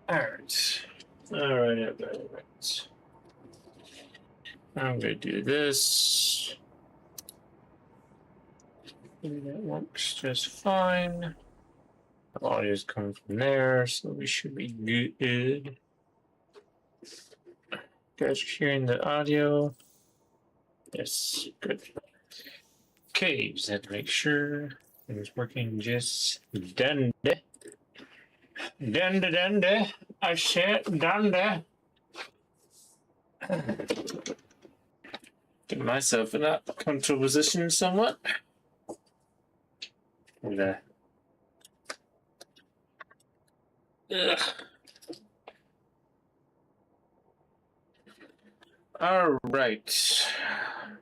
Alright. Alright. I'm gonna do this. That works just fine. The audio is coming from there, so we should be good. You guys are hearing the audio? Yes, good. Okay, just had to make sure it was working just done. Done. I said done. Get myself in a comfortable position somewhat. And, all right,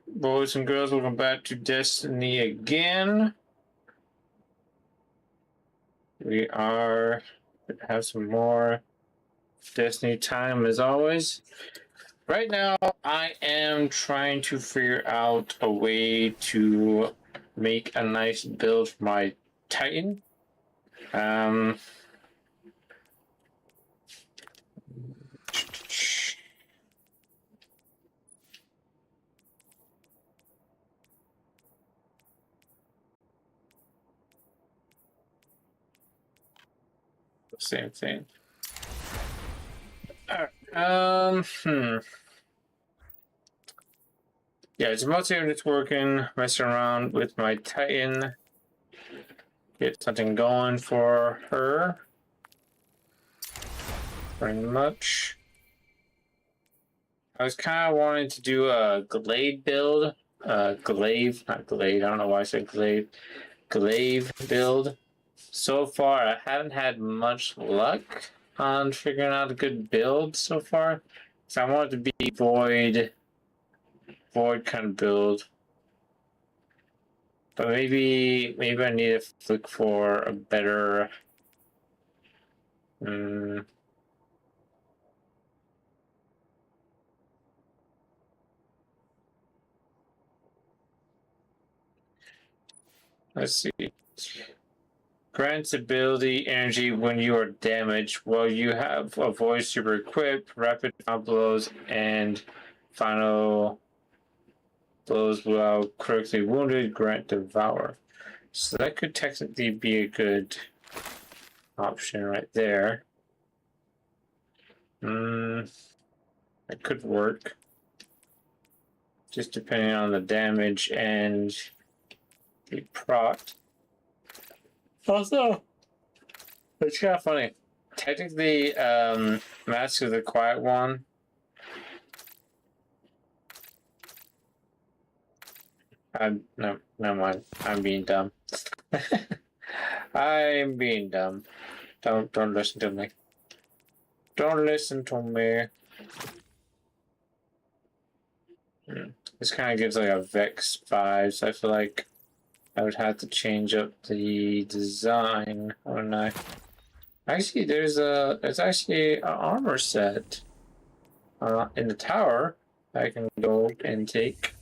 boys and girls, welcome back to Destiny again. We have some more Destiny time as always. Right now, I am trying to figure out a way to make a nice build for my Titan. Same thing. Yeah, it's multi units working, messing around with my Titan. Get something going for her. Pretty much. I was kind of wanting to do a Glaive build. Glaive, not Glade. I don't know why I said Glaive. Glaive build. So far, I haven't had much luck on figuring out a good build so far. So I want it to be Void kind of build. But maybe I need to look for a better. Let's see. Grants ability energy when you are damaged. While you have a voice super equipped, rapid blows, and final blows while critically wounded, grant devour. So that could technically be a good option right there. That could work. Just depending on the damage and the proc. Also, it's kind of funny. Technically, Mask of the Quiet One. No, never mind. I'm being dumb. I'm being dumb. Don't listen to me. Don't listen to me. This kind of gives like a Vex vibes. I feel like I would have to change up the design, wouldn't I? Actually, there's actually an armor set in the tower I can go and take.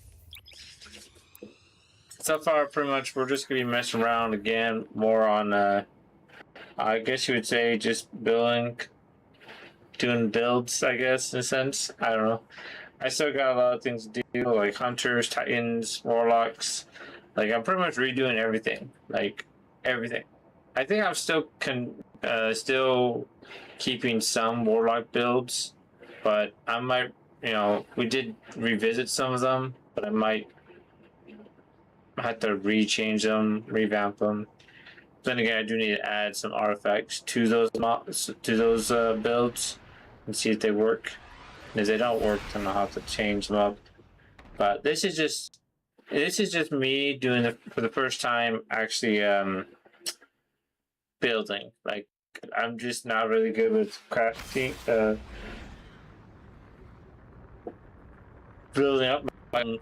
So far, pretty much, we're just gonna be messing around again, more on, I guess you would say, just doing builds, I guess, in a sense. I don't know. I still got a lot of things to do, like Hunters, Titans, Warlocks. Like, I'm pretty much redoing everything. Like, everything. I think I'm still still keeping some Warlock builds, but I might, we did revisit some of them, but I might have to rechange them, revamp them. Then again, I do need to add some artifacts to those builds and see if they work. And if they don't work, then I'll have to change them up. But this is just me doing it for the first time, actually building. Like, I'm just not really good with crafting, building up my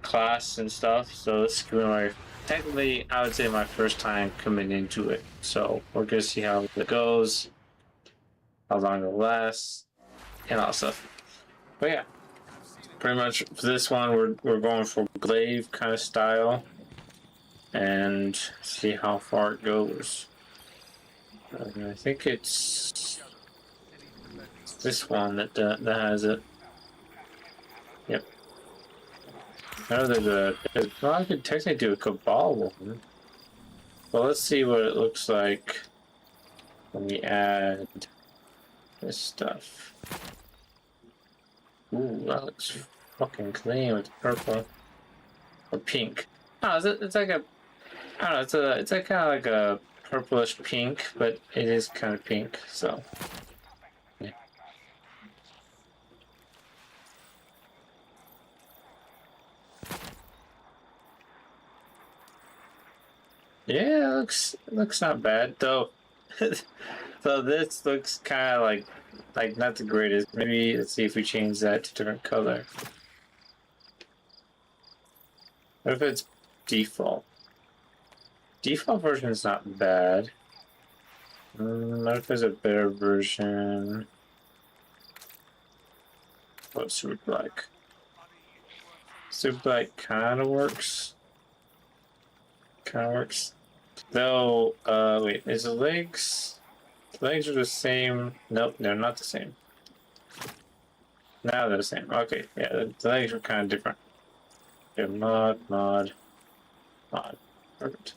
class and stuff. So this is technically, I would say my first time coming into it. So we're gonna see how it goes, how long it lasts, and all stuff. But yeah, pretty much for this one, we're going for glaive kind of style, and see how far it goes. I think it's This one that has it. Yep. I know well, I could technically do a Cabal one. But let's see what it looks like when we add this stuff. Ooh, that looks fucking clean with purple. Or pink. Oh, it's like a, I don't know, it's like kind of like a purplish pink, but it is kind of pink, so. Yeah. Yeah, it looks not bad though. So this looks kind of like not the greatest. Maybe let's see if we change that to different color. What if it's default? Default version is not bad. What if there's a better version? What Super Black? Super Black kind of works. Kind of works. Though, wait, is the legs? The legs are the same. Nope, they're not the same. Now they're the same. Okay, yeah, the legs are kind of different. Okay, mod. Perfect.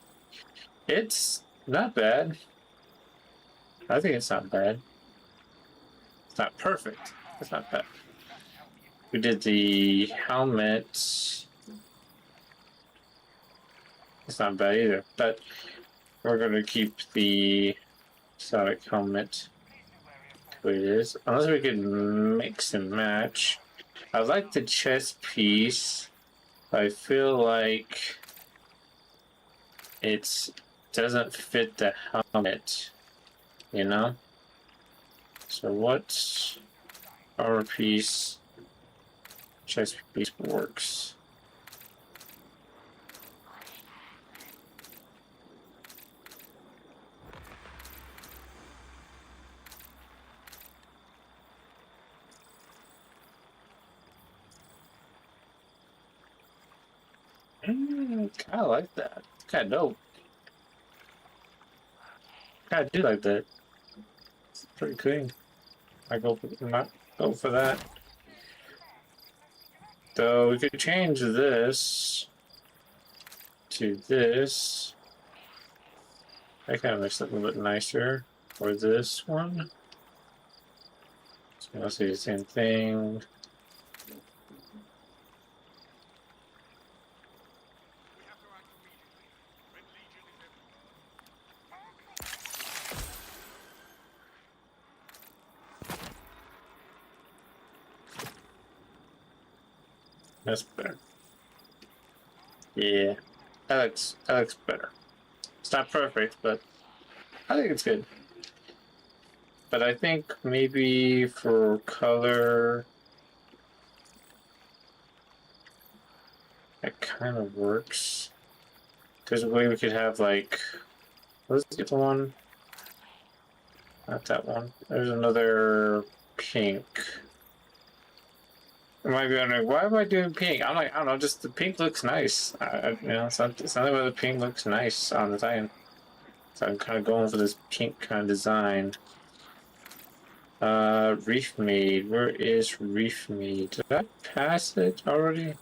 It's not bad. I think it's not bad. It's not perfect. It's not bad. We did the helmet. It's not bad either, but we're going to keep the Sonic helmet the way it is. Unless we could mix and match. I like the chest piece. I feel like it doesn't fit the helmet, you know? So what armor piece, chest piece works? I like that. It's kind of dope. I do like that. It's pretty clean. I go for that. So we could change this to this. That kind of makes it a little bit nicer. Or this one. So I'll say the same thing. That's better. Yeah, that looks better. It's not perfect, but I think it's good. But I think maybe for color, it kind of works. There's a way we could have like, what's the other one? Not that one. There's another pink. You might be wondering, why am I doing pink? I'm like, I don't know, just the pink looks nice. You know, something about the pink looks nice on the Titan. So I'm kind of going for this pink kind of design. Reef Maid. Where is Reef Maid? Did I pass it already?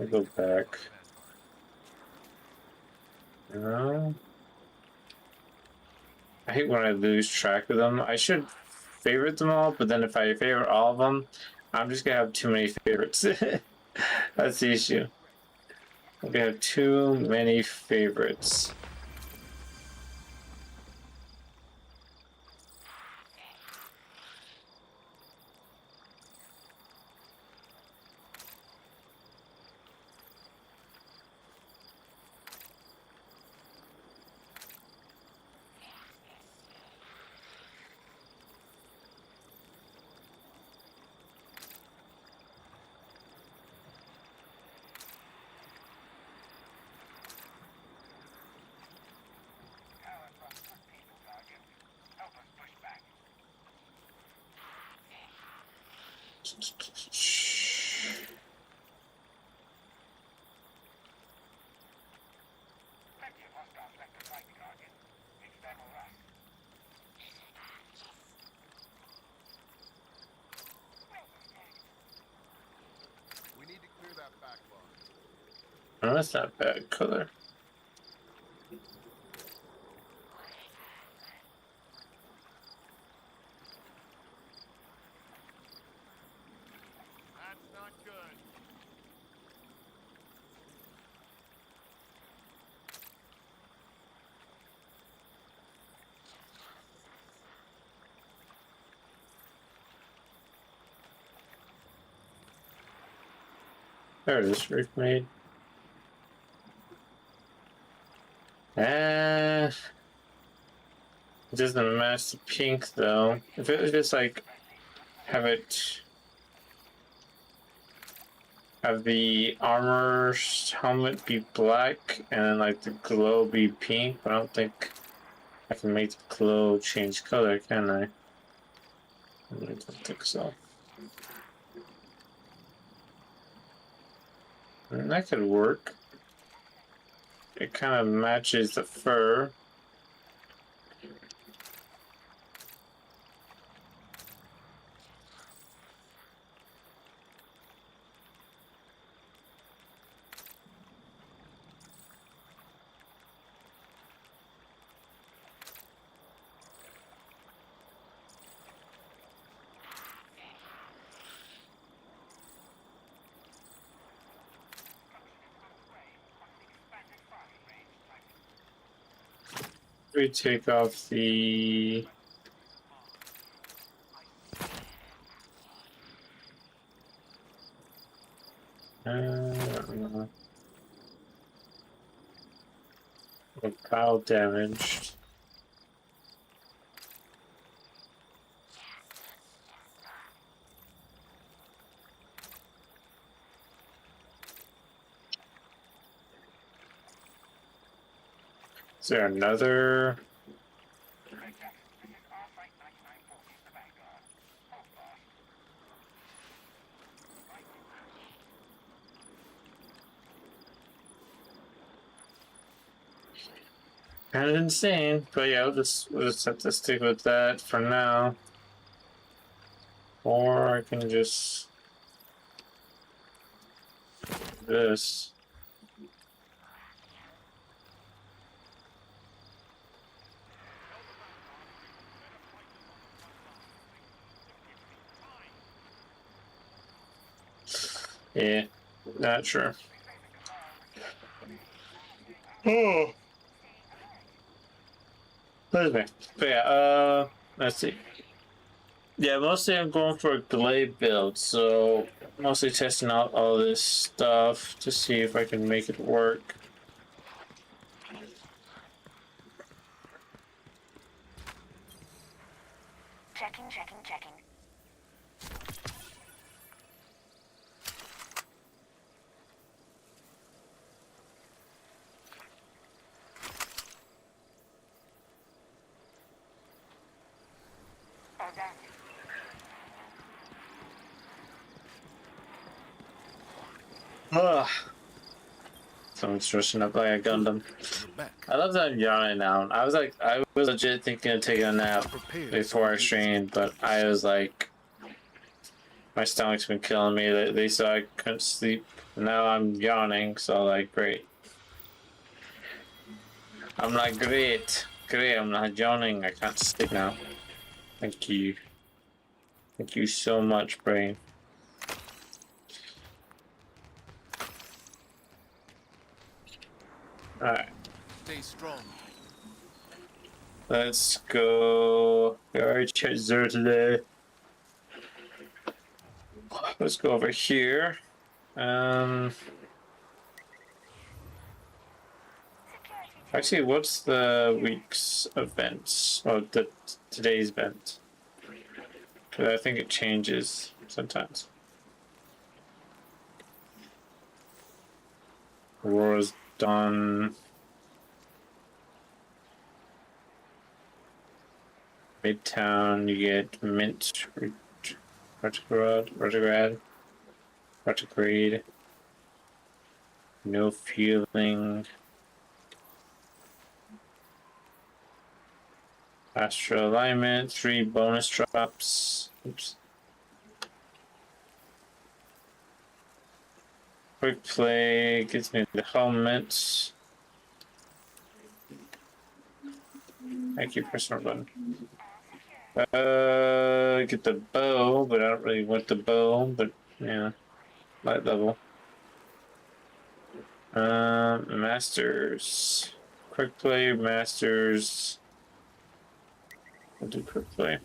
I'll go back. No. I hate when I lose track of them. I should favorite them all, but then if I favorite all of them, I'm just gonna have too many favorites. That's the issue. I'm gonna have too many favorites. That's not a bad color. That's not good. There it is, roof made. It doesn't match the pink though. If it was just like have the armor helmet be black and then like the glow be pink, but I don't think I can make the glow change color, can I? I don't think so. And that could work. It kind of matches the fur. We take off the pile damage. Is there another? Kind of insane, but yeah, we'll just have to stick with that for now. Or I can just do this. Yeah, not sure. Oh. Excuse me. But yeah, let's see. Yeah, mostly I'm going for a Glade build, so mostly testing out all this stuff to see if I can make it work. Checking. Ugh. Someone's stretching up like a Gundam. I love that I'm yawning now. I was legit thinking of taking a nap before I streamed, but I was like, my stomach's been killing me lately, so I couldn't sleep. Now I'm yawning, so like, great. I'm like, great. I'm not yawning. I can't sleep now. Thank you. Thank you so much, brain. Alright. Stay strong. Let's go. We already checked Zero today. Let's go over here. Actually, what's the week's events? Oh, today's event. 'Cause I think it changes sometimes. Aurora's done. Midtown, you get Mint, Retrograde. No feeling. Astral alignment, 3 bonus drops. Oops. Quick play gives me the helmets. I keep pressing my button. Get the bow, but I don't really want the bow, but yeah, light level. Masters. Quick play, masters. I'll do quick play.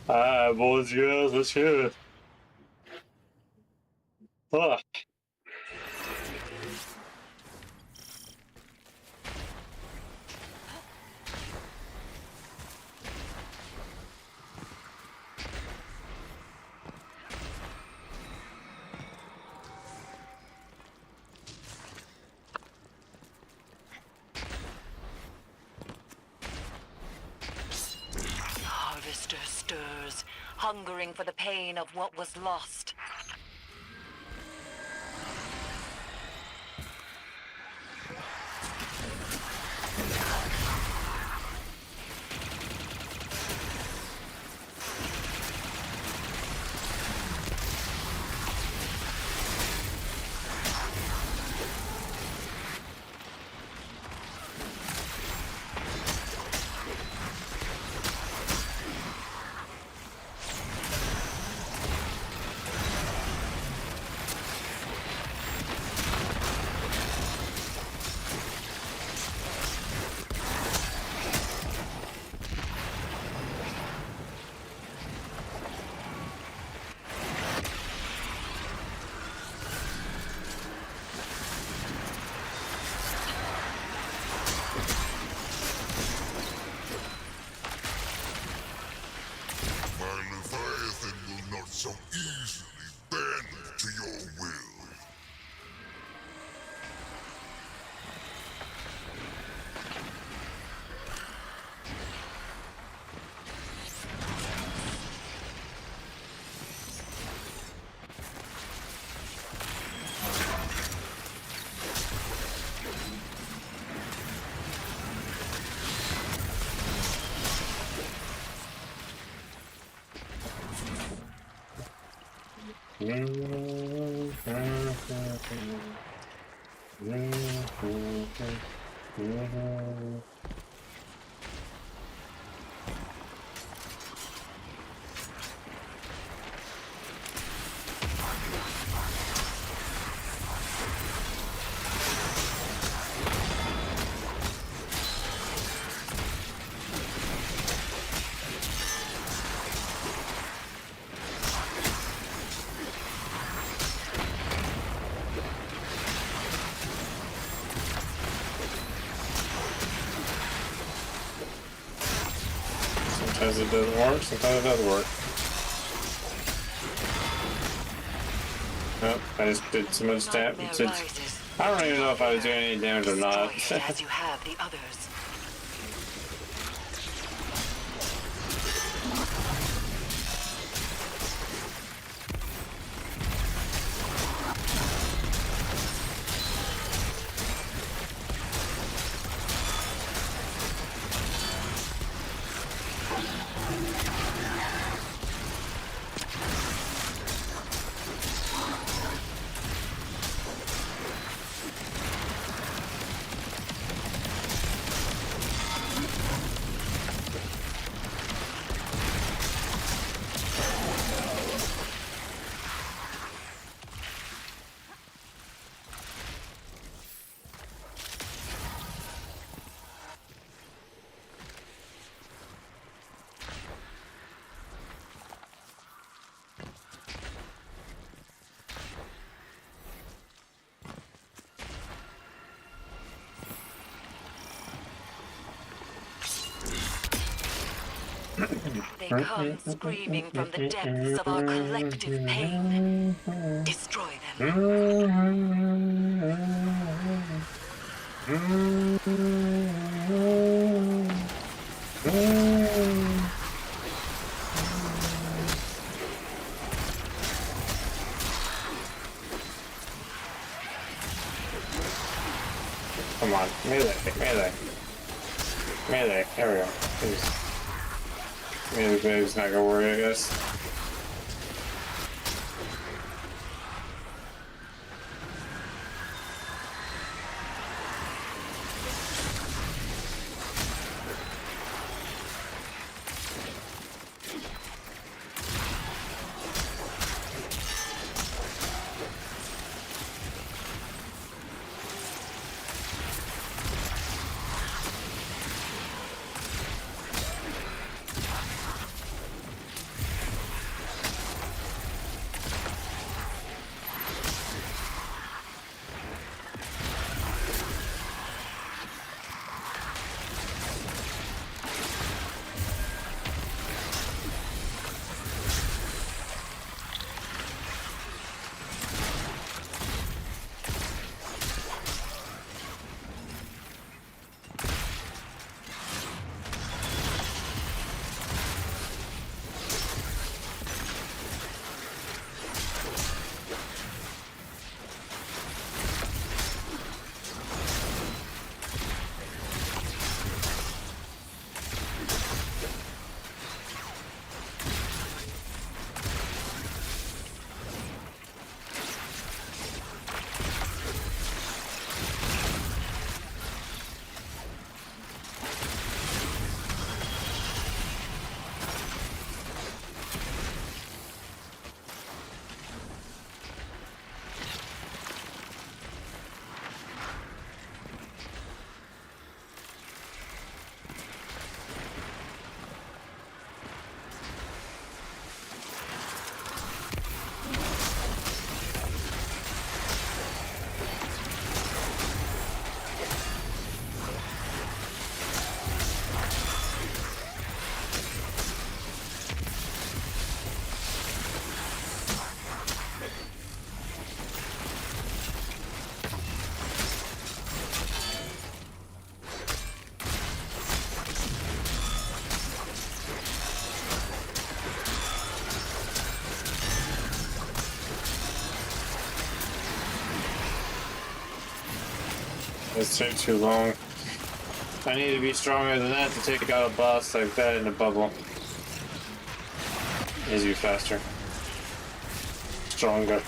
Ah, boys, yes, let's hear it. Fuck. Harvester stirs, hungering for the pain of what was lost. So easily bend to your will. Sometimes it doesn't work, sometimes it does work. Nope, I just did so much damage. I don't even know if I was doing any damage or not. As you have the others. They come screaming from the depths of our collective pain. Destroy them. Come on, melee, melee. Melee, there we go. Please. Melee wave's not gonna work, I guess. This took too long. I need to be stronger than that to take out a boss like that in a bubble. Needs to be faster. Stronger.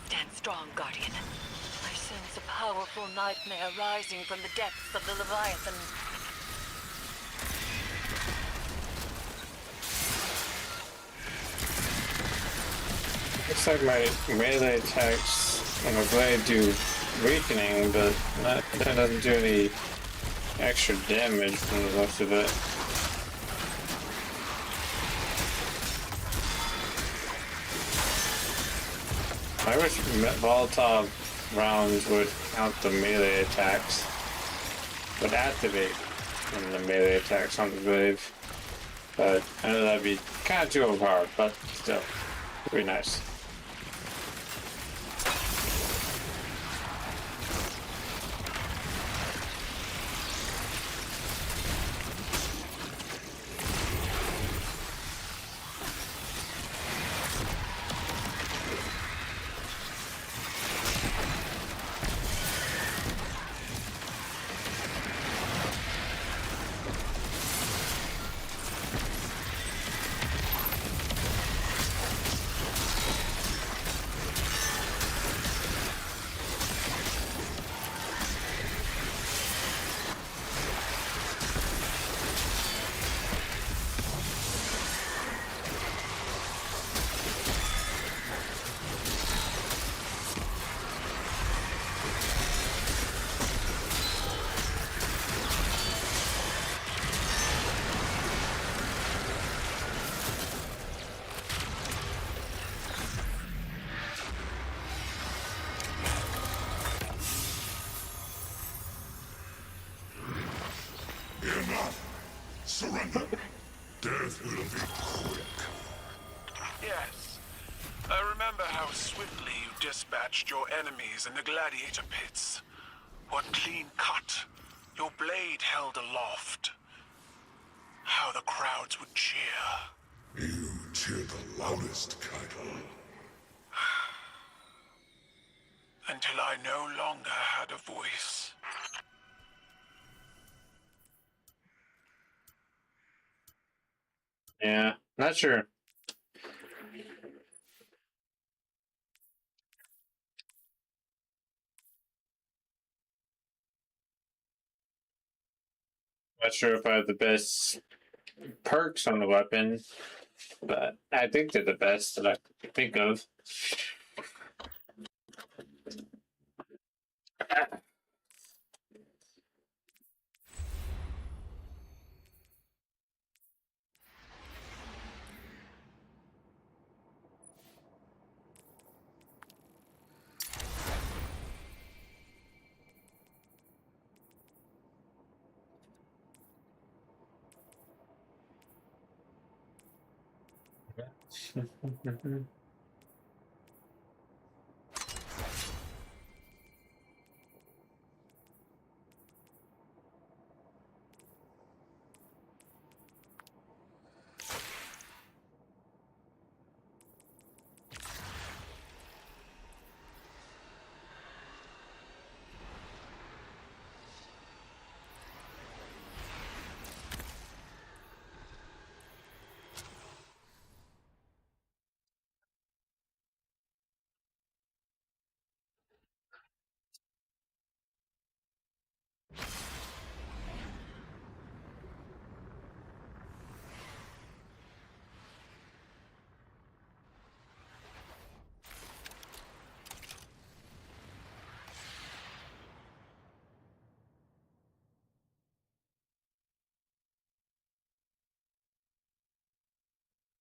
Stand strong, Guardian. I sense a powerful nightmare rising from the depths of the Leviathan. Looks like my melee attacks on the blade do weakening, but that doesn't do any extra damage from the looks of it. I wish Molotov rounds would count the melee attacks, would activate when the melee attacks on the blade. But I know that'd be kind of too overpowered, but still, pretty nice. Surrender. Death will be quick. Yes. I remember how swiftly you dispatched your enemies in the gladiator pits. What clean cut. Your blade held aloft. How the crowds would cheer. You cheer the loudest, Keitel. Until I no longer had a voice. Yeah, not sure. Not sure if I have the best perks on the weapon, but I think they're the best that I can think of.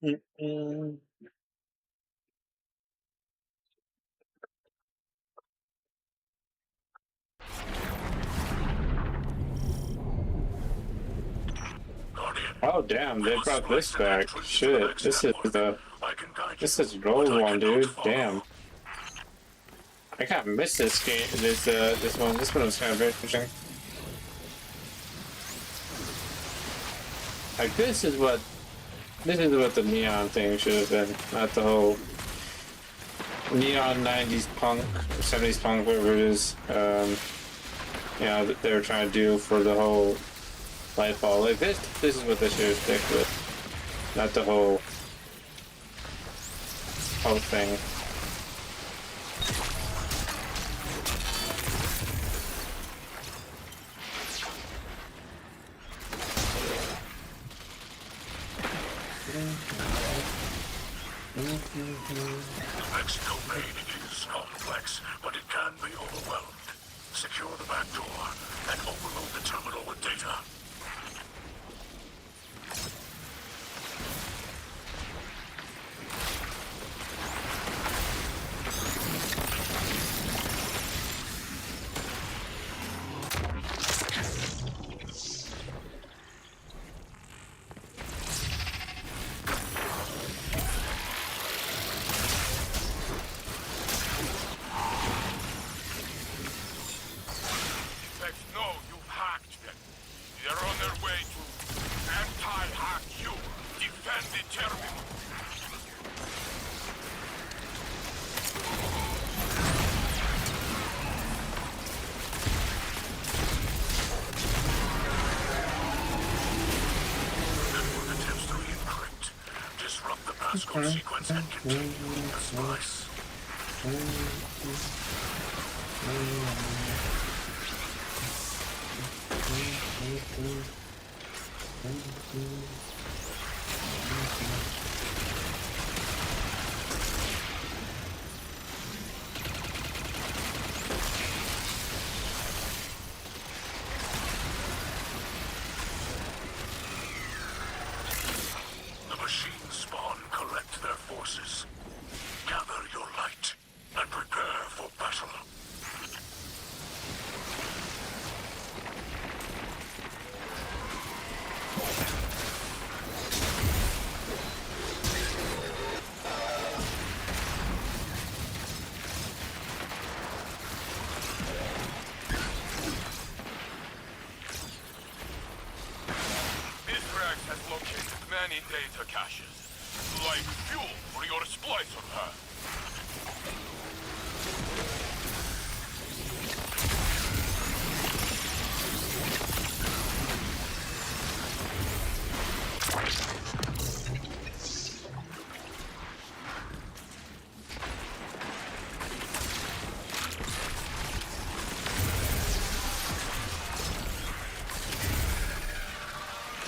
Mm-mm. Oh damn, they brought this back. Shit, this is an old one, dude. Damn. I can't miss this game. This one. This one was kind of interesting. Like this is what the neon thing should have been, not the whole neon 90s punk, 70s punk, whatever it is. You know, that they were trying to do for the whole Lightfall. Like this is what they should have stick with, not the whole thing. Mexico Main is complex, but it can be overwhelmed. Secure the back door and overload the terminal with data. Passcode sequence and continue the splice. The machines spawn collect their forces. Gather your light and prepare for battle. Mithrax has located many data caches, like fuel for your splicer pad.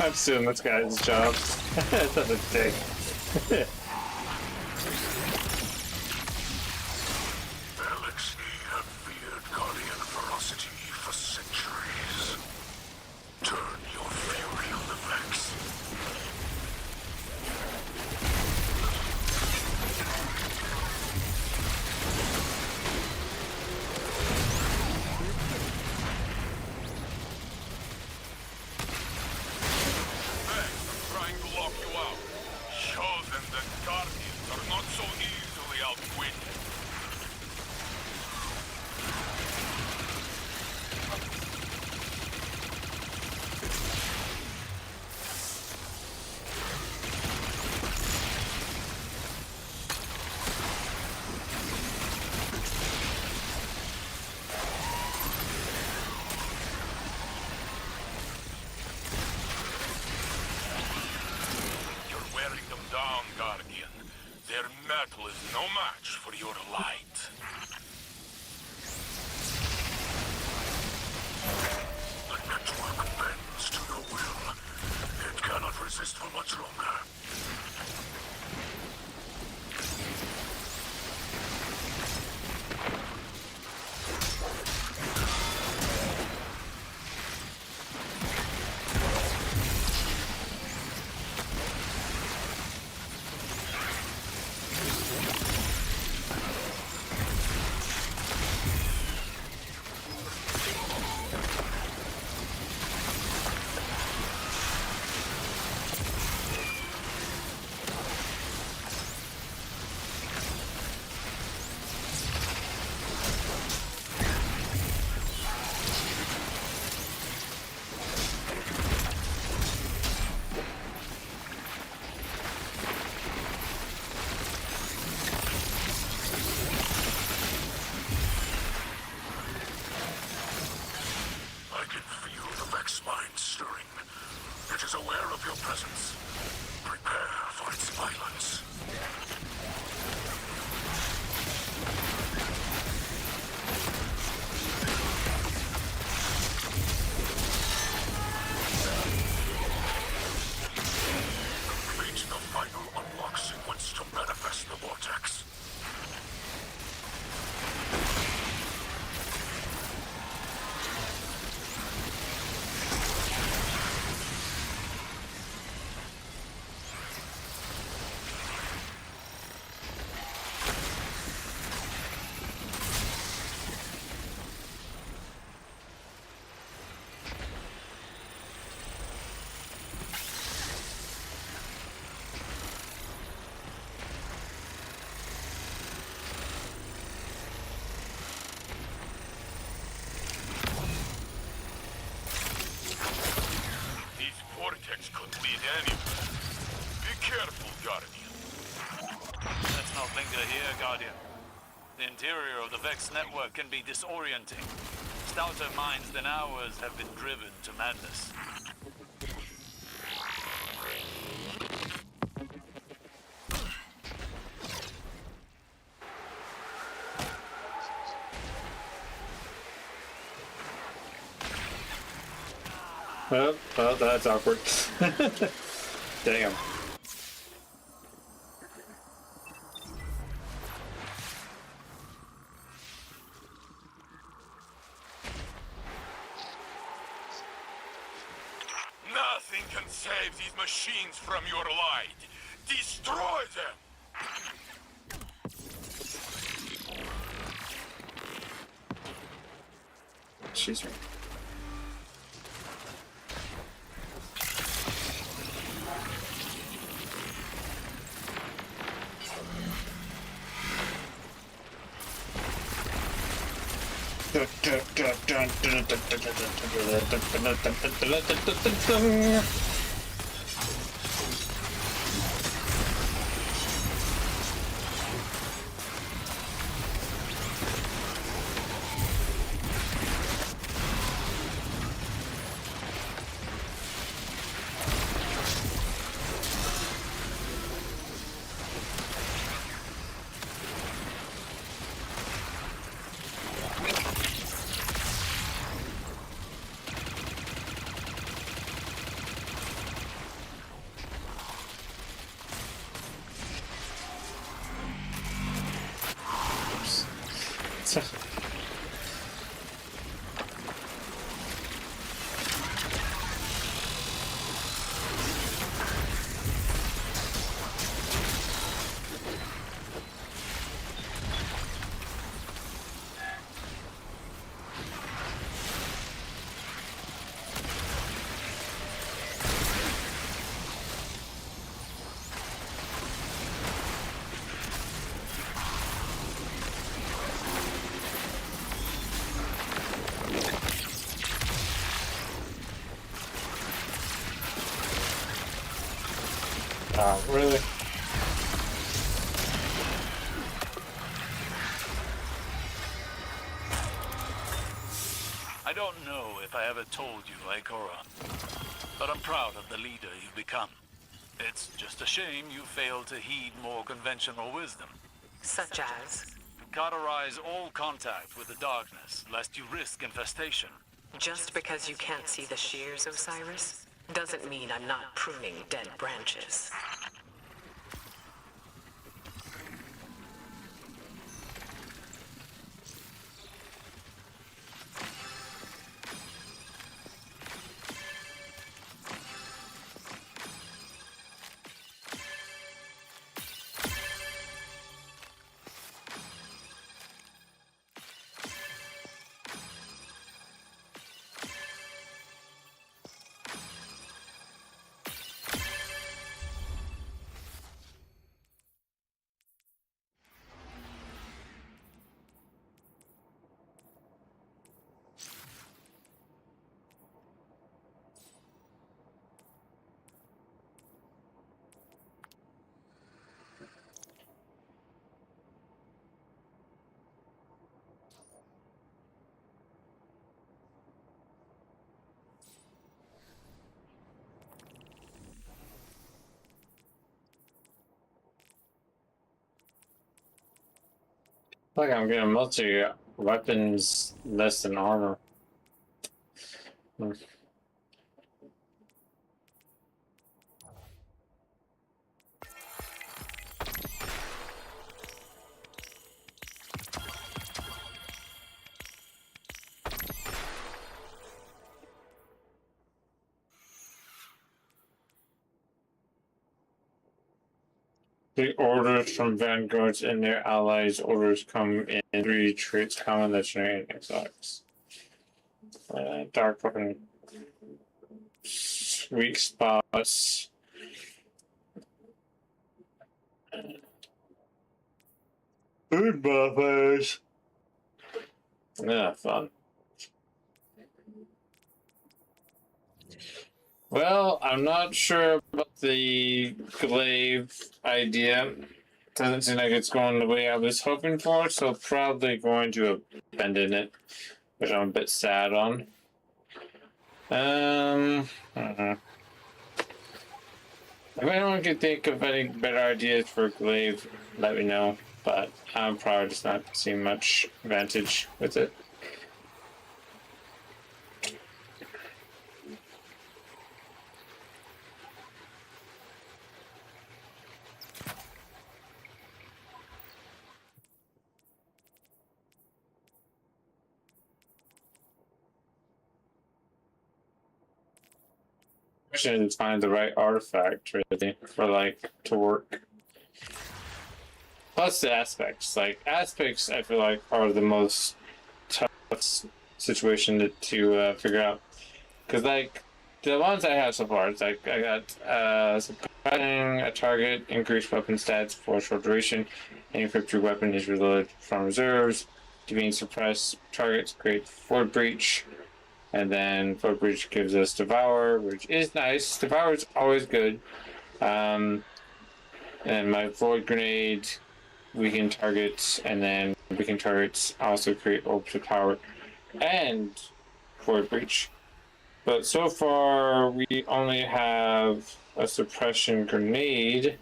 I'm suing this guy's job. That's a dick. Elixir have feared Guardian ferocity for centuries. Turn your fury on the Vex. Trying to lock you out. Show them that Guardians are not so easily outwitted. You're wearing them down, Guardian. Their metal is no match for your light. The network bends to your will. It cannot resist for much longer. Omega here, Guardian. The interior of the Vex network can be disorienting. Stouter minds than ours have been driven to madness. Well, that's awkward. Damn. Nothing can save these machines from your light. Destroy them! She's right. Oh, really? I don't know if I ever told you, Ikora, but I'm proud of the leader you've become. It's just a shame you failed to heed more conventional wisdom. Such as? Cauterize all contact with the darkness, lest you risk infestation. Just because you can't see the shears, Osiris, doesn't mean I'm not pruning dead branches. Like I'm getting multi weapons less than armor. The orders from vanguards and their allies' orders come in 3 traits, common, legendary, and exotics. Dark weapon. Weak spots. Food buffers. Yeah, fun. Well, I'm not sure about the glaive idea. doesn't seem like it's going the way I was hoping for, so probably going to abandon it, which I'm a bit sad on. I don't know. If anyone can think of any better ideas for Glaive, let me know. But I'm probably just not seeing much advantage with it. Question is to find the right artifact really for like to work. Plus the aspects. Like aspects I feel like are the most tough situation to figure out. Cause like the ones I have so far, it's like I got suppressing a target, increased weapon stats for a short duration, and equipped your weapon is reloaded from reserves. Defeating suppressed targets, create Void Breach. And then Void Breach gives us Devour, which is nice. Devour is always good. And my Void Grenade, weaken targets, and then weaken targets also create Orbs of Power and Void Breach. But so far, we only have a Suppression Grenade.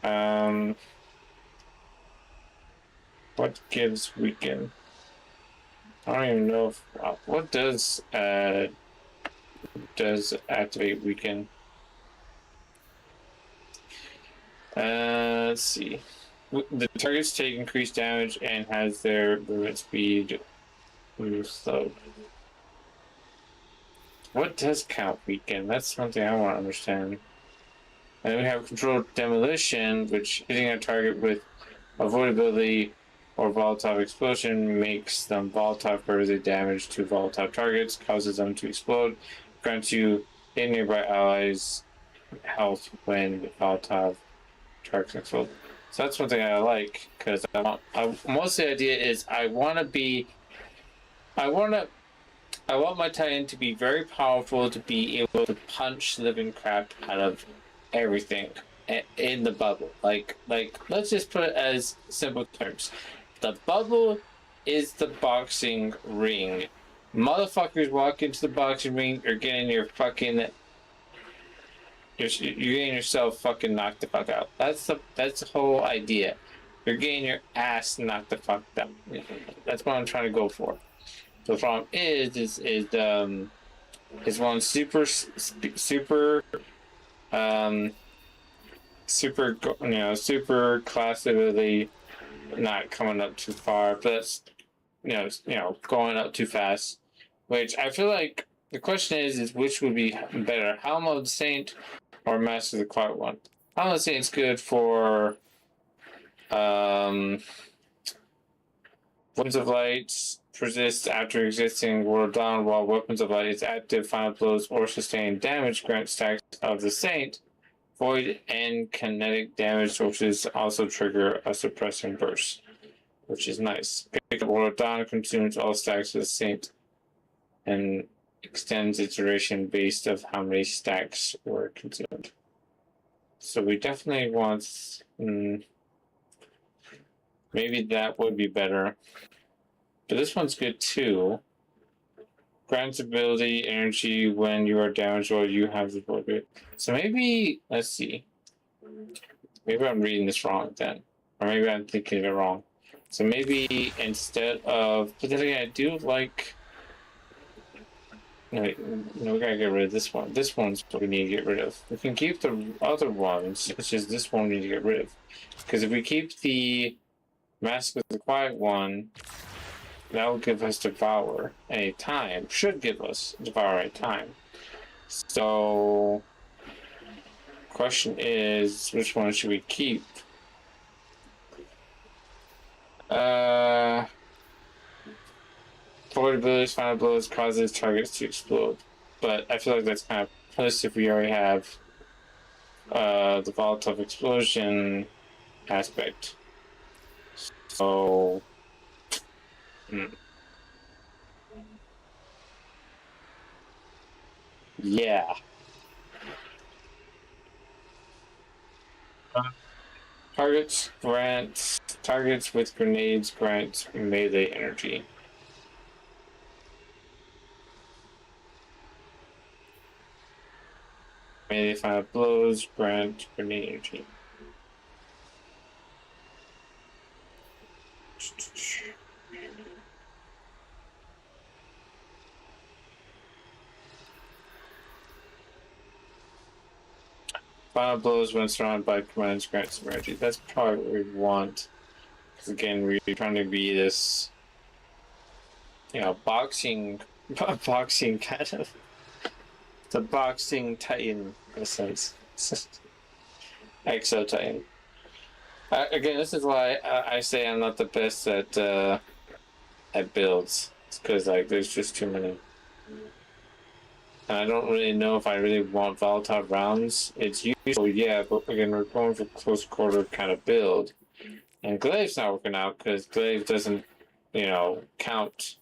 What gives weaken? I don't even know if what does activate weaken. Let's see. The targets take increased damage and has their movement speed slowed. What does count weaken? That's something I want to understand. And then we have controlled demolition, which hitting a target with avoidability or volatile explosion makes them volatile for the damage to volatile targets, causes them to explode, grants you and nearby allies health when volatile targets explode. So that's one thing I like, because most of the idea is I want my Titan to be very powerful, to be able to punch living crap out of everything in the bubble. Like let's just put it as simple terms. The bubble is the boxing ring. Motherfuckers walk into the boxing ring, you're getting your fucking... You're getting yourself fucking knocked the fuck out. That's the whole idea. You're getting your ass knocked the fuck out. That's what I'm trying to go for. So the problem is one super class ability not coming up too far, but that's going up too fast. Which I feel like the question is which would be better, Helm of the Saint or Master of the Quiet One? Helm of the Saint's good for Weapons of Light persists after existing World Dawn, while Weapons of Light is active. Final blows or sustained damage grant stacks of the Saint. Void and kinetic damage sources also trigger a suppressing burst, which is nice. Pick up World Dawn consumes all stacks of the Saint and extends its duration based of how many stacks were consumed. So we definitely want maybe that would be better. But this one's good too. Grants ability energy when you are damaged or you have the void. So maybe let's see. Maybe I'm reading this wrong then. Or maybe I'm thinking of it wrong. So maybe instead of, but then again, I do like. No, we gotta get rid of this one. This one's what we need to get rid of. We can keep the other ones. It's just this one we need to get rid of. Because if we keep the Mask of the Quiet One, that will give us Devour any time. Should give us Devour any time. So, question is, which one should we keep? Forward abilities, final blows causes targets to explode. But I feel like that's kind of plus if we already have the volatile explosion aspect. So yeah. Targets with grenades grant melee energy. Melee final blows grant grenade energy. Final blows when surrounded by commands grant some energy. That's probably what we want. Because again, we're trying to be this, you know, boxing kind of. The boxing titan, in a sense. Exo Titan. Again, this is why I say I'm not the best at builds. It's because like there's just too many. And I don't really know if I really want volatile rounds. It's useful, yeah, but again, we're going for close quarter kind of build. And Glaive's not working out because Glaive doesn't, you know, count.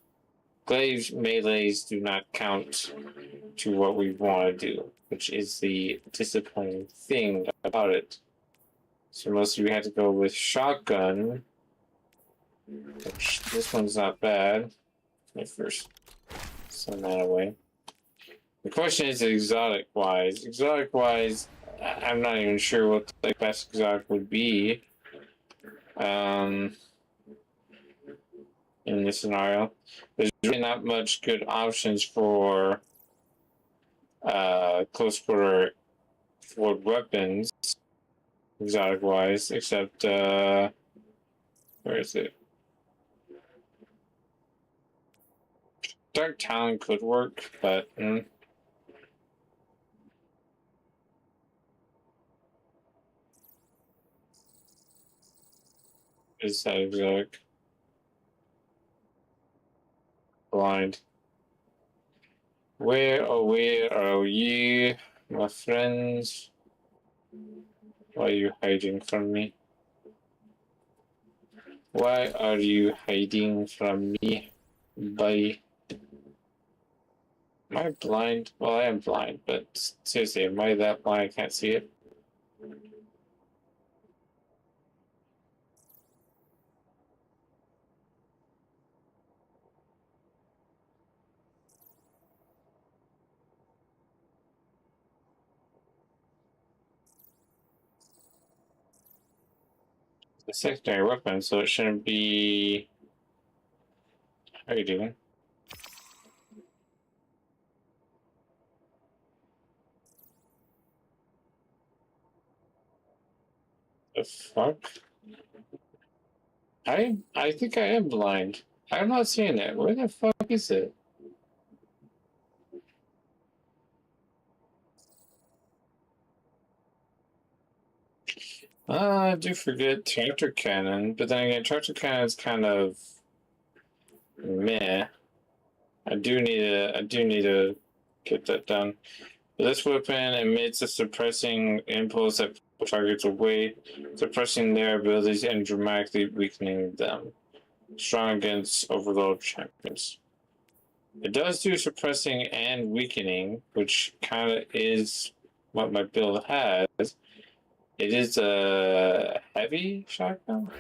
Glaive's melees do not count to what we want to do, which is the disappointing thing about it. So mostly we had to go with shotgun, which this one's not bad. Let me first send that away. The question is exotic-wise. Exotic-wise, I'm not even sure what the best exotic would be. In this scenario, there's really not much good options for close quarter forward weapons, exotic wise, except where is it? Dark Talon could work, but is that exotic? Blind. Where are you, my friends? Why are you hiding from me? Why are you hiding from me, buddy? Am I blind? Well, I am blind, but seriously, am I that blind I can't see it? The secondary weapon, so it shouldn't be. How are you doing? The fuck? I think I am blind. I'm not seeing it. Where the fuck is it? I do forget tractor cannon, but then again, tractor cannon is kind of meh. I do need to get that done. But this weapon emits a suppressing impulse that targets away, suppressing their abilities and dramatically weakening them. Strong against overload champions. It does do suppressing and weakening, which kind of is what my build has. It is a heavy shotgun?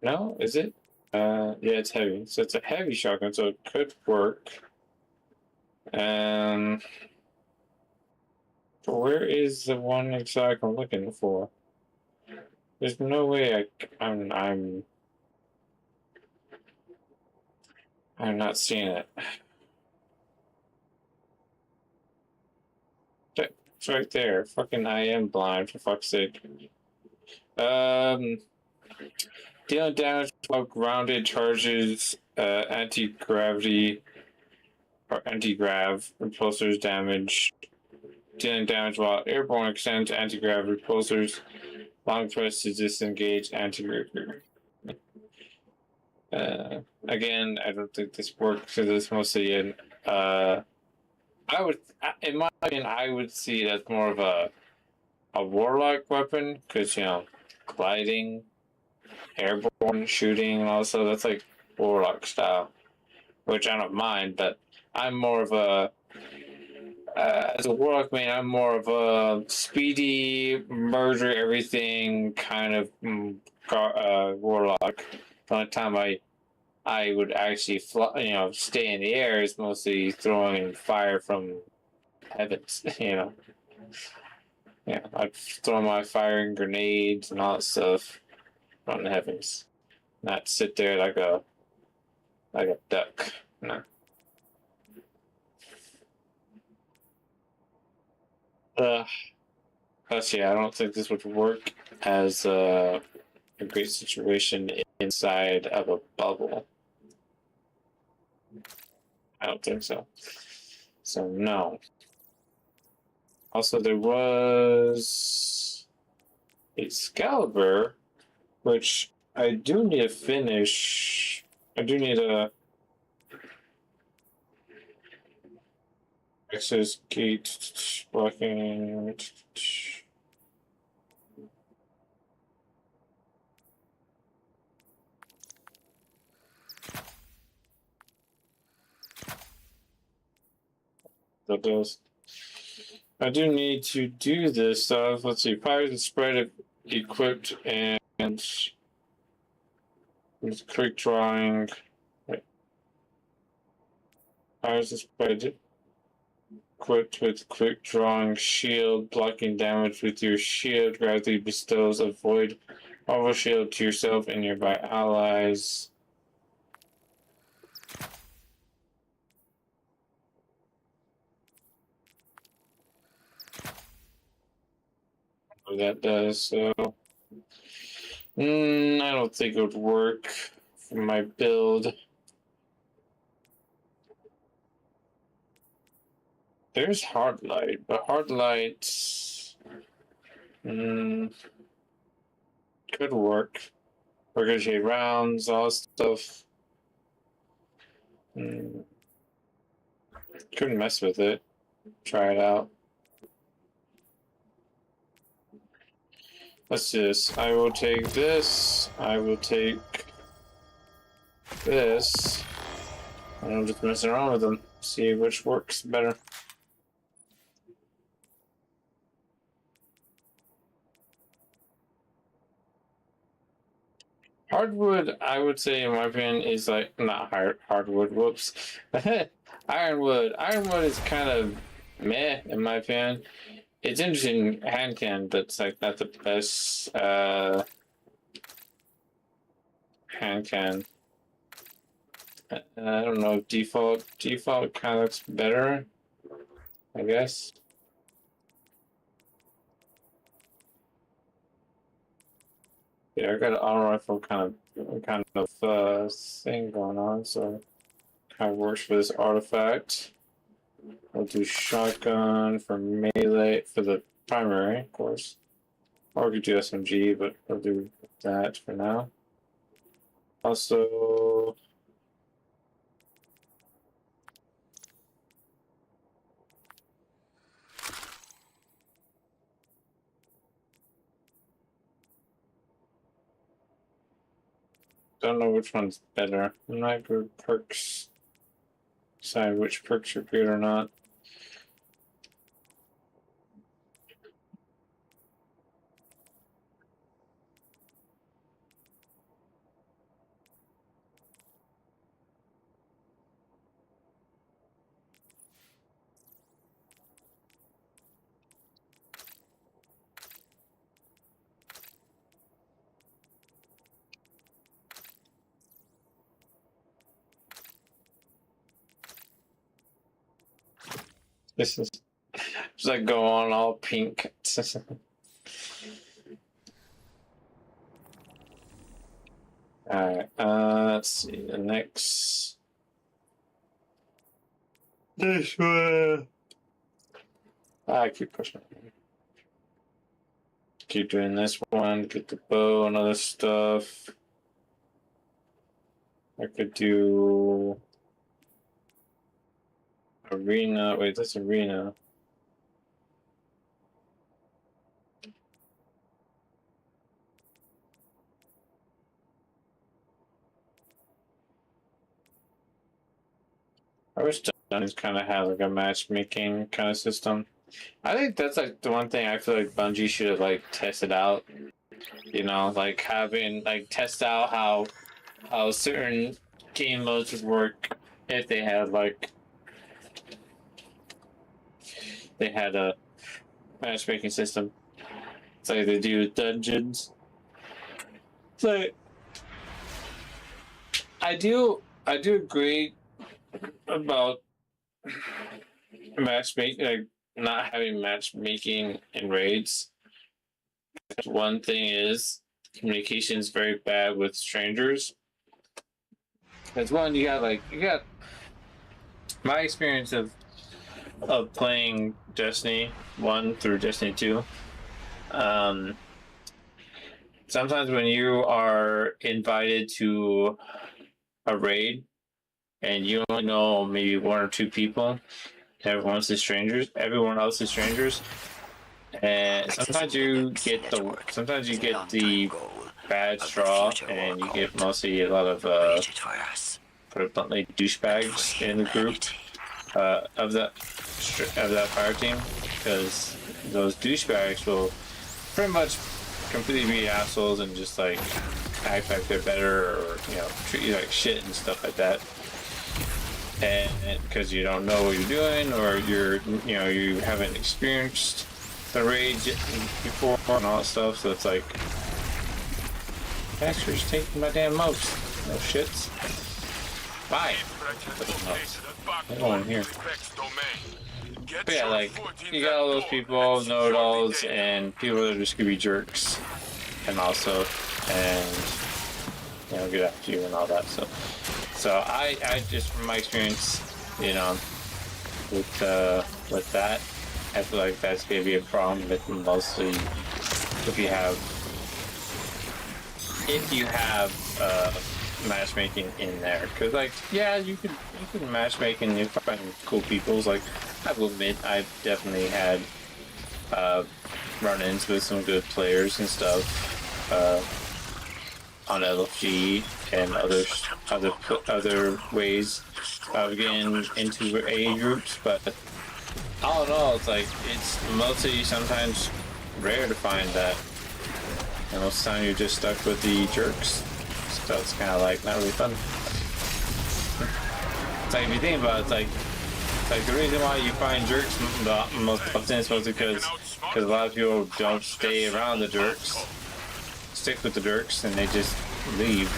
No, is it? Yeah, it's heavy. So it's a heavy shotgun, so it could work. But where is the one exotic I'm looking for? There's no way I'm not seeing it. It's right there. Fucking I am blind, for fuck's sake. Dealing damage while grounded charges, anti-gravity or anti-grav repulsors damage. Dealing damage while airborne extends anti-grav repulsors. Long press to disengage anti-grav. Again, I don't think this works because it's mostly in in my opinion, I would see it as more of a warlock weapon because, you know, gliding, airborne shooting, and also that's like warlock style, which I don't mind, but I'm more of a as a warlock main, I'm more of a speedy, murder everything kind of warlock. The only time I would actually stay in the air is mostly throwing fire from heavens. Yeah, I'd throw my firing grenades and all that stuff from the heavens, not sit there like a duck. No. Plus, yeah, I don't think this would work as a great situation inside of a bubble. I don't think so. So no. Also, there was Excalibur, which I do need to finish. I do need a access gate blocking. That does. I do need to do this stuff. Let's see. Fires and spread equipped and with quick drawing. Wait. Fires and spread equipped with quick drawing shield, blocking damage with your shield. Gradually bestows a void powerful shield to yourself and nearby allies. What that does so. I don't think it would work for my build. There's hard light, but hard light could work. Ricochet rounds, all stuff. Couldn't mess with it. Try it out. Let's do this. I will take this. I will take this. And I'm just messing around with them. See which works better. Hardwood, I would say, in my opinion, is like not hardwood. Whoops, ironwood. Ironwood is kind of meh, in my opinion. It's interesting hand cannon, but it's like not the best hand cannon. I don't know. Default kind of looks better, I guess. Yeah, I got an auto rifle kind of thing going on, so kind of works for this artifact. I'll do shotgun for melee for the primary, of course. Or we could do SMG, but I'll do that for now. Also, don't know which one's better. I'm not good perks. Decide which perks are good or not. This is just like go on all pink. Alright, let's see the next. This one. I keep pushing. Keep doing this one, get the bow and other stuff. I could do arena. Wait, that's arena. I wish dungeons kind of have like a matchmaking kind of system. I think that's like the one thing I feel like Bungie should have like tested out. You know, like having like test out how certain game modes would work if they had a matchmaking system. It's like they do with dungeons. It's like I do agree about matchmaking, like not having matchmaking in raids. One thing is communication is very bad with strangers. Because one, you got my experience of playing Destiny 1 through Destiny 2. Sometimes when you are invited to a raid and you only know maybe one or two people, everyone else is strangers, and sometimes you get the bad straw, and you get mostly a lot of put it bluntly, douchebags in the group of that fire team, because those douchebags will pretty much completely be assholes and just like act like they're better, or treat you like shit and stuff like that. And because you don't know what you're doing, or you haven't experienced the raid before and all that stuff, so it's like, bastards taking my damn mouse. No shits. Bye. I'm going here. But yeah, like, you got all those people, know-it-alls, and people that are just gonna be jerks, and get after you and all that. So I just, from my experience, with that, I feel like that's gonna be a problem with mostly if you have matchmaking in there, because like, yeah, you can matchmake and you find cool people. Like, I will admit, I've definitely had run-ins with some good players and stuff on LFG and other ways of getting into A groups, but all in all, it's like, it's mostly sometimes rare to find that. And most of the time you're just stuck with the jerks. So it's kind of like not really fun. It's like, if you think about it, it's like the reason why you find jerks most often is mostly because a lot of people don't stay around the jerks, stick with the jerks, and they just leave.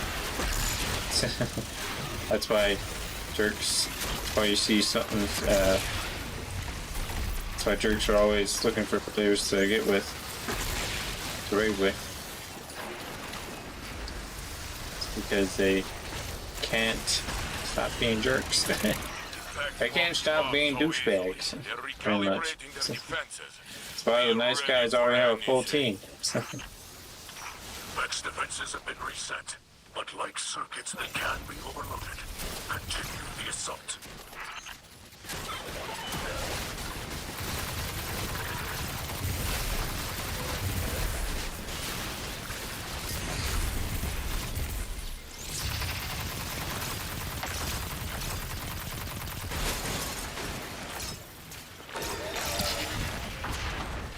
That's why jerks, why you see something, that's why jerks are always looking for players to get with, to raid with. Because they can't stop being jerks. They can't stop being douchebags, pretty much. That's why the nice guys already have a full team. Max defenses have been reset, but like circuits, they can be overloaded. Continue the assault.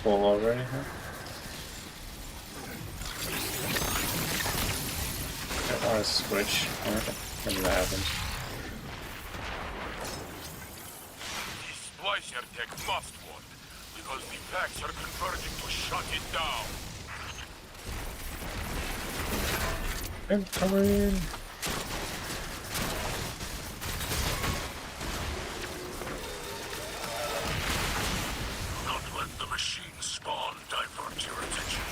Full already, huh? I want to switch. When that happens. The splicer tech must work, because the packs are converging to shut it down. I'm coming. Divert your attention.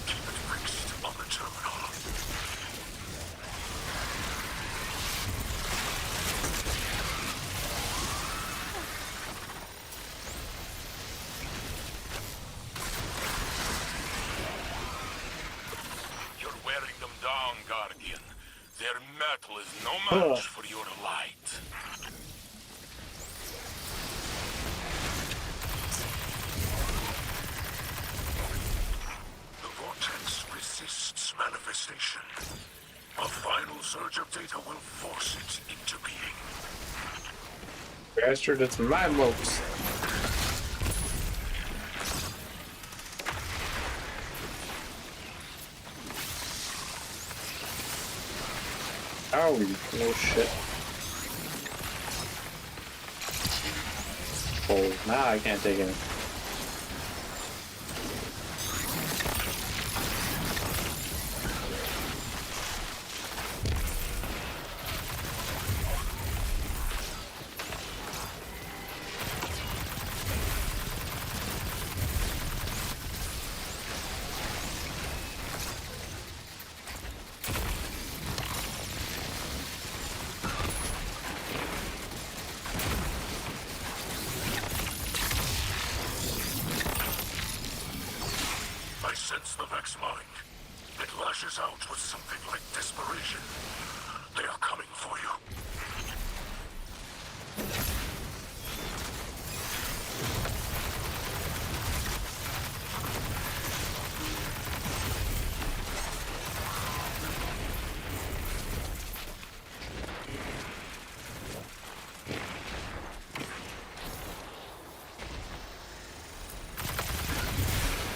Keep it fixed on the terminal. You're wearing them down, Guardian. Their metal is no match for your light. Manifestation. A final surge of data will force it into being. bastard, it's my boat. Oh, no shit. Oh, now I can't take it. I sense the Vex mind. It lashes out with something like desperation. They are coming for you.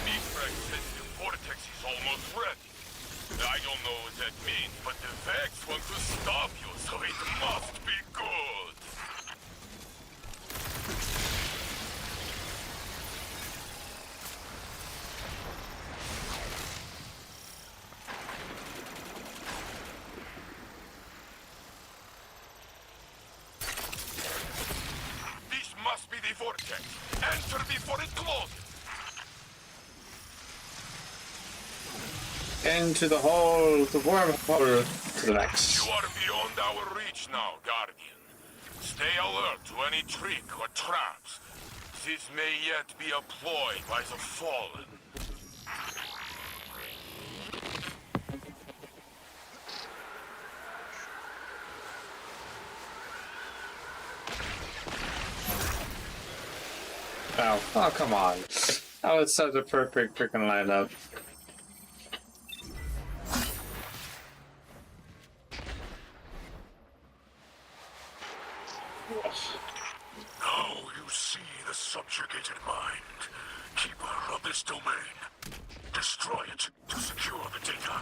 Defrag says the vortex is almost ready. I don't know what that means, but the Vex want to stop you, so it must be good. This must be the vortex. Enter before it closes. Into the hole, the wormhole, to the next. You are beyond our reach now, Guardian. Stay alert to any trick or traps. This may yet be a ploy by the Fallen. Oh, come on. That was such a perfect freaking lineup. Now you see the subjugated mind. Keeper of this domain. Destroy it to secure the data.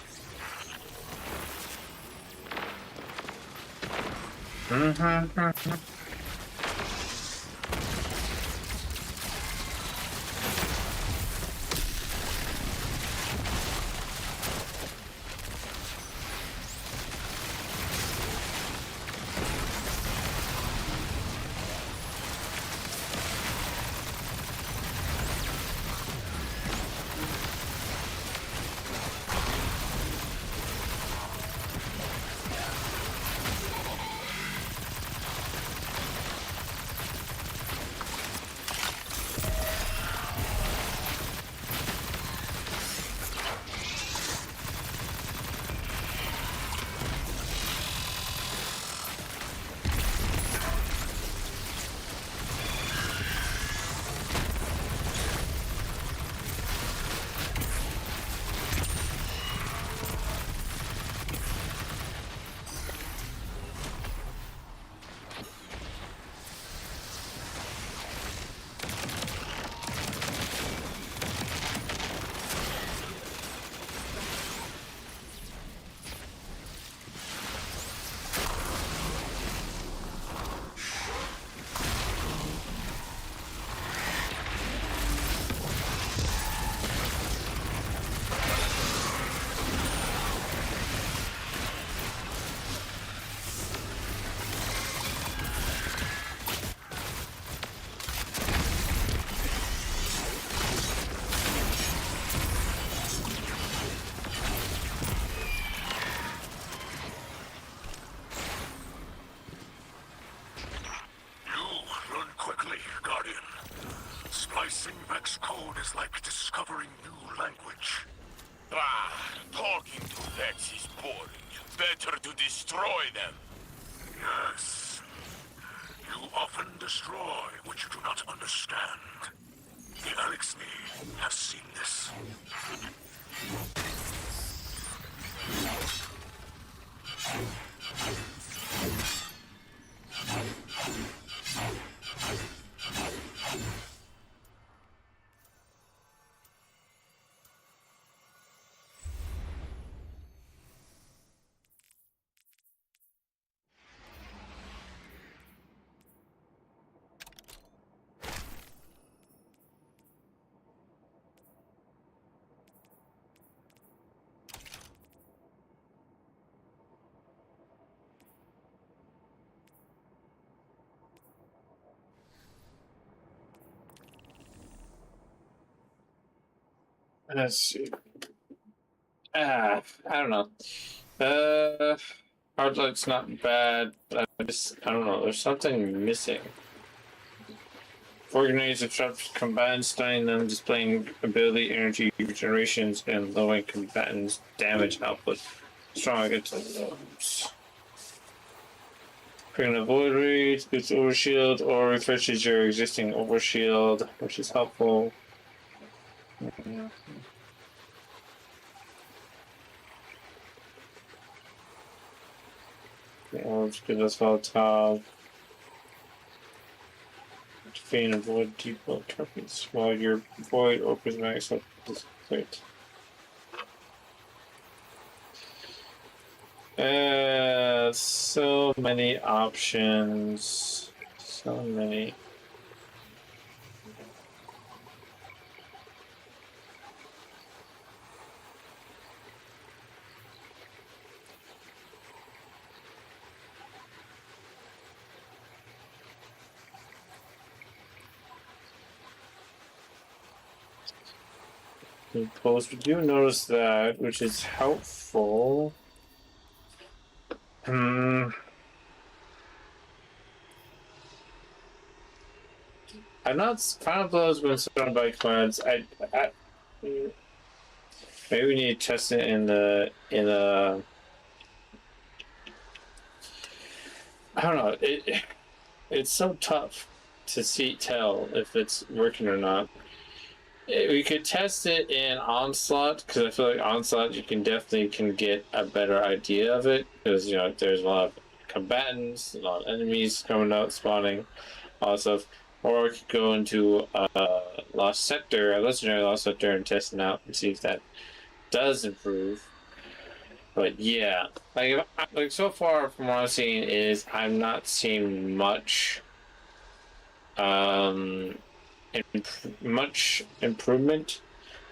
Splicing Vex code is like discovering new language. Talking to Vex is boring. Better to destroy them. Yes. You often destroy what you do not understand. The Elixni have seen this. Let's see. I don't know. Hard Light's not bad, but I don't know. There's something missing. 4 grenades obstruct combatants, stunning them, displaying ability, energy regenerations, and lowering combatants' damage output. Strong against those. Bring a void rage, boosts overshield, or refreshes your existing overshield, which is helpful. The orbs give us volatile. Defeat and avoid deep blood targets while your void or prismatic self is cleared. So many options. So many. Post, we do notice that, which is helpful. I'm not. Final Blow's been surrounded by clouds. Maybe we need to test it in the. I don't know. It's so tough to tell if it's working or not. We could test it in Onslaught, because I feel like Onslaught you can get a better idea of it, because there's a lot of combatants, a lot of enemies coming out, spawning, all that stuff. Or we could go into Lost Sector, a legendary Lost Sector, and test it out and see if that does improve. But yeah, like so far from what I've seen is I'm not seeing much much improvement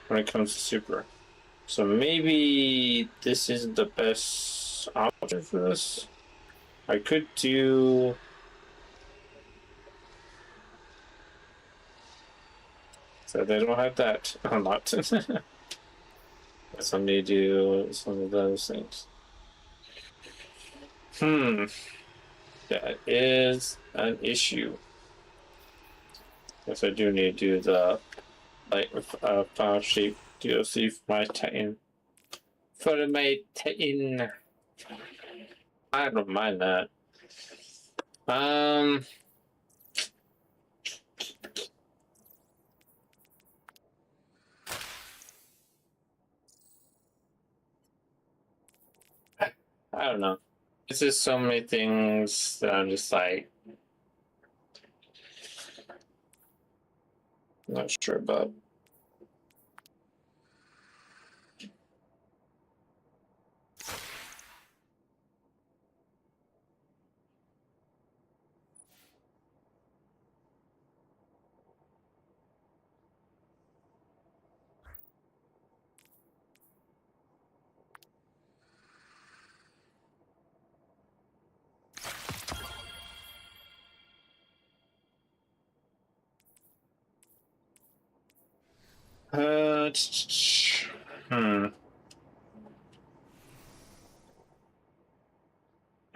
when it comes to Super. So maybe this isn't the best option for this. I could do. So they don't have that unlocked. Somebody do some of those things. That is an issue. Yes, I do need to do the file shape DLC for my Titan. For my Titan. I don't mind that. I don't know. It's just so many things that I'm just like not sure about.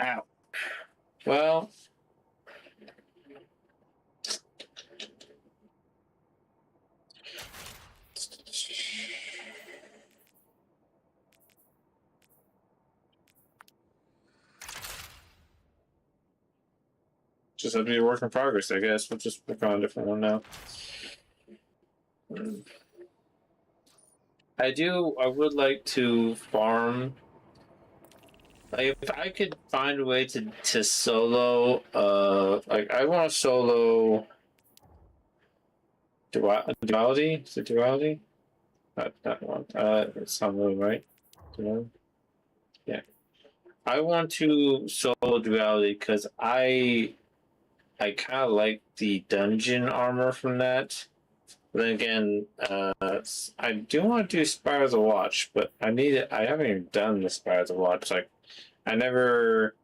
Ow. Well. Just have to be a work in progress, I guess. We'll just work on a different one now. I would like to farm. Like, if I could find a way to solo, like, I want to solo duality? Is it duality? That one. It's Sunmoon, right? Yeah. I want to solo duality because I kind of like the dungeon armor from that. But then again, I do want to do Spire of the Watch, but I haven't even done the Spire of the Watch. Like, I never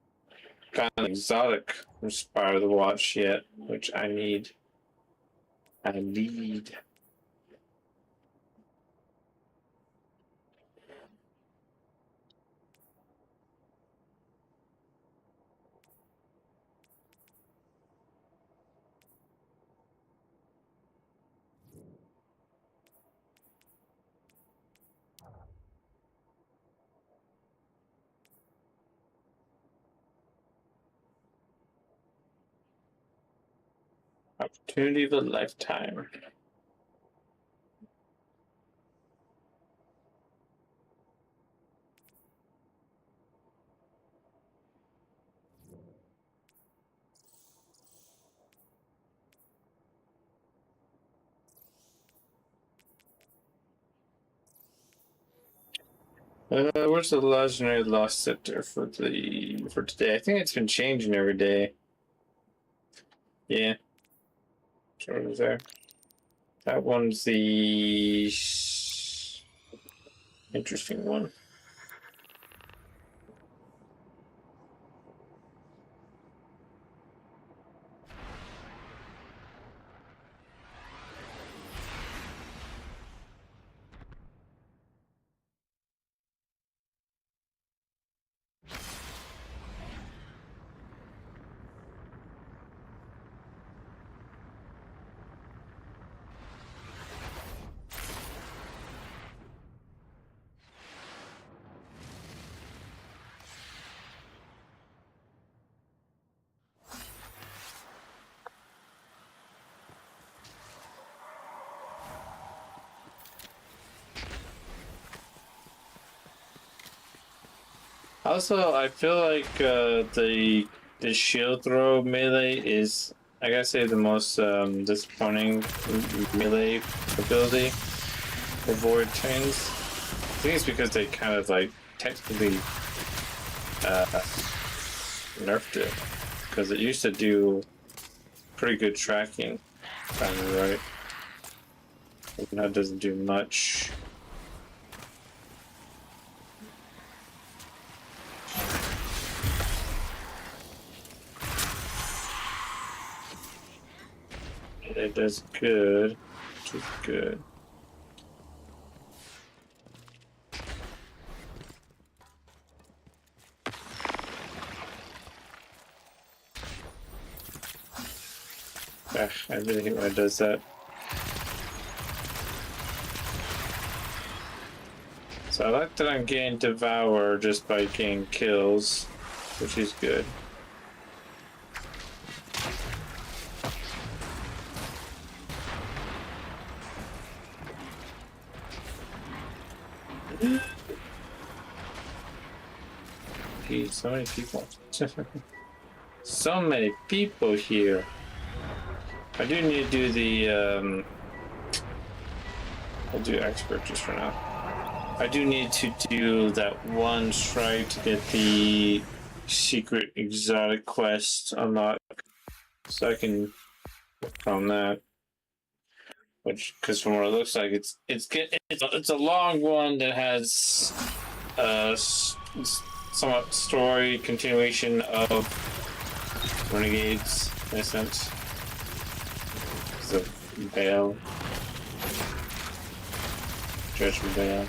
got an exotic from Spire of the Watch yet, which I need. Opportunity of a lifetime. Where's the legendary lost scepter for today? I think it's been changing every day. Yeah. Sure was there. That one's the interesting one. Also, I feel like the shield throw melee is, I gotta say, the most disappointing melee ability for Void Chains. I think it's because they kind of like technically nerfed it, because it used to do pretty good tracking, if I'm right. But now it doesn't do much. It does good, which is good. Ugh, I really hate when it does that. So I like that I'm getting Devour just by getting kills, which is good. Geez, so many people. So many people here. I do need to do the, I'll do expert just for now. I do need to do that one strike to get the secret exotic quest unlocked, so I can work on that. Which, because from what it looks like, it's a long one that has somewhat story continuation of Renegades in a sense. So Baal, Judgment Baal.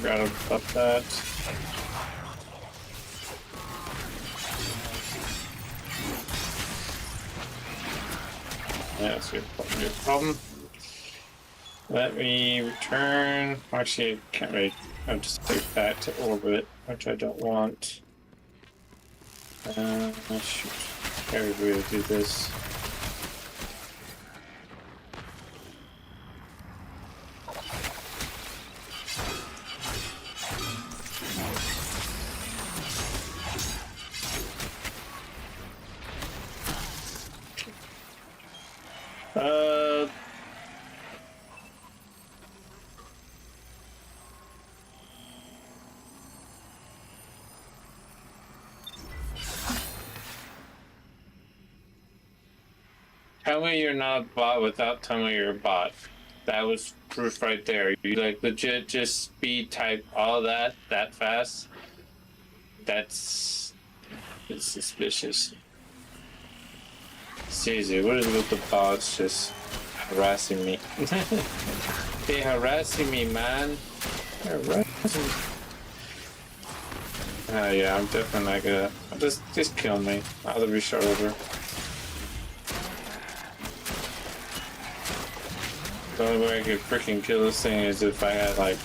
Forgot about that. Yeah, that's a good problem. Let me return. Actually, I can't really. I'll just take that to orbit, which I don't want. Shoot. I really do this. Tell me you're not a bot without telling me you're a bot. That was proof right there. You like legit just speed type all that fast. That's It's suspicious. Seriously, what is with the bots just harassing me? They harassing me, man. They're harassing me. Yeah, I'm definitely not gonna. Just kill me. I'll be shot over. The only way I could freaking kill this thing is if I had like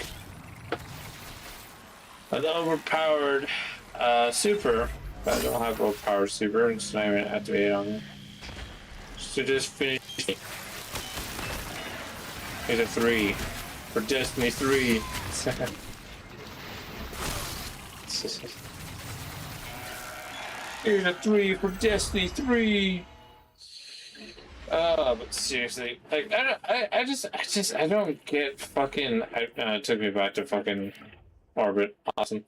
an overpowered super. But I don't have overpowered super. It's not even activated on me. So just finish me. Here's a 3 for Destiny 3. Here's a 3 for Destiny 3. But seriously, like I don't get fucking. It took me back to fucking Orbit. Awesome.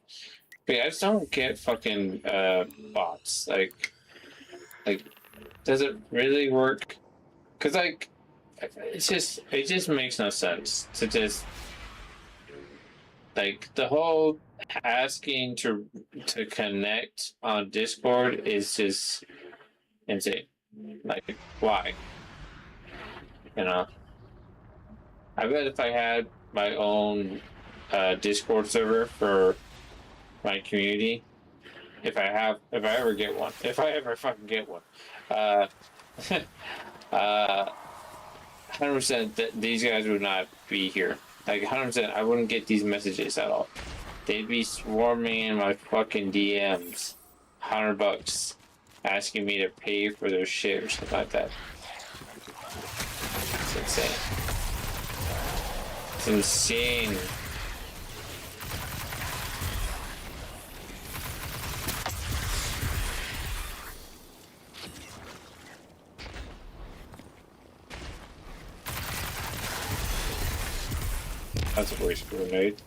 But yeah, I just don't get fucking bots. Like, does it really work? Cause like, it just makes no sense to just like the whole asking to connect on Discord is just insane. Like, why? You know, I bet if I had my own Discord server for my community, if I ever get one, if I ever fucking get one, 100% that these guys would not be here. Like 100%, I wouldn't get these messages at all. They'd be swarming in my fucking DMs, $100, asking me to pay for their shit or something like that. It's insane. It's insane. That's a waste of a grenade.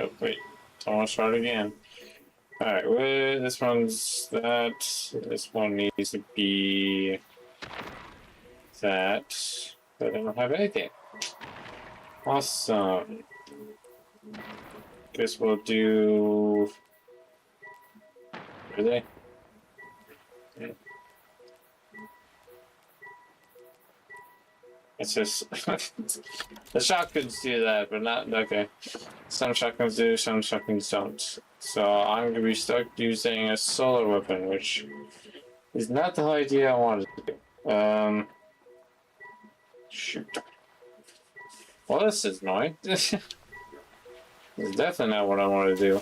Oh, wait. I want to start again. Alright, well, this one's that. This one needs to be that. But I don't have anything. Awesome. Guess we'll do. Really? Yeah. It's just. The shotguns do that, but not. Okay. Some shotguns do, some shotguns don't. So I'm gonna be stuck using a solar weapon, which is not the idea I wanted to do. Shoot. Well, this is annoying. This is definitely not what I want to do.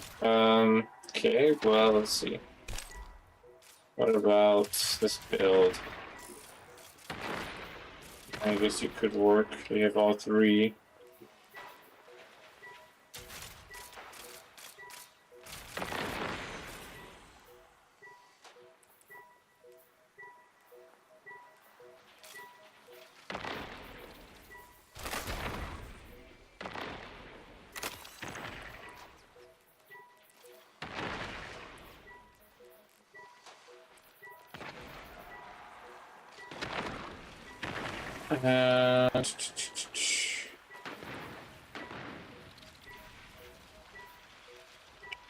Okay, well, let's see. What about this build? I guess it could work. We have all 3.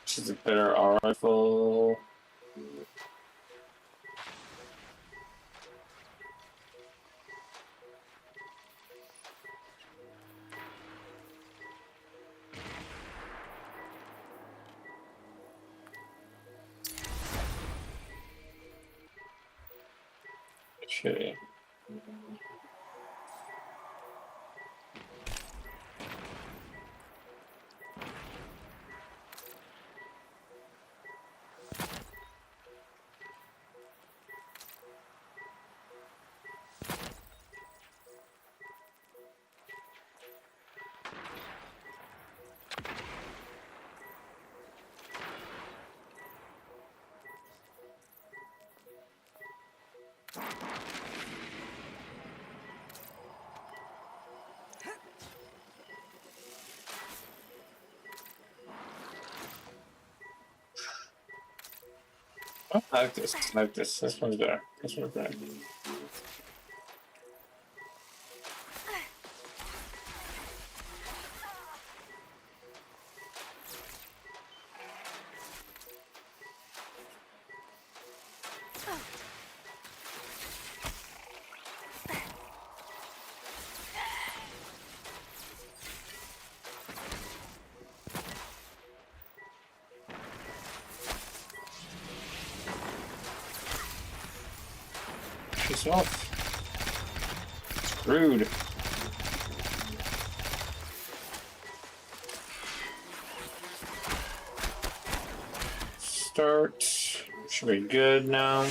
This is a better rifle. Okay. Oh, I like this. I like this. This one's better. This one's better. Piss off. Rude. Start. Should be good now.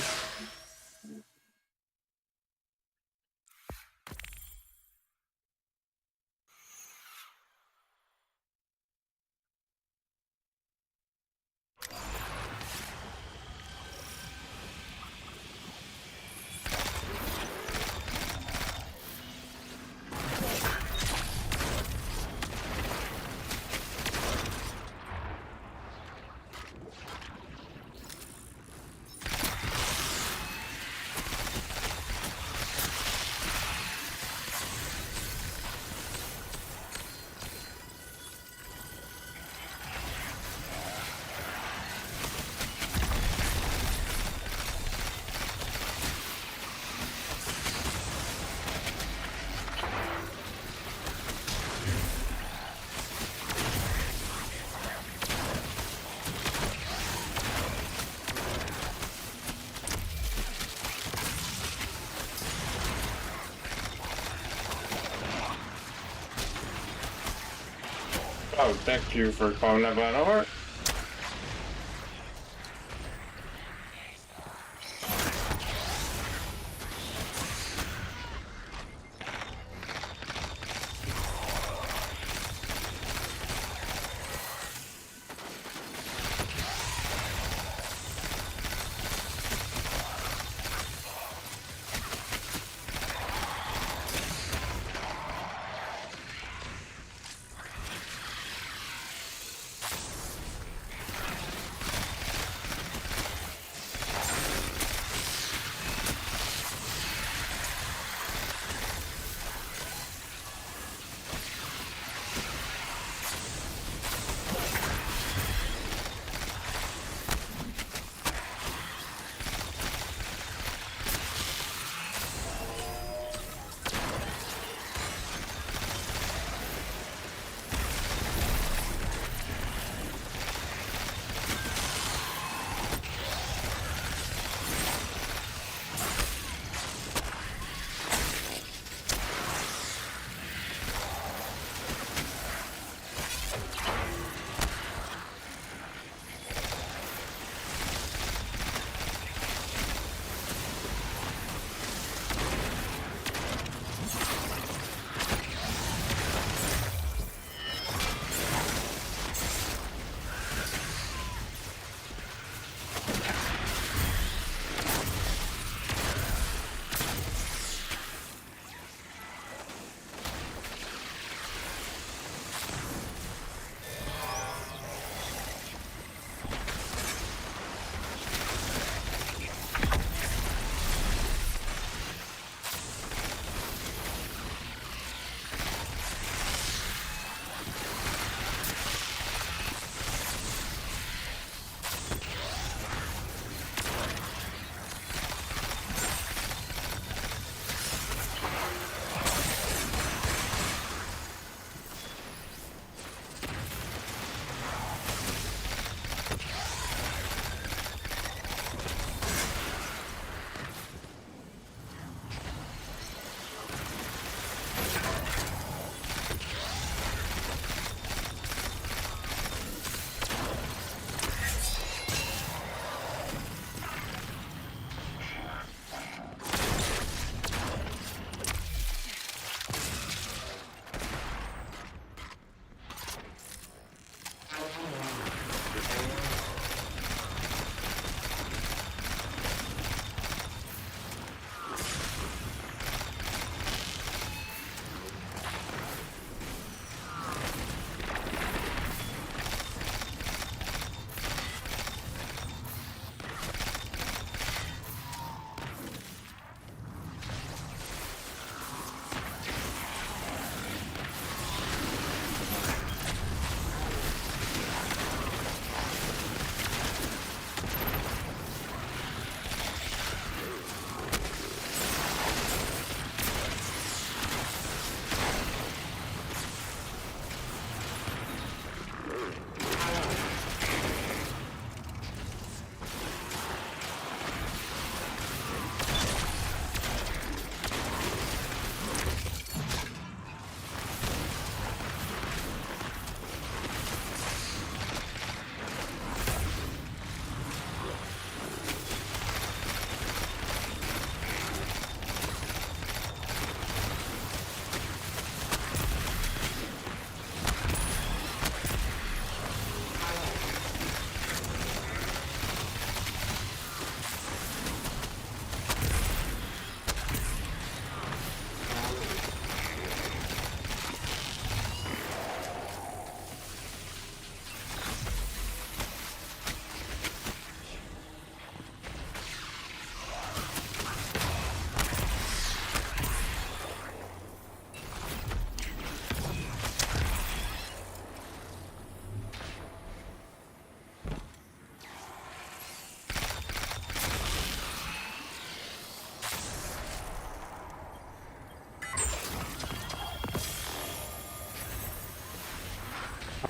Oh, thank you for calling that one over.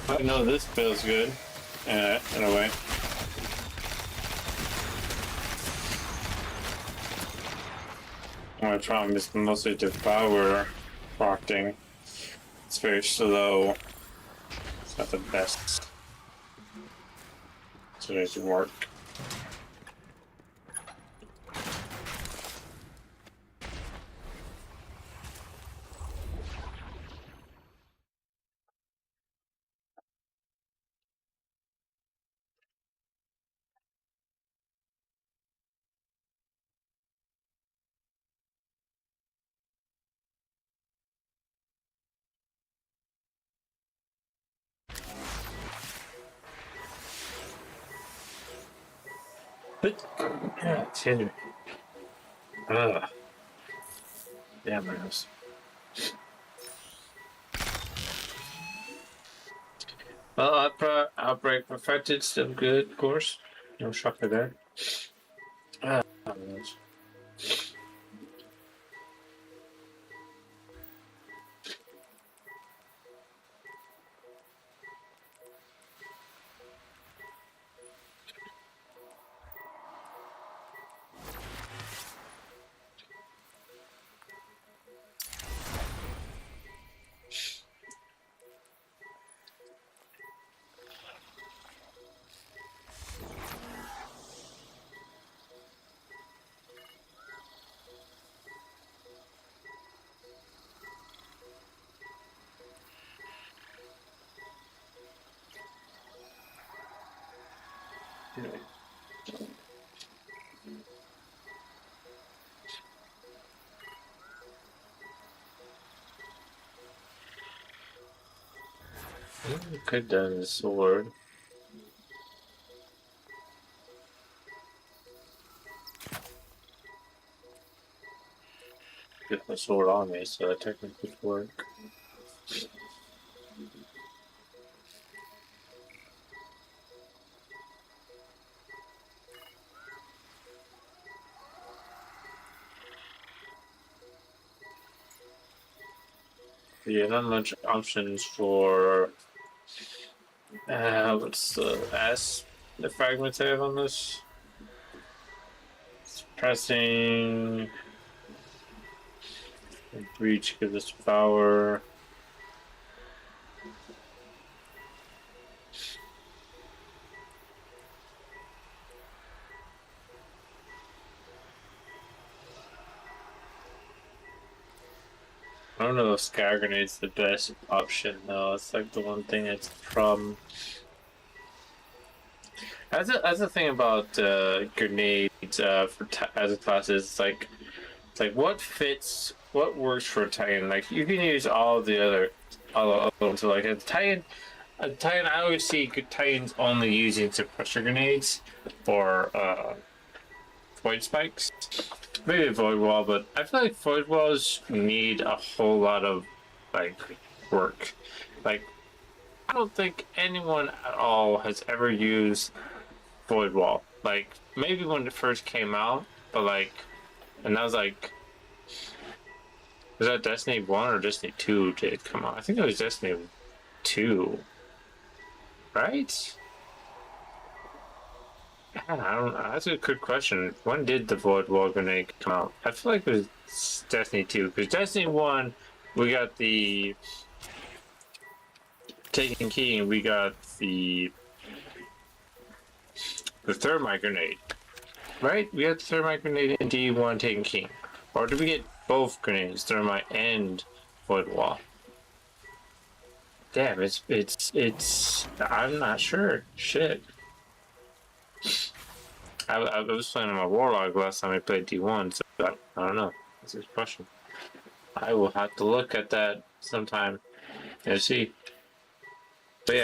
I know this feels good, in a way. My problem is mostly devour procting. It's very slow. It's not the best. So it doesn't work. But it's hidden. Ugh. Damn my nose. Well, Outbreak Perfected, still good, of course. No shocker there. Ah, my nose. Could have done the sword. Get my sword on me, so that technically could work. Yeah, not much options for what's the S the fragments have on this? Suppressing breach gives us power. I don't know if Sky Grenade's the best option though. It's like the one thing that's the problem. As a thing about grenades as a class is it's like what fits, what works for a Titan. Like you can use all the other ones. So like a Titan, I always see good Titans only using suppressor grenades or void spikes. Maybe void wall, but I feel like void walls need a whole lot of like work. Like I don't think anyone at all has ever used void wall. Like maybe when it first came out, but like, and that was like, was that Destiny 1 or Destiny 2 did come out? I think it was Destiny 2, right? I don't know. That's a good question. When did the Void Wall Grenade come out? I feel like it was Destiny 2, because Destiny 1, we got the Taken Key, and we got the Thermite Grenade. Right? We got the Thermite Grenade in D1 Taken King. Or did we get both grenades, Thermite and Void Wall? Damn, it's I'm not sure. Shit. I was playing on my Warlock last time I played D1, so I don't know. That's a good question. I will have to look at that sometime and see. But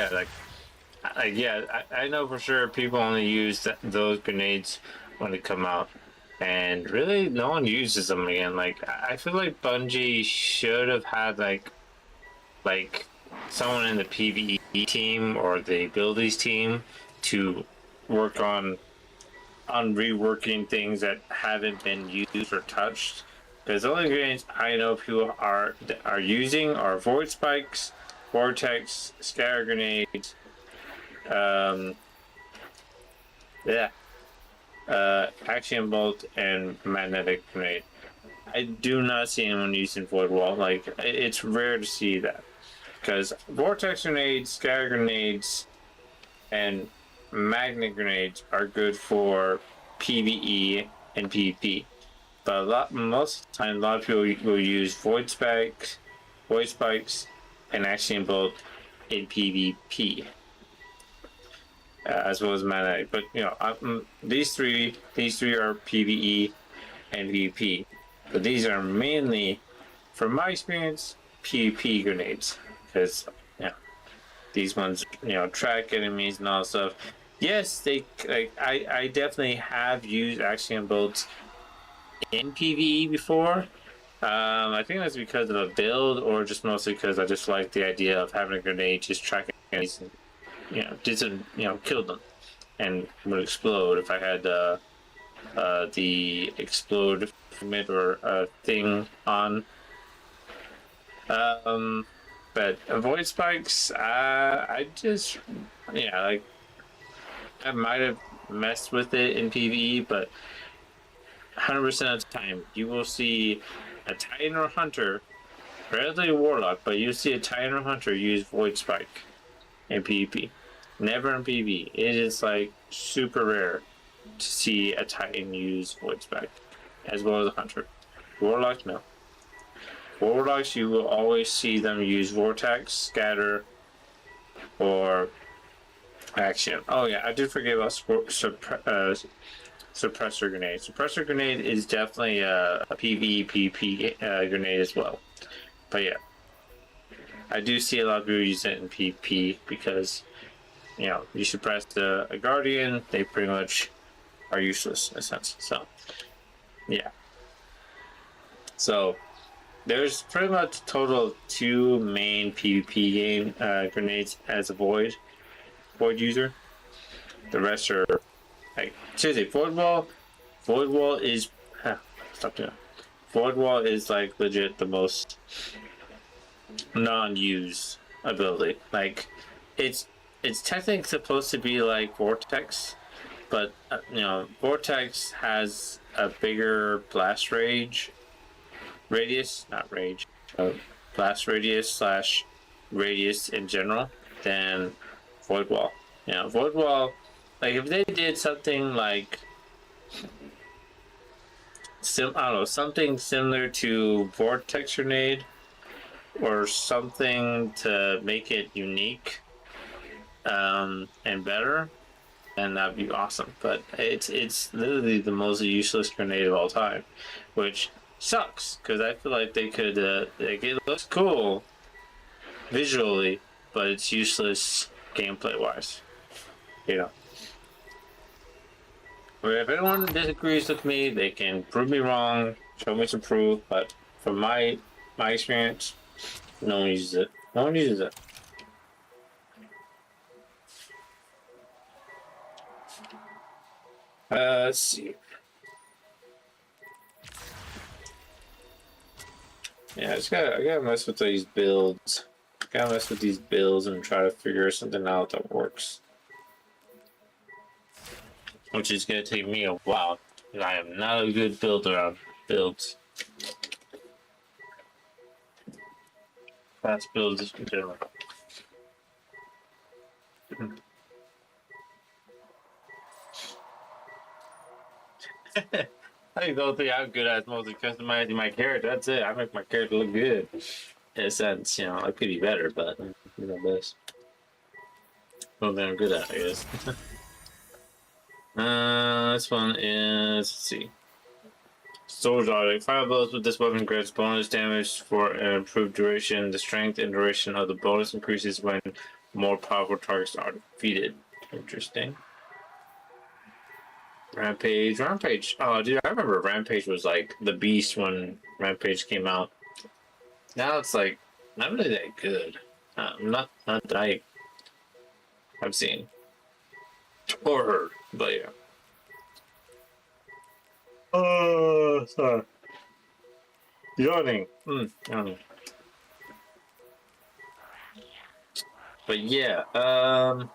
yeah, I know for sure people only use those grenades when they come out. And really, no one uses them again. Like, I feel like Bungie should have had, like someone in the PvE team or the abilities team to work on reworking things that haven't been used or touched. Because the only grenades I know people are using are void spikes vortex, scatter grenades, yeah, action bolt, and magnetic grenade. I do not see anyone using void wall. Like, it's rare to see that, because vortex grenades, scatter grenades, and magnet grenades are good for PvE and PvP. But most of the time, a lot of people will use void spikes, and action bolt in PvP, as well as magnetic. But you know, these three are PvE and PvP. But these are mainly, from my experience, PvP grenades, because these ones, track enemies and all that stuff. Yes, they I definitely have used axiom bolts in PvE before. I think that's because of a build, or just mostly because I just like the idea of having a grenade just track enemies and kill them, and would explode if I had the explode commit or thing on. But void spikes, I just I might have messed with it in PvE, but 100% of the time you will see a Titan or Hunter, rarely a Warlock, but you see a Titan or Hunter use void spike in PvP. Never in PvE. It is like super rare to see a Titan use void spike, as well as a Hunter. Warlock, no. Warlocks, you will always see them use Vortex, Scatter, or Action. Oh yeah, I did forget about Suppressor Grenade. Suppressor Grenade is definitely a PvE, PvP grenade as well. But yeah, I do see a lot of people use it in PvP because, you suppress a Guardian, they pretty much are useless in a sense. So, yeah. So, there's pretty much a total of 2 main PvP game grenades as a void user. The rest are like, seriously, void wall is stop doing that. Void wall is like legit the most non-used ability. Like, it's technically supposed to be like Vortex, but Vortex has a bigger blast radius, blast radius / radius in general than void wall. Void wall, like if they did something like something similar to Vortex Grenade, or something to make it unique and better, then that'd be awesome. But it's literally the most useless grenade of all time, which sucks, because I feel like they could it looks cool visually, but it's useless gameplay wise. But if anyone disagrees with me, they can prove me wrong, show me some proof, but from my experience, no one uses it. Let's see. Yeah, I gotta mess with these builds. And try to figure something out that works. Which is gonna take me a while, because I am not a good builder of builds. Fast builds in general. I don't think I'm good at mostly customizing my character. That's it. I make my character look good. In a sense, I could be better, but I'm my best. Something I'm good at, I guess. This one is, let's see. Sword Arctic. 5 blows with this weapon grants bonus damage for an improved duration. The strength and duration of the bonus increases when more powerful targets are defeated. Interesting. Rampage. Oh, dude, I remember Rampage was like the beast when Rampage came out. Now it's like not really that good. Not that I've seen or heard, but yeah. Oh, sorry. Yawning. Yawning. But yeah, I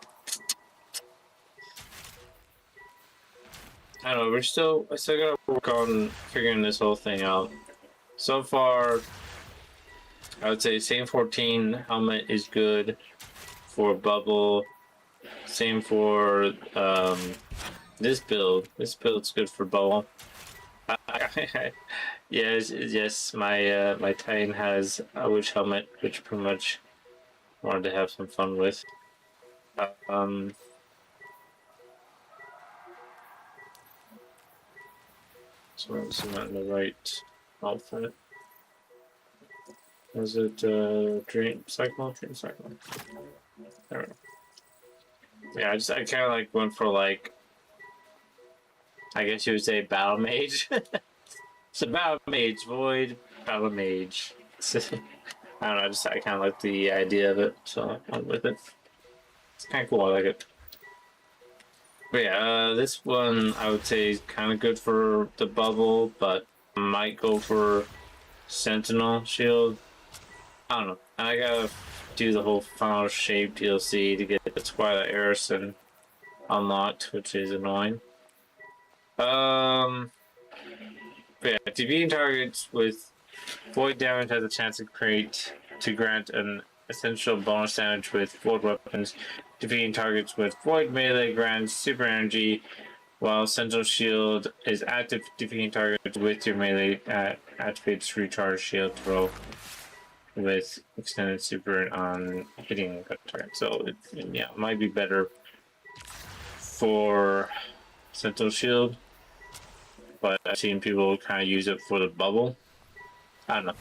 don't know. I still gotta work on figuring this whole thing out. So far, I would say same 14 helmet is good for bubble. Same for this build. This build's good for bubble. Yes. My Titan has a witch helmet, which pretty much wanted to have some fun with. So I'm not in the right outfit. Was it Dream Cycle? There we go. Yeah, I kind of like went for like, I guess you would say Battle Mage. It's a Battle Mage, Void, Battle Mage. I don't know, I kind of like the idea of it, so I went with it. It's kind of cool, I like it. But yeah, this one I would say is kind of good for the bubble, but I might go for Sentinel Shield. I don't know. I gotta do the whole Final Shape DLC to get the Twilight Arison unlocked, which is annoying. But yeah, defeating targets with void damage has a chance to grant an essential bonus damage with void weapons. Defeating targets with void melee grants super energy, while Sentinel Shield is active. Defeating targets with your melee activates recharge shield throw with extended super on hitting a target. So it might be better for Sentinel Shield, but I've seen people kind of use it for the bubble. I don't know.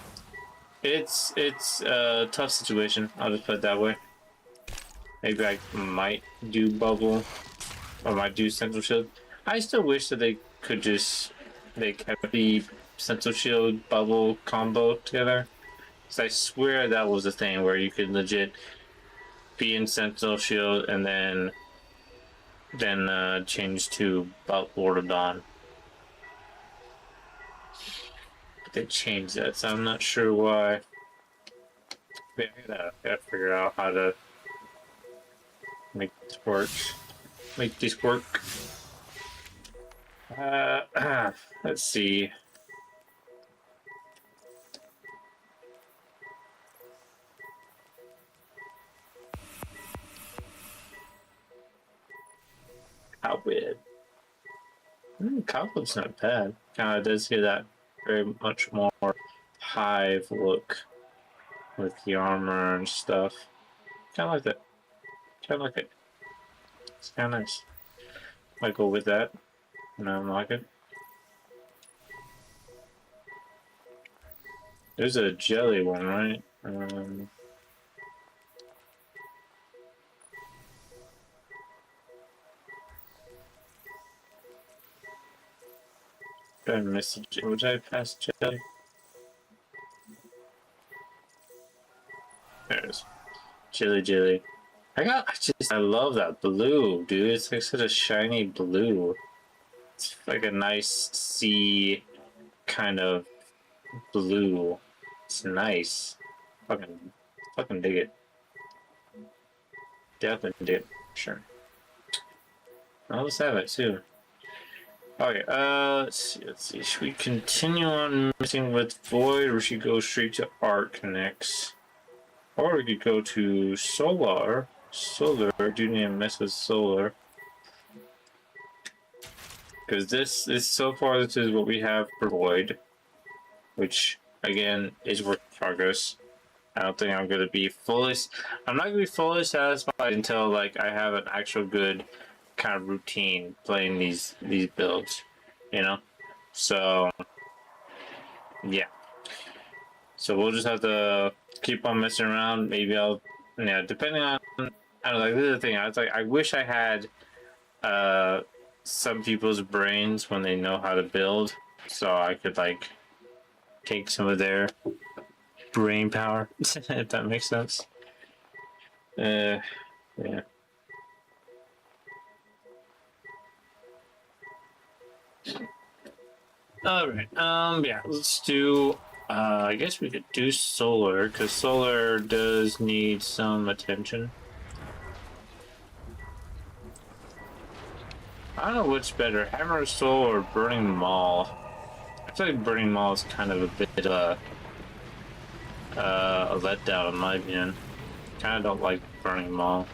It's a tough situation. I'll just put it that way. Maybe I might do bubble, or might do Sentinel Shield. I still wish that they could just kept the Sentinel Shield bubble combo together. Cause I swear that was a thing where you could legit be in Sentinel Shield and then change to Lord of Dawn. But they changed that, so I'm not sure why. But I gotta figure out how to make this work. Let's see. Cobweb. Cobweb's not bad. Kind of does get that very much more hive look with the armor and stuff. Kind of like that. It's kind of nice. I go with that. And I like it. There's a jelly one, right? I missed it. Would I pass jelly? There it is. Jelly. I love that blue, dude. It's like such a shiny blue. It's like a nice sea kind of blue. It's nice. Fucking dig it. Definitely dig it. Sure. I'll just have it too. Okay, let's see. Should we continue on messing with Void, or should we go straight to Arc next? Or we could go to Solar. I do need to mess with Solar. Because this is what we have for Void. Which, again, is work in progress. I don't think I'm gonna be I'm not gonna be fully satisfied until, like, I have an actual good kind of routine playing these builds, you know. So yeah, so we'll just have to keep on messing around. Maybe I'll depending on, I don't know, like, this is the thing, I wish I had some people's brains when they know how to build, so I could like take some of their brain power if that makes sense. Yeah. Alright, yeah, let's do, I guess we could do Solar, because Solar does need some attention. don't know which better, Hammer of Soul or Burning Maul. I feel like Burning Maul is kind of a bit of a letdown in my opinion. Kind of don't like Burning Maul.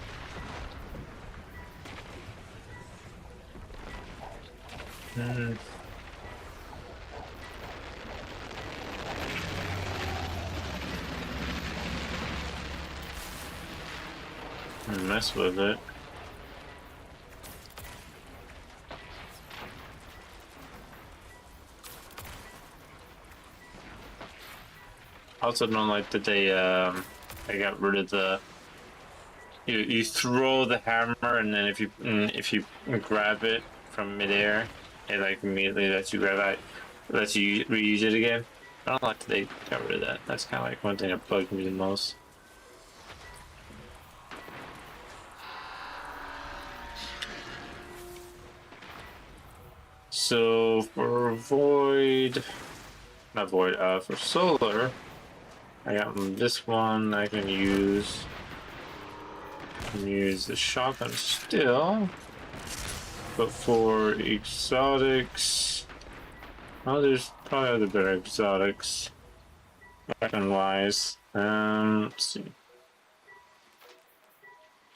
Mess with it. Also don't like that they got rid of the you throw the hammer and then if you grab it from midair, it like immediately lets you grab it, lets you reuse it again. I don't like that they got rid of that. That's kind of like one thing that bugs me the most. So for Void, not Void, for Solar, I got this one. I can use the shotgun still, but for exotics, oh, there's probably other better exotics, weapon wise. Let's see.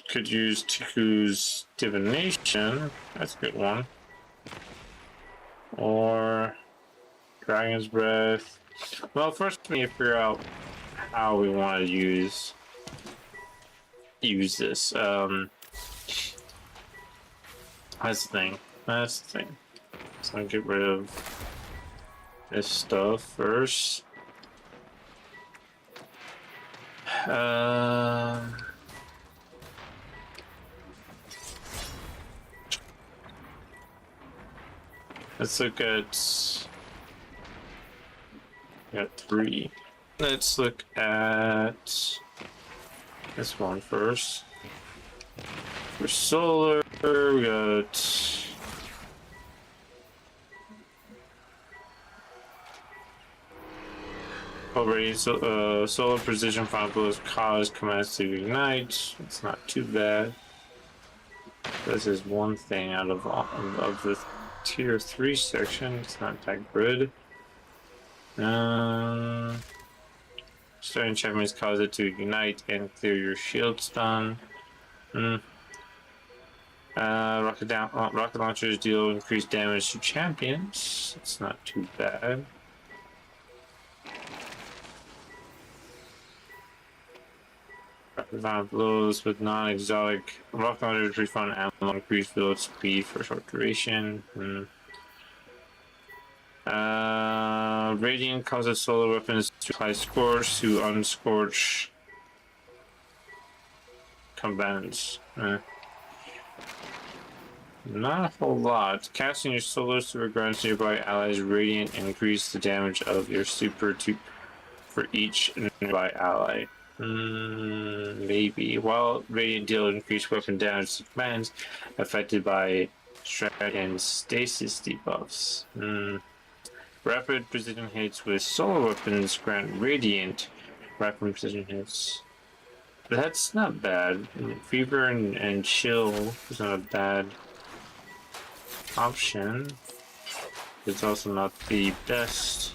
Could use Tiku's Divination. That's a good one. Or Dragon's Breath. Well, first we need to figure out how we want to use this. That's the thing. So I'll get rid of this stuff first. Let's look at. Got 3. Let's look at this one first. For Solar, we got. Already, Solar Precision Final Blows cause commands to ignite. It's not too bad. This is one thing out of the Tier 3 section. It's not that good. Starting enchantments cause it to ignite and clear your shield stun. Rocket launchers deal increased damage to champions. It's not too bad. Rapid blows with non-exotic rocket launchers refund ammo, increased reload speed for short duration. Radiant causes solar weapons to apply scorch to unscorch combatants. Not a whole lot. Casting your solar super grants nearby allies radiant and increase the damage of your super for each nearby ally. Maybe. While radiant deal increased weapon damage to commands affected by strike and stasis debuffs. Rapid precision hits with solar weapons grant radiant rapid precision hits. That's not bad. Fever and chill is not a bad option. It's also not the best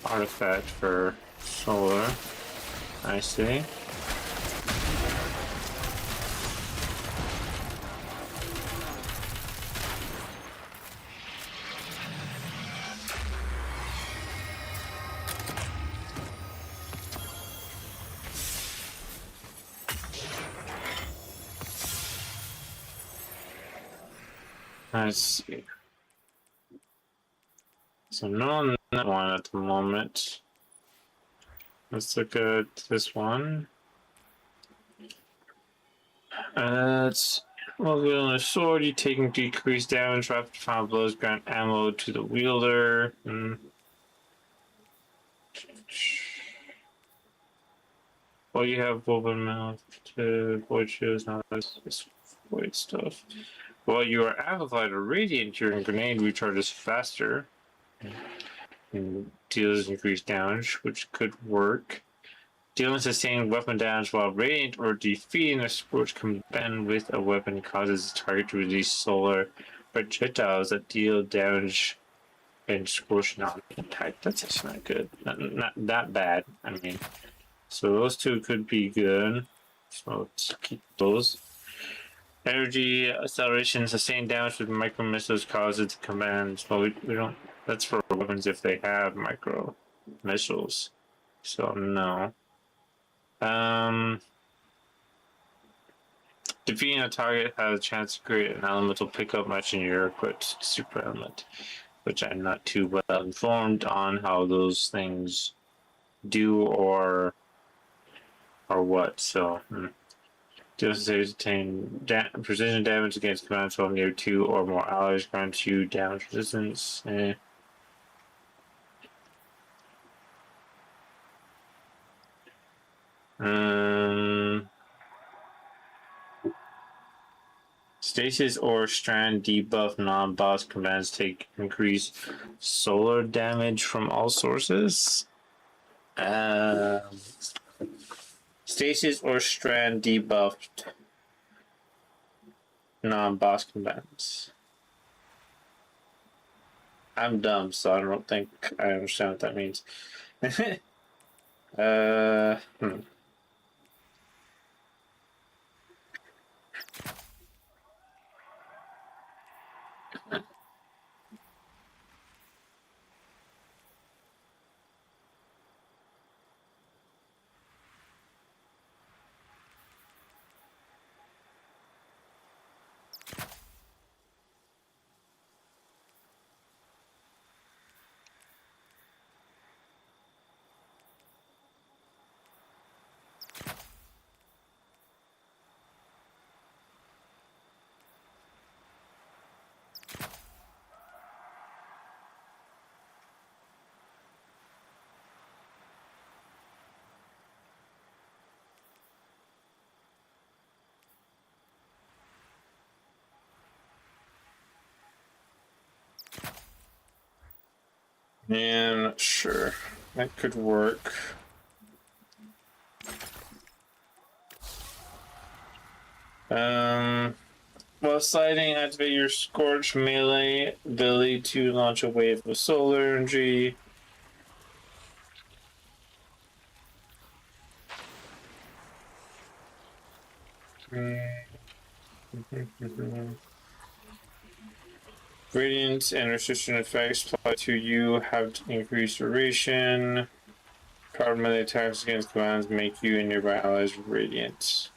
artifact for solar, I say. Let's see. So no on that one at the moment. Let's look at this one. It's while wielding a sword, you taking decreased damage. Rapid final blows grant ammo to the wielder. Well, you have woven mouth to void shields, not this void stuff. While you are amplified or radiant, your grenade recharges faster and deals increased damage, which could work. Dealing sustained weapon damage while radiant or defeating a scorch combatant with a weapon causes the target to release solar projectiles that deal damage and scorch non-type. That's actually not good. Not that bad. I mean, so those two could be good. So let's keep those. Energy acceleration, sustained damage with micro missiles causes commands. Well, we don't. That's for weapons if they have micro missiles. So no. Defeating a target has a chance to create an elemental pickup matching your equipped super element, which I'm not too well informed on how those things do or what. So. Deals sustain precision damage against commands while near 2 or more allies, grants you damage resistance. Stasis or strand debuff non-boss commands take increased solar damage from all sources. Stasis or strand debuffed non-boss combatants. I'm dumb, so I don't think I understand what that means. Yeah, sure. That could work. While sliding, activate your Scorch melee ability to launch a wave of solar energy. Radiant and restriction effects applied to you have increased duration. Powered melee attacks against commands make you and nearby allies radiant.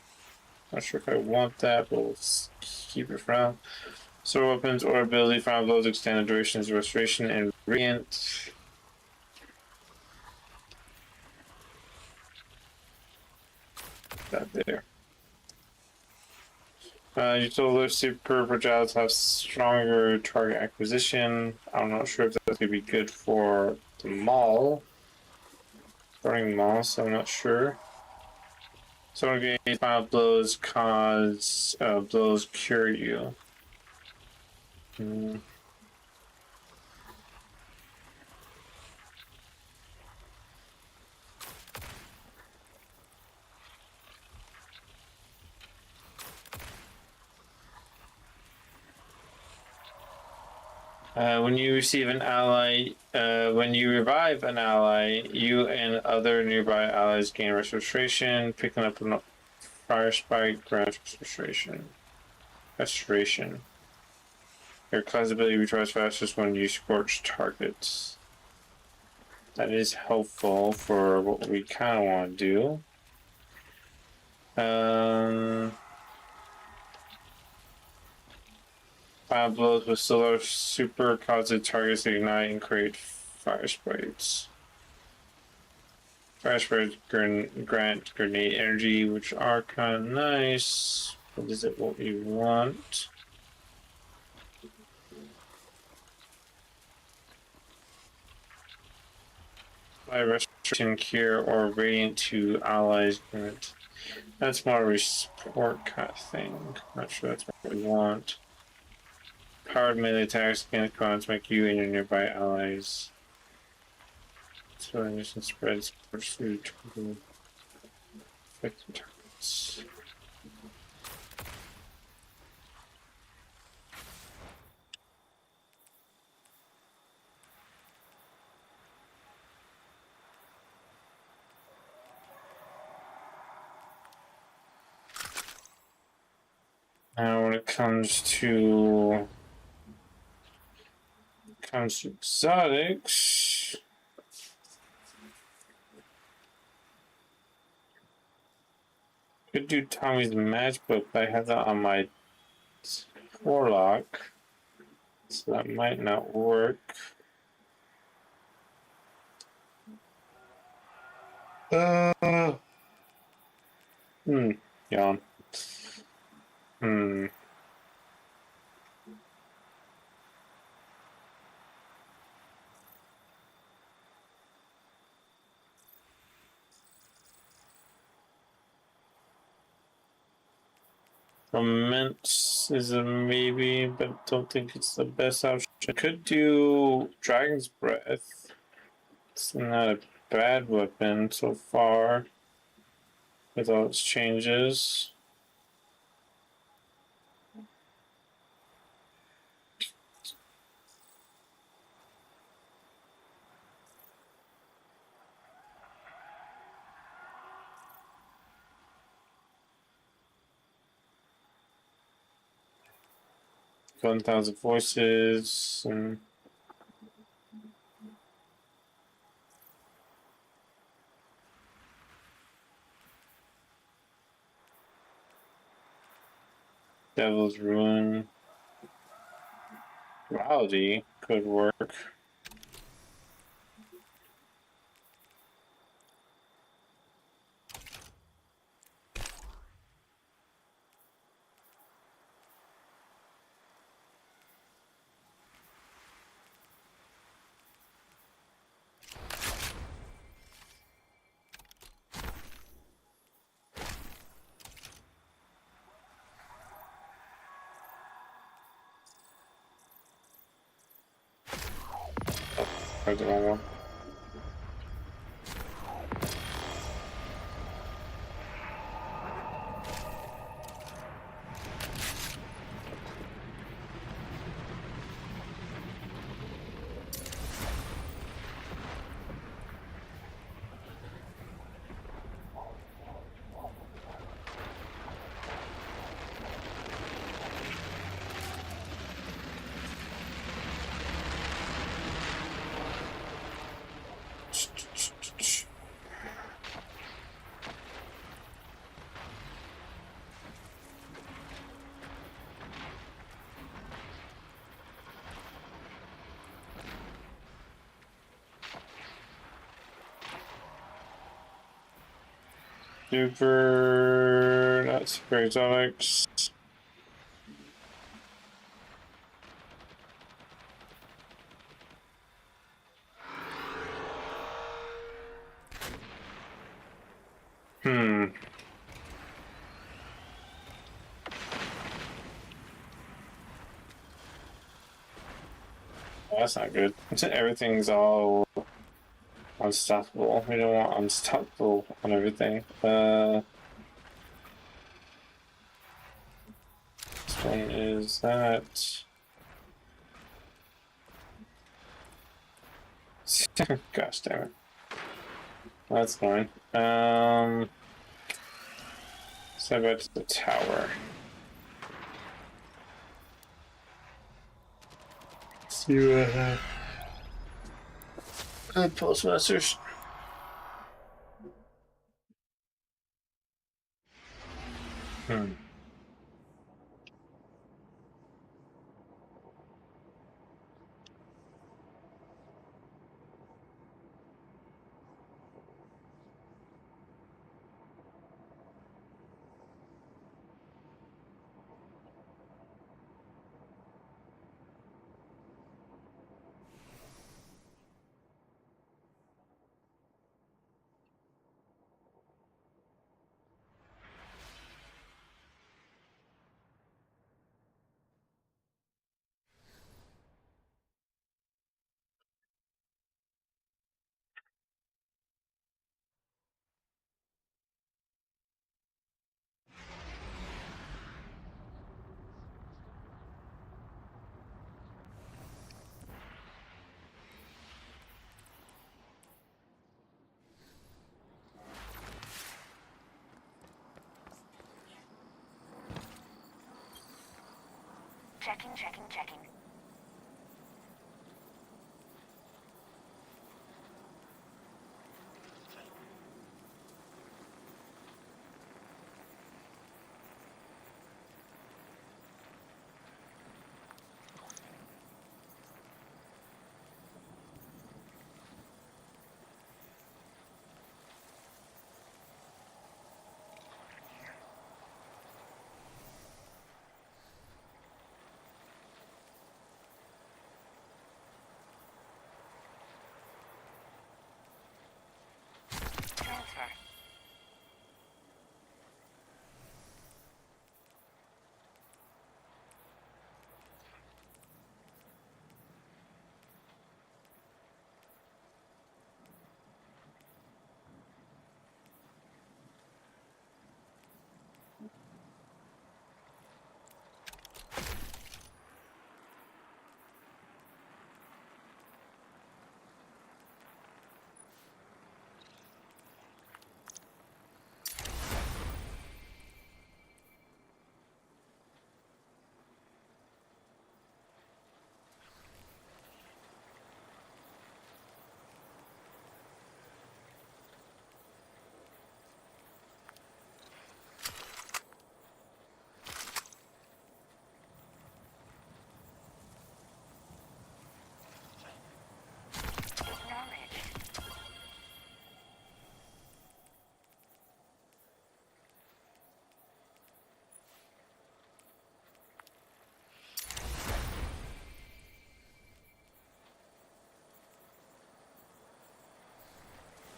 Not sure if I want that, but we'll keep it for now. Sword weapons or ability final blows extend the durations of restoration and radiant. That there. Your solar super projectiles have stronger target acquisition. I'm not sure if that's gonna be good for the mall. Starting mall, so I'm not sure. So again, final blows cause blows cure you. When you receive an ally, when you revive an ally, you and other nearby allies gain restoration. Picking up a fire spike grants restoration. Your class ability recharges fastest when you scorch targets. That is helpful for what we kind of want to do. Final blows with solar super causes targets to ignite and create fire sprites. Fire sprites grant grenade energy, which are kind of nice. But is it what we want? By restoration cure or radiant to allies grant. That's more of a support kind of thing. Not sure that's what we want. Powered melee attacks against commands make you and your nearby allies. So mission spreads through affected targets. Now, when it comes to exotics, could do Tommy's matchbook, but I have that on my Warlock, so that might not work. Yawn. Immense is a maybe, but don't think it's the best option. Could do Dragon's Breath. It's not a bad weapon so far with all its changes. $1,000 voices and Devil's Ruin. Duality could work. That's the wrong one. Not super exotics. That's not good. Everything's all unstoppable. We don't want unstoppable on everything. This one is that. Gosh damn it. That's fine. So back to the tower. See what Postmasters. Checking. Transfer.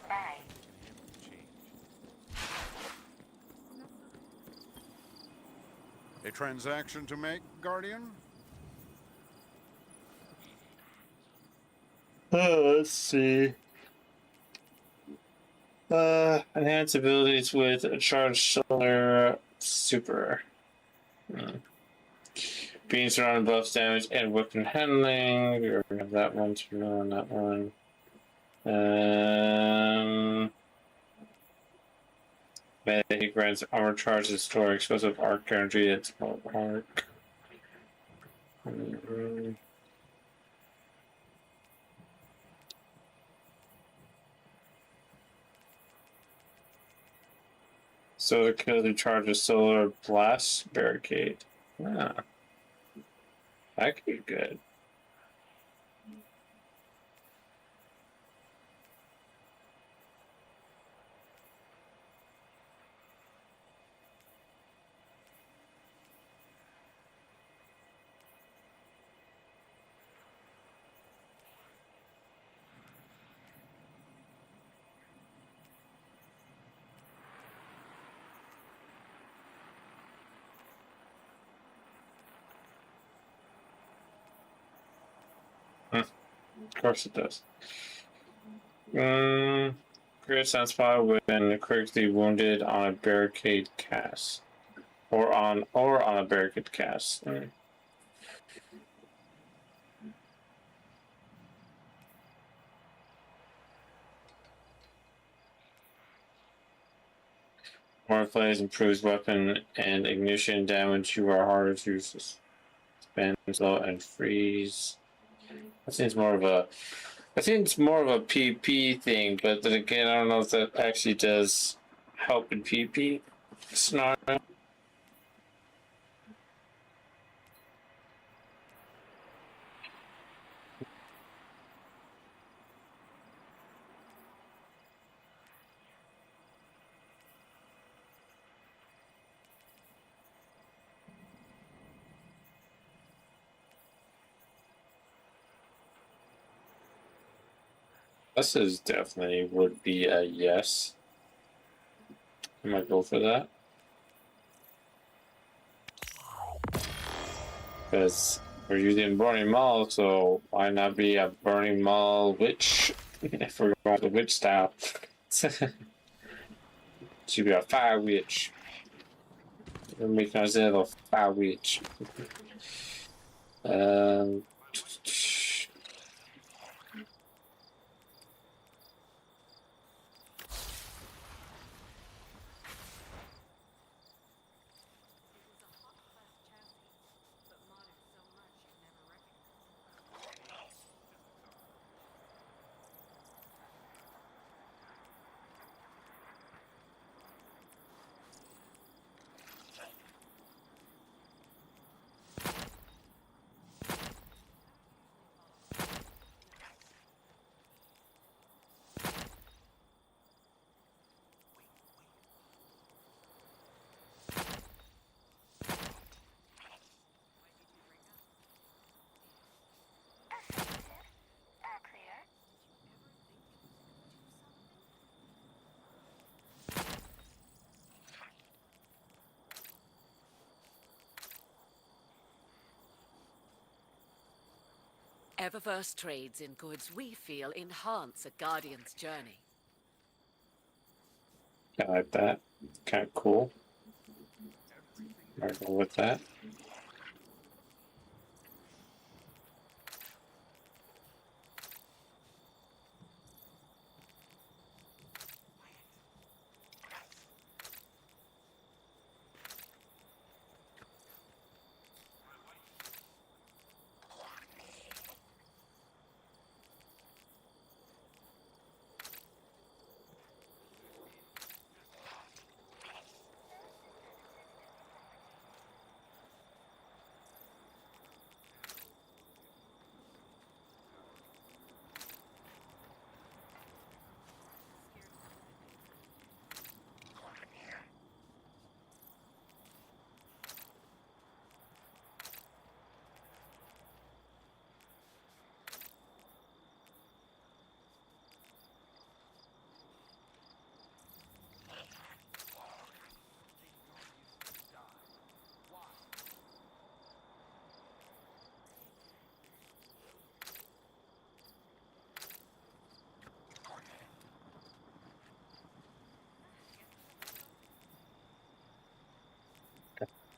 Bye. A transaction to make, Guardian? Let's see. Enhance abilities with a charged solar super. Being surrounded buffs damage and weapon handling. We already have that one, so no on that one. He grants armor charge and store explosive arc energy at small arc. So it can charge a solar blast barricade. Ah, that could be good. Of course it does. Create sound spot when critically wounded on a barricade cast. Or on a barricade cast. More plays improves weapon and ignition damage. You are harder to suspend, slow, and freeze. That seems more of a. I think it's more of a PP thing, but then again, I don't know if that actually does help in PP scenario. This is definitely would be a yes. I might go for that. Because we're using Burning Maul, so why not be a Burning Maul witch? If we're going the witch style. Should be a fire witch. We're making ourselves a fire witch. Eververse trades in goods we feel enhance a Guardian's journey. I like that. Kind of cool. I'll go with that.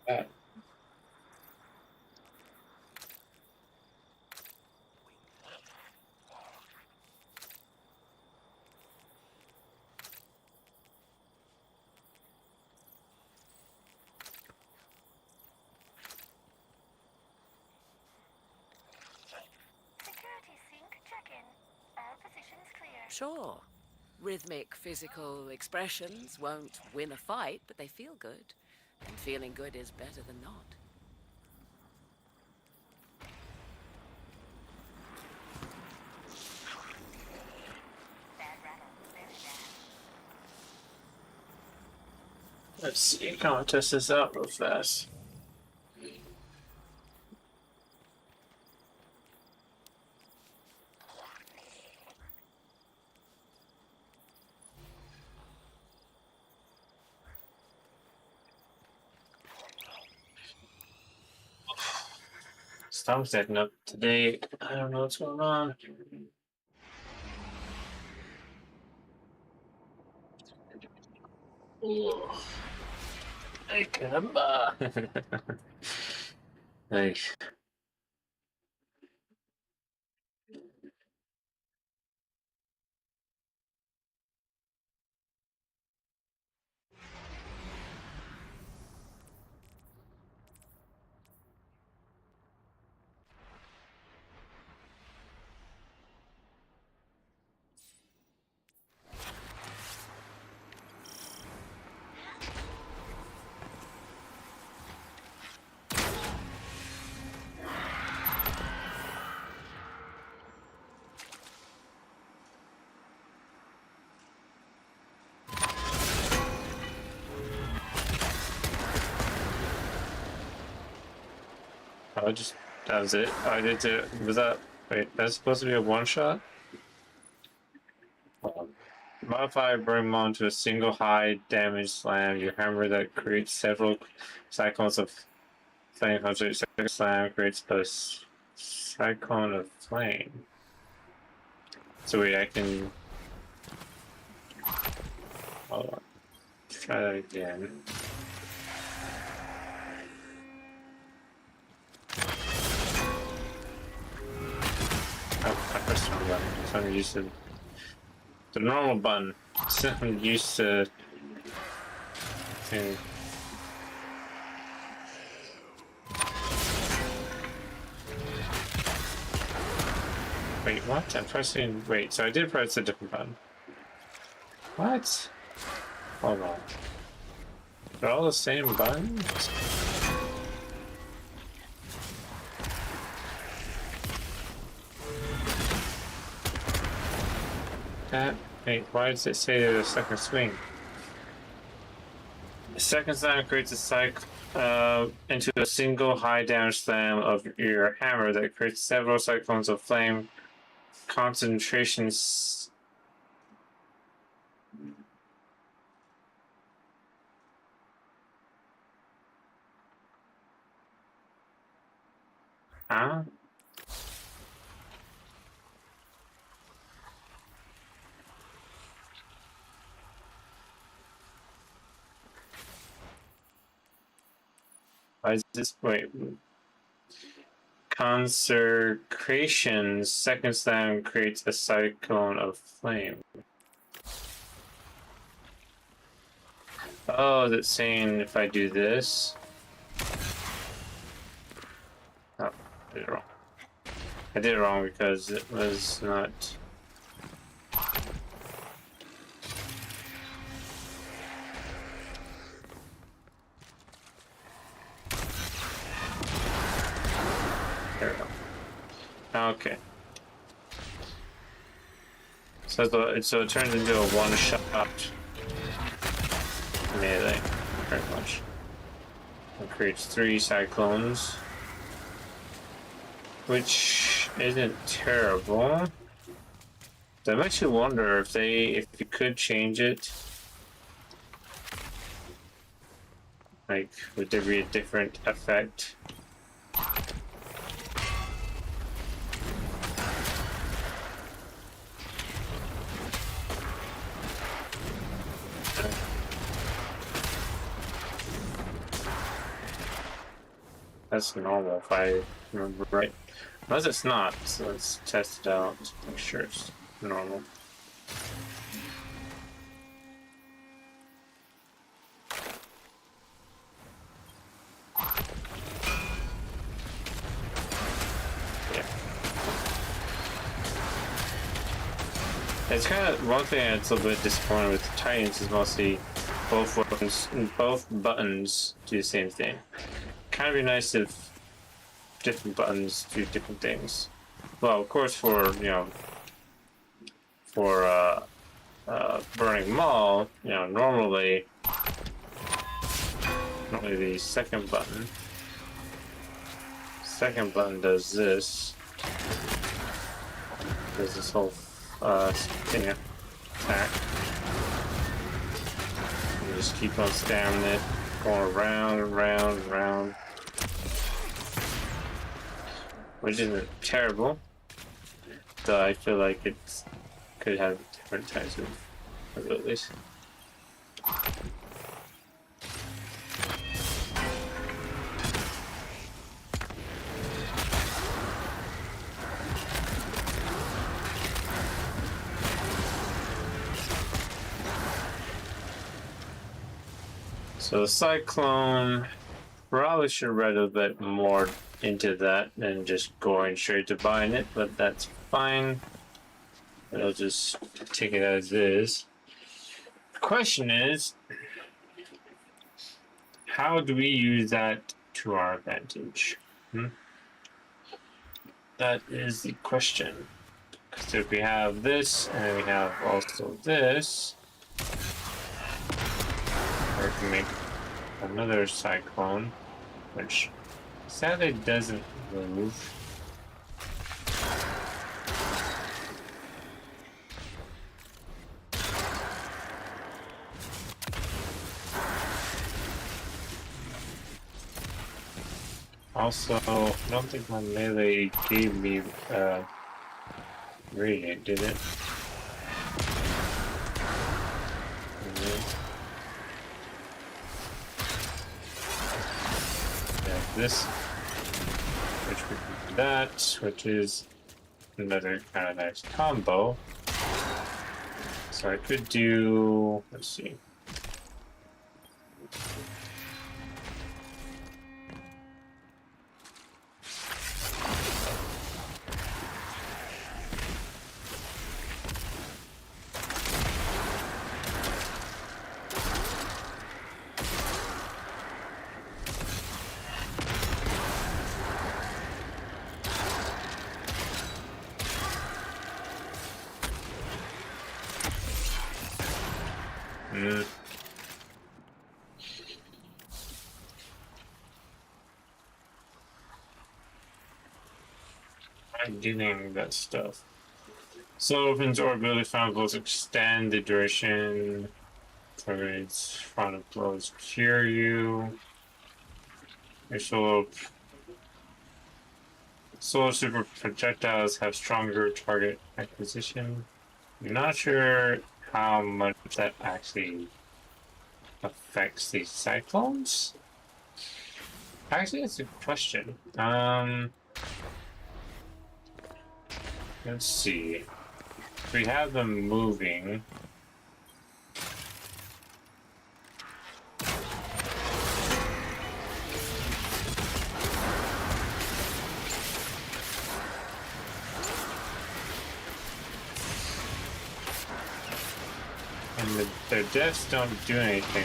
That. Security sync check-in. All positions clear. Sure. Rhythmic physical expressions won't win a fight, but they feel good. And feeling good is better than not. Bad rattle. Very bad. Let's see. Come on, test this out real fast. Stomach's acting up today. I don't know what's going on. Ay, caramba. Nice. I just that was it. I did it. Was that wait? That's supposed to be a one shot. Modify bring on to a single high damage slam. Your hammer that creates several cyclones of flame. Second slam creates a cyclone of flame. So wait, I can. Hold on. Try that again. Oh, I pressed the wrong button. So I'm used to the normal button. So I'm used to. Wait, what? I'm pressing. Wait, so I did press a different button. What? Hold on. They're all the same buttons? Wait, why does it say there's a second swing? The second slam creates a into a single high damage slam of your hammer that creates several cyclones of flame concentrations. Huh? Why is this? Wait. Consecration's second slam creates a cyclone of flame. Oh, is it saying if I do this? Oh, I did it wrong. I did it wrong because it was not. There we go. Okay. So it turns into a one-shot melee, pretty much. It creates 3 cyclones, which isn't terrible. That makes you wonder if you could change it. Like, would there be a different effect? That's normal if I remember right. Unless it's not, so let's test it out. Make sure it's normal. Yeah. It's kind of one thing that's a little bit disappointing with the Titans is mostly both buttons do the same thing. Kind of be nice if different buttons do different things. Well, of course, for Burning Maul, normally the second button does this. Does this whole thing attack. You just keep on spamming it, going around and round and round. Which isn't terrible, though I feel like it could have different types of abilities. So the Cyclone, probably should have read a bit more into that than just going straight to buying it, but that's fine. I'll just take it as is. The question is, how do we use that to our advantage? That is the question. Because if we have this, and we have also this, or we can make another Cyclone, which sadly doesn't move. Also, I don't think my melee gave me radiant, did it? Yeah, this, which we can do that, which is another kind of nice combo. So I could do, let's see. I'm doing that stuff. So opens or ability found blows extend the duration. Targets front of blows cure you. Your solo super projectiles have stronger target acquisition. I'm not sure how much that actually affects these cyclones. Actually, that's a good question. Let's see. If we have them moving. And their deaths don't do anything.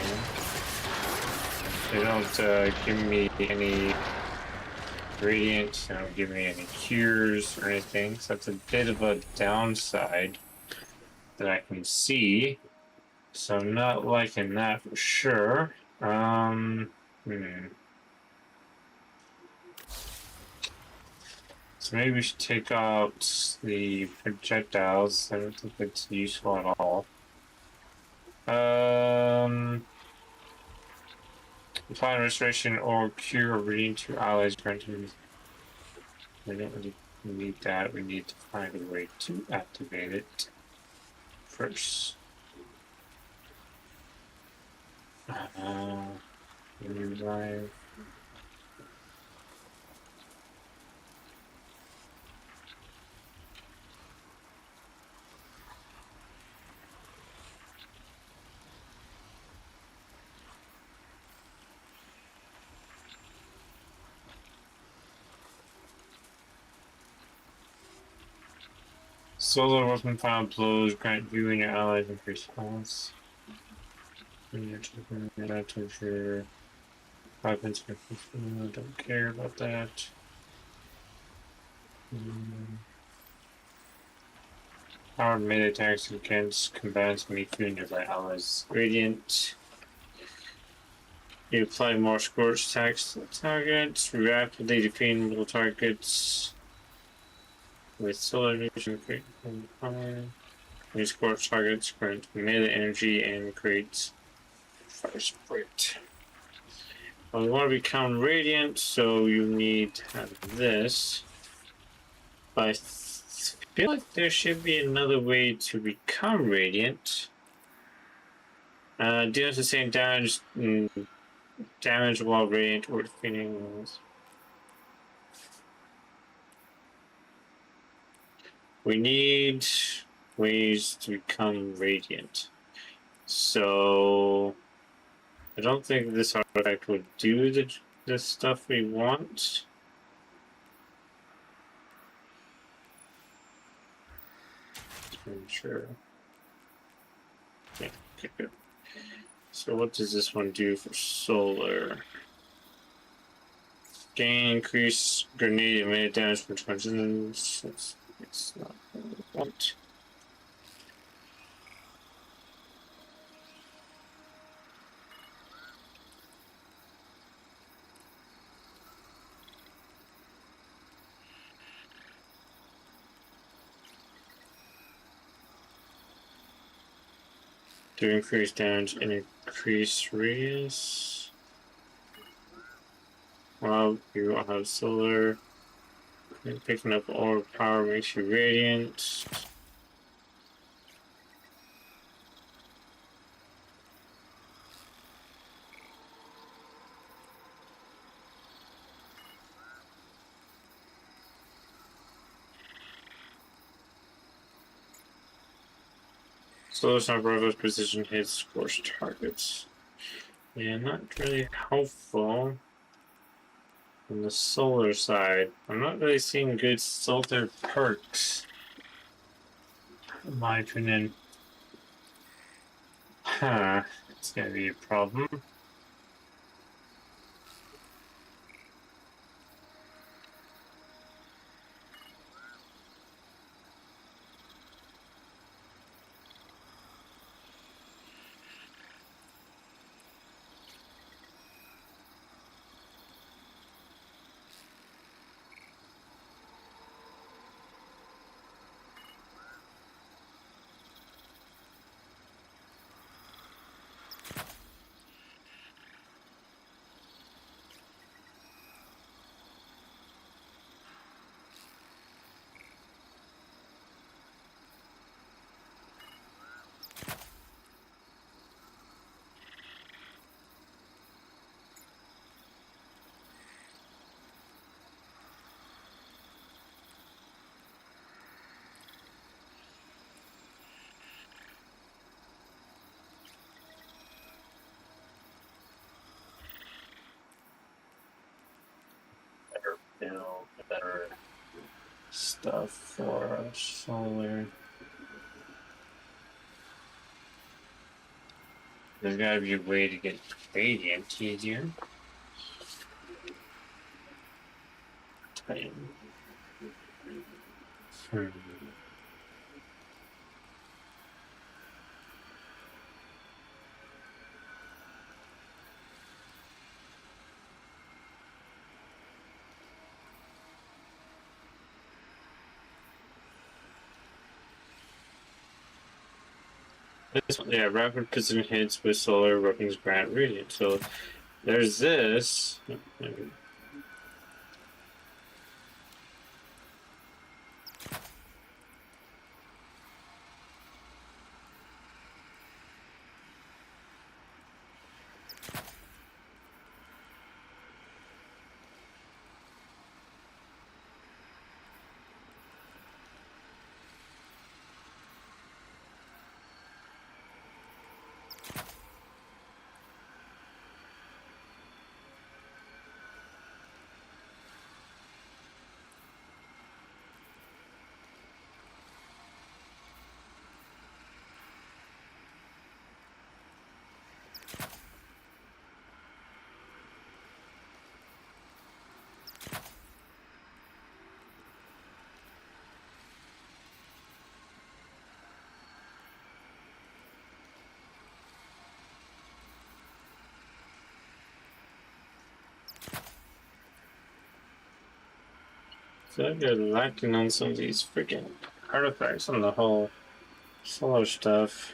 They don't give me any radiant, they don't give me any cures or anything, so that's a bit of a downside that I can see. So I'm not liking that for sure. So maybe we should take out the projectiles. I don't think it's useful at all. Apply restoration or cure reading to allies granted. We don't really need that. We need to find a way to activate it first. Revive. Solar weapon found blows grant you and your allies increased response. When you're taking that of your weapons, don't care about that. Power melee attacks against combatants make you and your allies radiant. You apply more scorch attacks to targets, rapidly defeat multiple targets. With solar vision, create fire. These scorch targets grant melee energy and creates fire sprite. Well, we want to become radiant, so you need to have this. But I feel like there should be another way to become radiant. Deals the same damage while radiant or defeating walls. We need ways to become radiant. So I don't think this artifact would do the stuff we want. I'm sure. Yeah, okay, good. So what does this one do for solar? Gain increase grenade and melee damage for 20 minutes. It's not what we want. To increase damage and increase radius. Well, you have solar. Picking up orb power makes you radiant. Solar sniper rifle's precision hits scorched targets. Yeah, not really helpful on the solar side. I'm not really seeing good solar perks, in my opinion. Huh, it's gonna be a problem. build better stuff for solar. There's gotta be a way to get radiant easier. Time. This one, yeah, rapid precision hits with solar weapons grant radiant. So there's this. So you're lacking on some of these freaking artifacts on the whole solar stuff.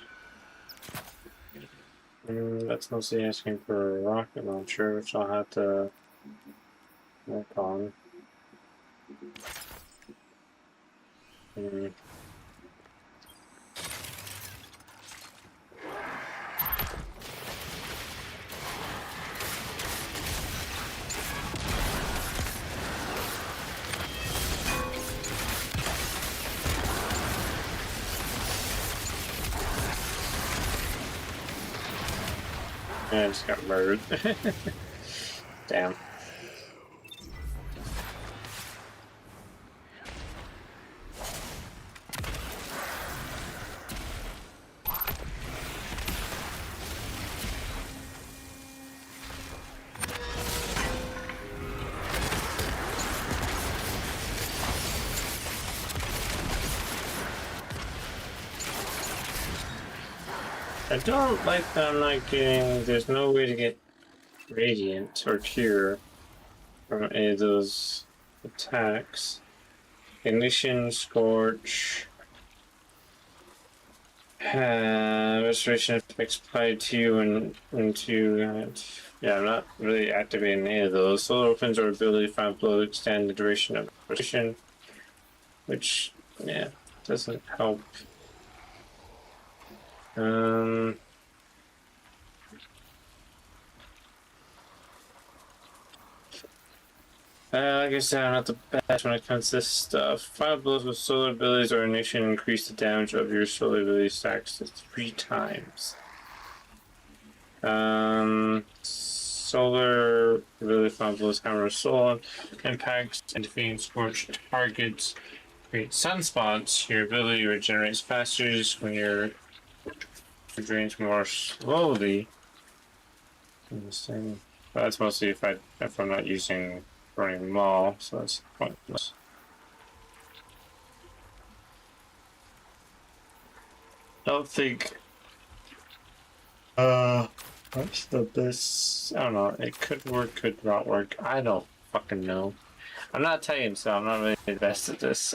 That's mostly asking for a rocket launcher, which I'll have to work on. I just got murdered. Damn. I don't like that I'm not getting. There's no way to get radiant or cure from any of those attacks. Ignition, Scorch, restoration effects applied to you and into. Yeah, I'm not really activating any of those. Solar weapons or ability to find blow to extend the duration of restoration, which yeah doesn't help. Like I said, I'm not the best when it comes to this stuff. 5 blows with solar abilities or ignition increase the damage of your solar ability stacks to 3 times. Solar ability 5 blows hammer solar impacts and defeating scorched targets create sunspots. Your ability regenerates faster when your drains more slowly. But that's mostly if I'm not using Burning Maul, so that's pointless. I don't think what's the best? I don't know. It could work, could not work. I don't fucking know. I'm not Titan, so I'm not really the best at this.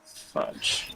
Fudge.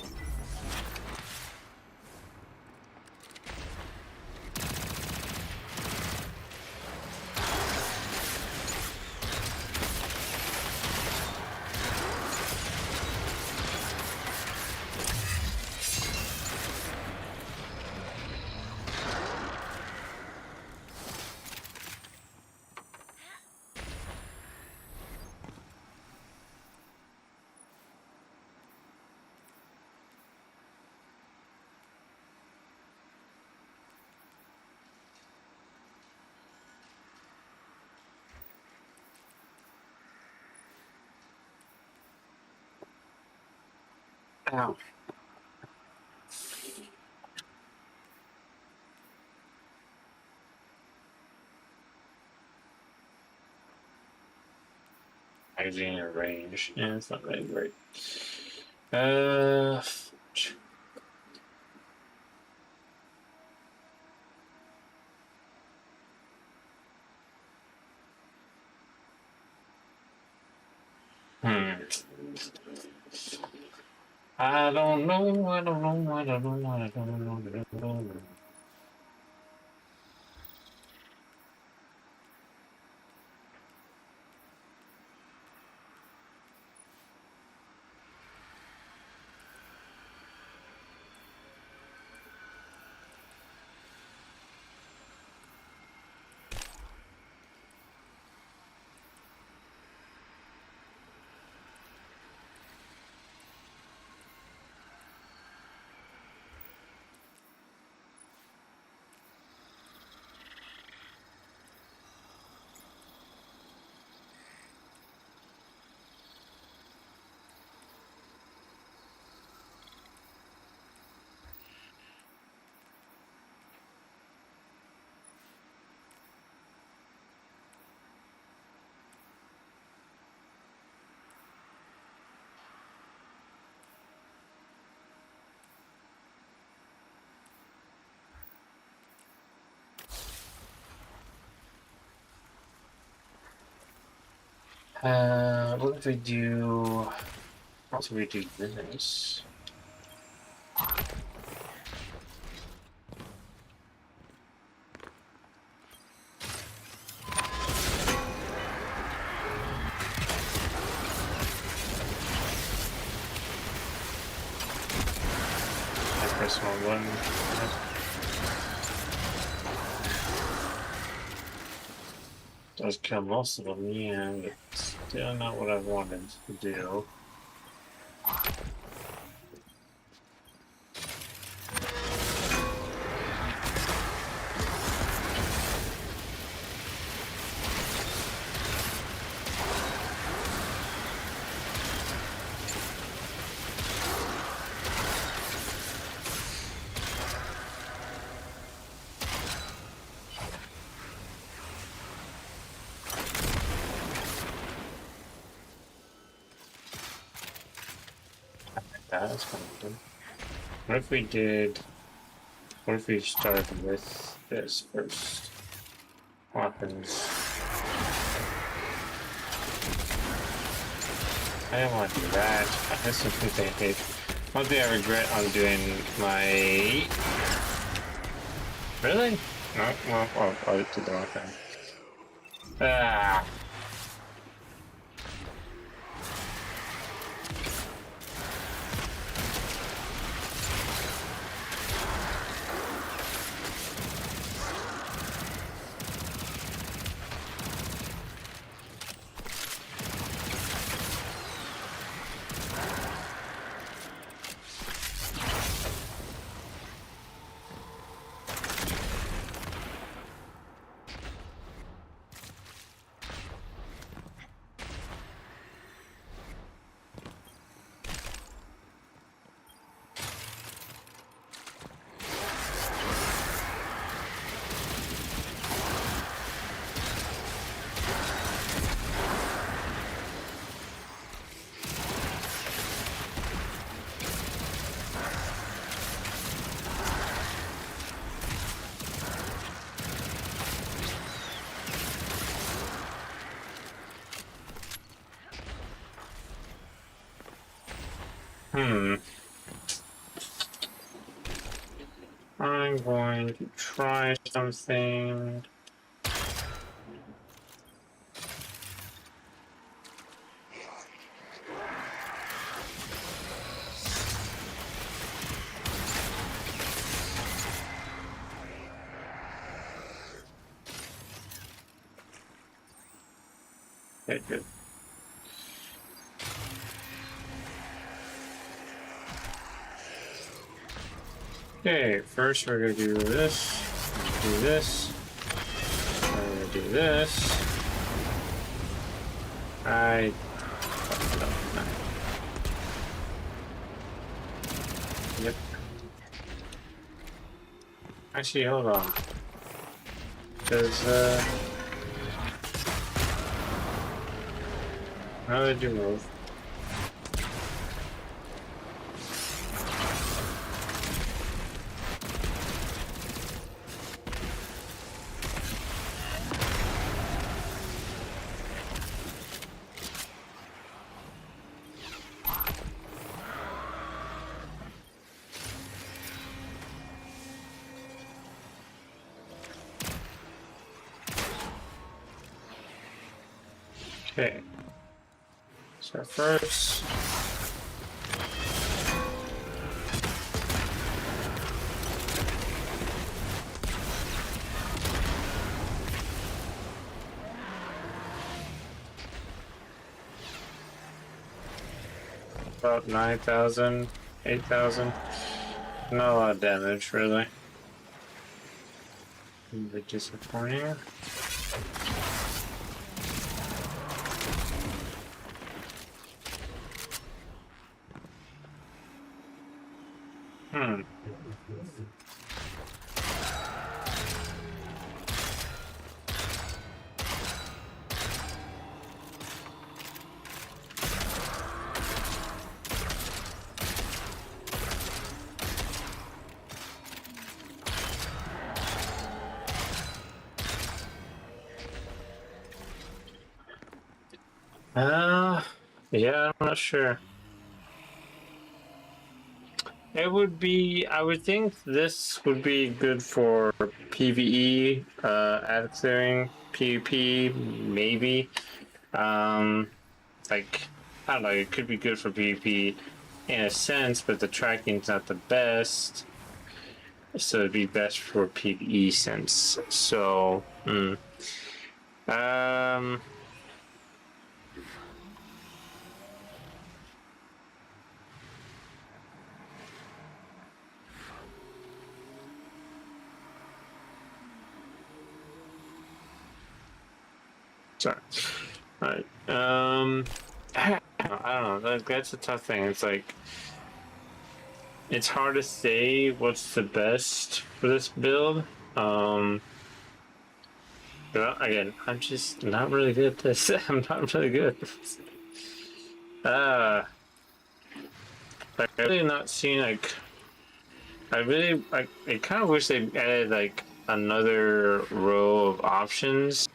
Ow. Magazine range. Yeah, it's not really great. Uh. Hmm. I don't know. I don't know. I don't know. I don't know. I don't know. What if we do? What if we do this? I press one button. Does kill most of them, yeah, but still not what I wanted to do. That's kind of good. What if we did? What if we started with this first? Weapons. I don't want to do that. This is something I hate. One thing I regret on doing my. Really? No, well, I did the wrong thing. Ah. I'm going to try something. Okay, good. Okay, first we're gonna do this, do this, we're gonna do this. Actually, hold on. Because, how did you move? Okay. So first, about 9,000, 8,000. Not a lot of damage, really. A bit disappointing. Hmm. Yeah, I'm not sure. It would be, I would think this would be good for PvE, ad clearing, PvP, maybe. Like, I don't know, it could be good for PvP in a sense, but the tracking's not the best. So it'd be best for PvE sense. So, sorry. Alright. I don't know. That's a tough thing. It's like, it's hard to say what's the best for this build. But again, I'm just not really good at this. I'm not really good. Like, I've really not seen like. I kind of wish they added like another row of options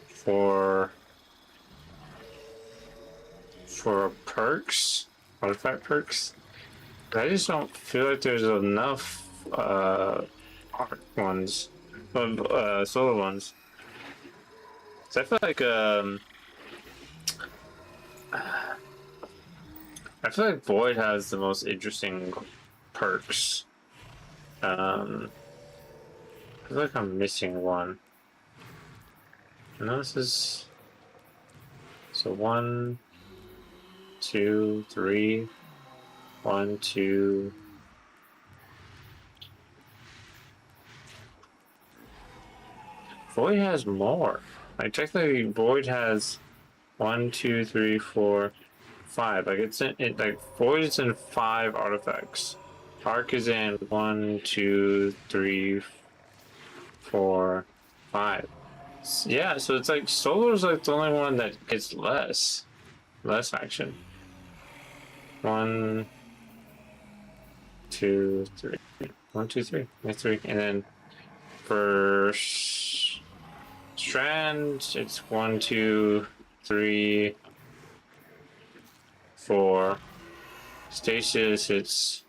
for perks, artifact perks. I just don't feel like there's enough art ones, solo ones. So I feel like Void has the most interesting perks. I feel like I'm missing one. No, this is so 1, 2, 3. 1, 2. Void has more. Like technically, Void has 1, 2, 3, 4, 5. Like it's in it. Like Void is in 5 artifacts. Arc is in 1, 2, 3, 4, 5. Yeah, so it's like Solar's like the only one that gets less action. 1, 2, 3. 1, 2, 3. That's 3. And then for Strand, it's 1, 2, 3, 4. Stasis, it's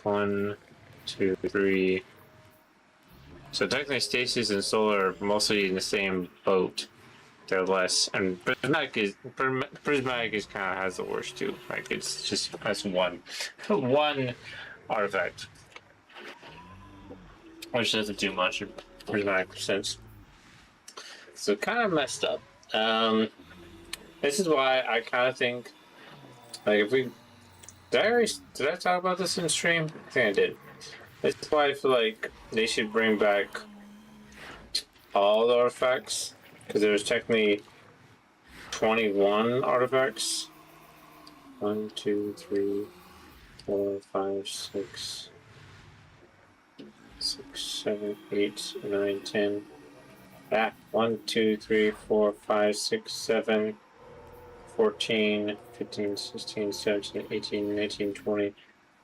1, 2, 3. So technically, Stasis and Solar are mostly in the same boat. They're less, and Prismatic is kind of has the worst too. Like it's just that's one artifact, which doesn't do much in Prismatic sense. So kind of messed up. This is why I kind of think, like, if we did I talk about this in stream? I think I did. This is why I feel like they should bring back all the artifacts, because there's technically 21 artifacts. 1, 2, 3, 4, 5, 6, 6, 7, 8, 9, 10. 1, 2, 3, 4, 5, 6, 7, 14, 15, 16, 17, 18, 19, 20,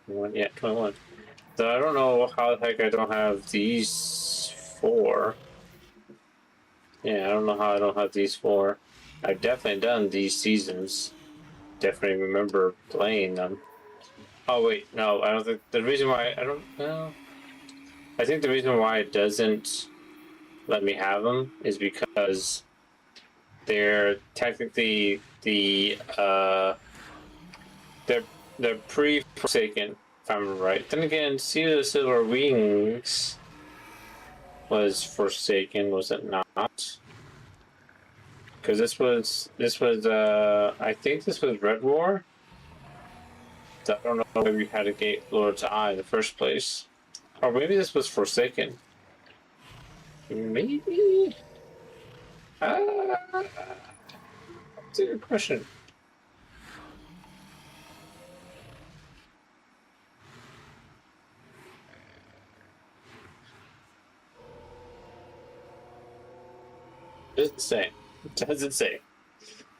21. Yeah, 21. So I don't know how the heck I don't have these 4. Yeah, I don't know how I don't have these 4. I've definitely done these seasons. Definitely remember playing them. Oh wait, no, I don't think the reason why I don't know. I think the reason why it doesn't let me have them is because they're technically they're pre-Forsaken, if I'm right. Then again, Sea of the Silver Wings was Forsaken, was it not? Because this was I think this was Red War. I don't know why we had a Gate Lord's Eye in the first place. Or maybe this was Forsaken. Maybe? That's a good question. Doesn't say. Doesn't say.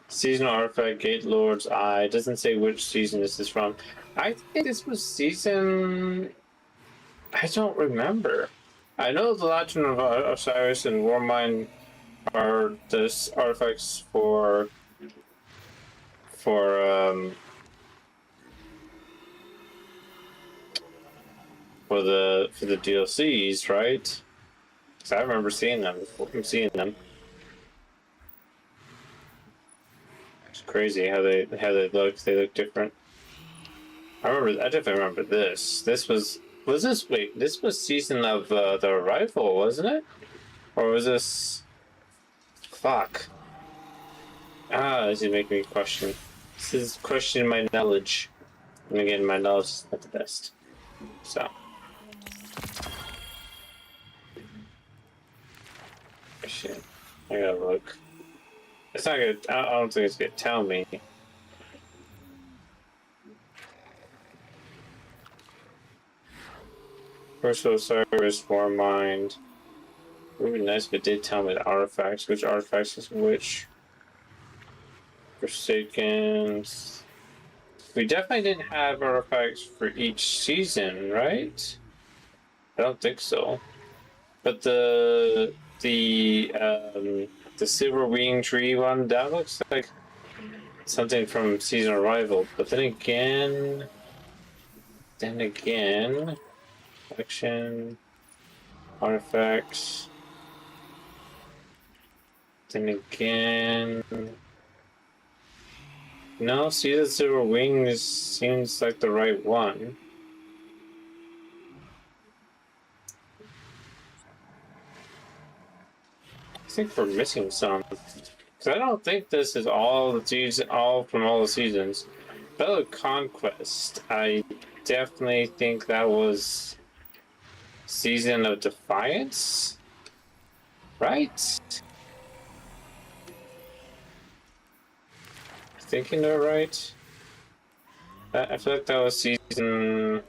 Seasonal artifact, Gate Lord's Eye. Doesn't say which season this is from. I think this was season. I don't remember. I know the Legend of Osiris and Warmind are the artifacts for the DLCs, right? Because I remember seeing them. It's crazy how they look. They look different. I definitely remember this. This was this? Wait, this was season of the Arrival, wasn't it? Or was this? Fuck. This is making me question. This is questioning my knowledge. And again, my knowledge is not the best. So. Shit. I gotta look. It's not gonna. I don't think it's gonna tell me. First of Osiris, Warmind. It would be nice if it did tell me the artifacts. Which artifacts is which? Forsaken. We definitely didn't have artifacts for each season, right? I don't think so. But the Silver Wing Tree one, that looks like something from Season Arrival. But then again, collection, artifacts. Then again, no, see the Silver Wings seems like the right one. I think we're missing some. Because I don't think this is all from all the seasons. Bella Conquest, I definitely think that was Season of Defiance, right? Thinking they're right. I feel like that was season.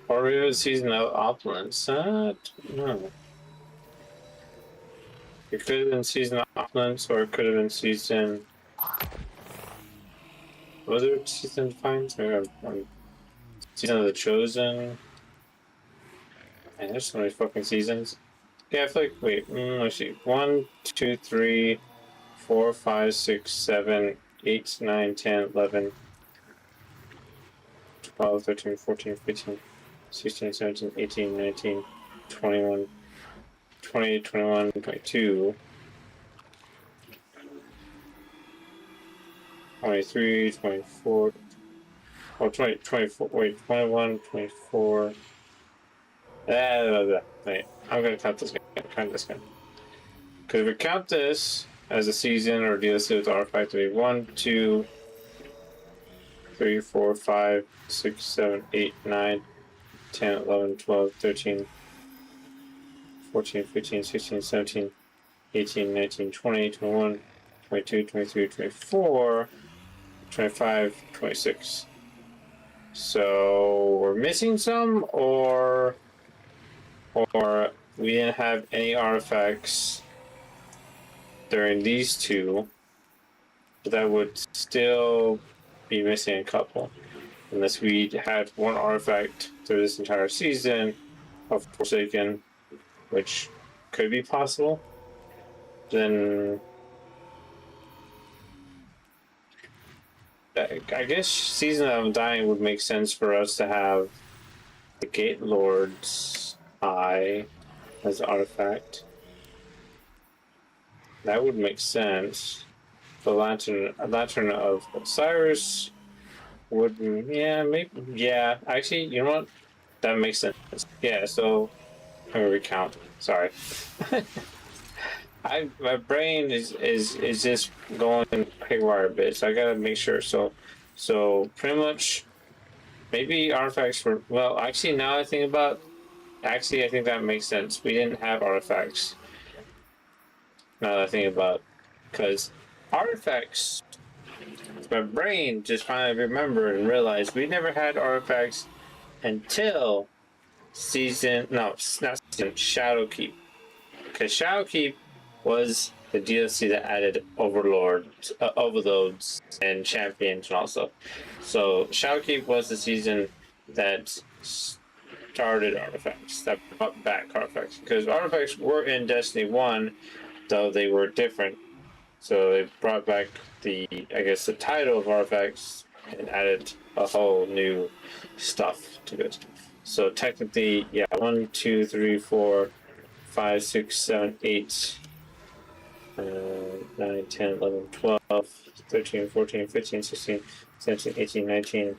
Or maybe it was season of Opulence. No. It could have been season of Opulence, or it could have been season. Was it season Defiance? Season of the Chosen. Man, there's so many fucking seasons. Yeah, I feel like, wait, let's see. 1, 2, 3, 4, 5, 6, 7, 8, 9, 10, 11, 12, 13, 14, 15, 16, 17, 18, 19, 21, 20, 21, 22, 23, 24, oh, 20, 24, wait, 21, 24. Wait, I'm gonna count this guy. Because if we count this as a season or DLC with artifact, it'll be 1, 2, 3, 4, 5, 6, 7, 8, 9, 10, 11, 12, 13, 14, 15, 16, 17, 18, 19, 20, 21, 22, 23, 24. 25, 26. So we're missing some, or we didn't have any artifacts during these two. But that would still be missing a couple. Unless we had one artifact through this entire season of Forsaken, which could be possible, then I guess Season of Undying would make sense for us to have the Gate Lord's Eye as an artifact. That would make sense. The Lantern of Osiris would, yeah, maybe, yeah. Actually, you know what? That makes sense. Yeah. So let me recount. Sorry. My brain is just going haywire a bit, so I gotta make sure. So pretty much, maybe artifacts were, well. Actually, now I think about, I think that makes sense. We didn't have artifacts. Now that I think about, because artifacts, my brain just finally remembered and realized we never had artifacts until Shadowkeep, because Shadowkeep was the DLC that added overlords and champions and all stuff. So Shadowkeep was the season that started artifacts, that brought back artifacts, because artifacts were in Destiny 1, though they were different. So they brought back the title of artifacts and added a whole new stuff to it. So technically, yeah, 1, 2, 3, 4, 5, 6, 7, 8, 9, 10, 11, 12, 13, 14, 15, 16, 17, 18, 19,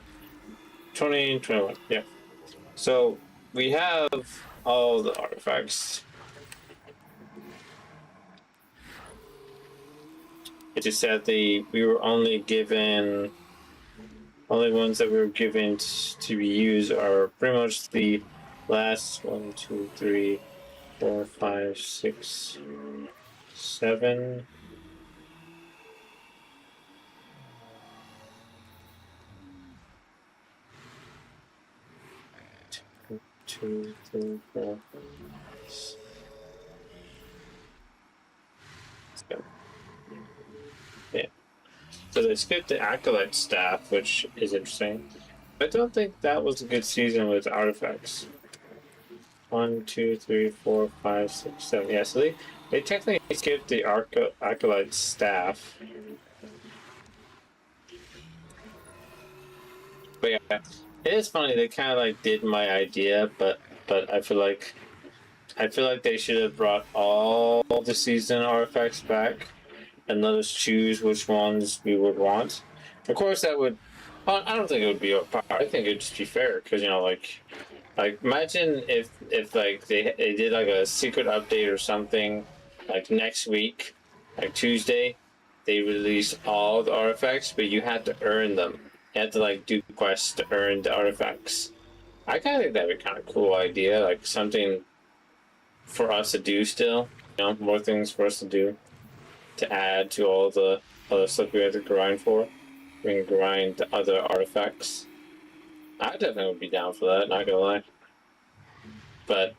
20, 21. Yeah. So we have all the artifacts. It just said we were only ones that we were given to be used are pretty much the last 1, 2, 3, 4, 5, 6, 7. Two, three, four. Yeah. So they skipped the Acolyte staff, which is interesting. I don't think that was a good season with artifacts. 1, 2, 3, 4, 5, 6, 7. Yeah, so they technically skipped the Acolyte staff. But yeah, it is funny. They kind of like did my idea, but I feel like they should have brought all the season artifacts back and let us choose which ones we would want. Of course, that would. Well, I don't think it would be overpowered. I think it'd just be fair because like imagine if like they did like a secret update or something, like next week, like Tuesday, they release all the artifacts, but you had to earn them. You had to like do quests to earn the artifacts. I kind of think that'd be kind of cool idea, like something for us to do still. More things for us to do to add to all the other stuff we have to grind for. We can grind the other artifacts. I definitely would be down for that, not gonna lie. But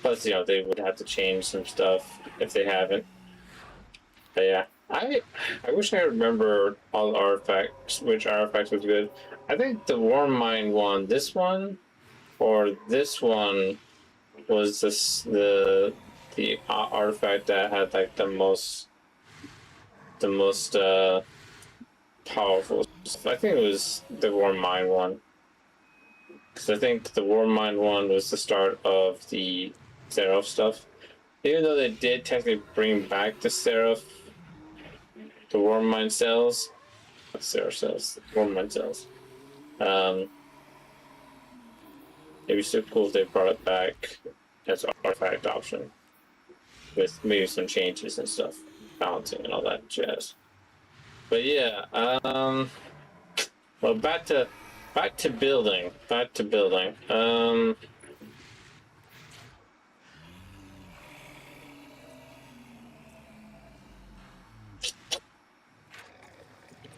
plus, they would have to change some stuff if they haven't. But yeah, I wish I remember all the artifacts, which artifacts was good. I think the Warm Mind one, this one, or this one, was the artifact that had like the most powerful stuff. I think it was the Warm Mind one, because I think the Warm Mind one was the start of the Seraph stuff. Even though they did technically bring back the Seraph, the Warm Mind cells, not Seraph cells, Warm Mind cells. It'd be so cool if they brought it back as an artifact option, with maybe some changes and stuff, balancing and all that jazz. But yeah, well, back to building.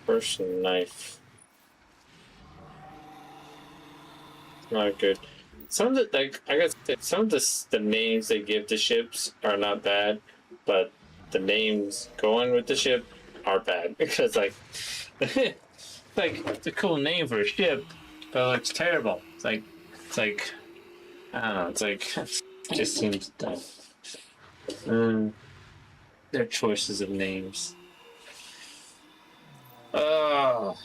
First knife. Not good. Some of the like I guess some of the names they give to ships are not bad, but the names going with the ship are bad because like it's a cool name for a ship, but it looks terrible. It's like I don't know. It's like it just seems dumb. Their choices of names. Oh.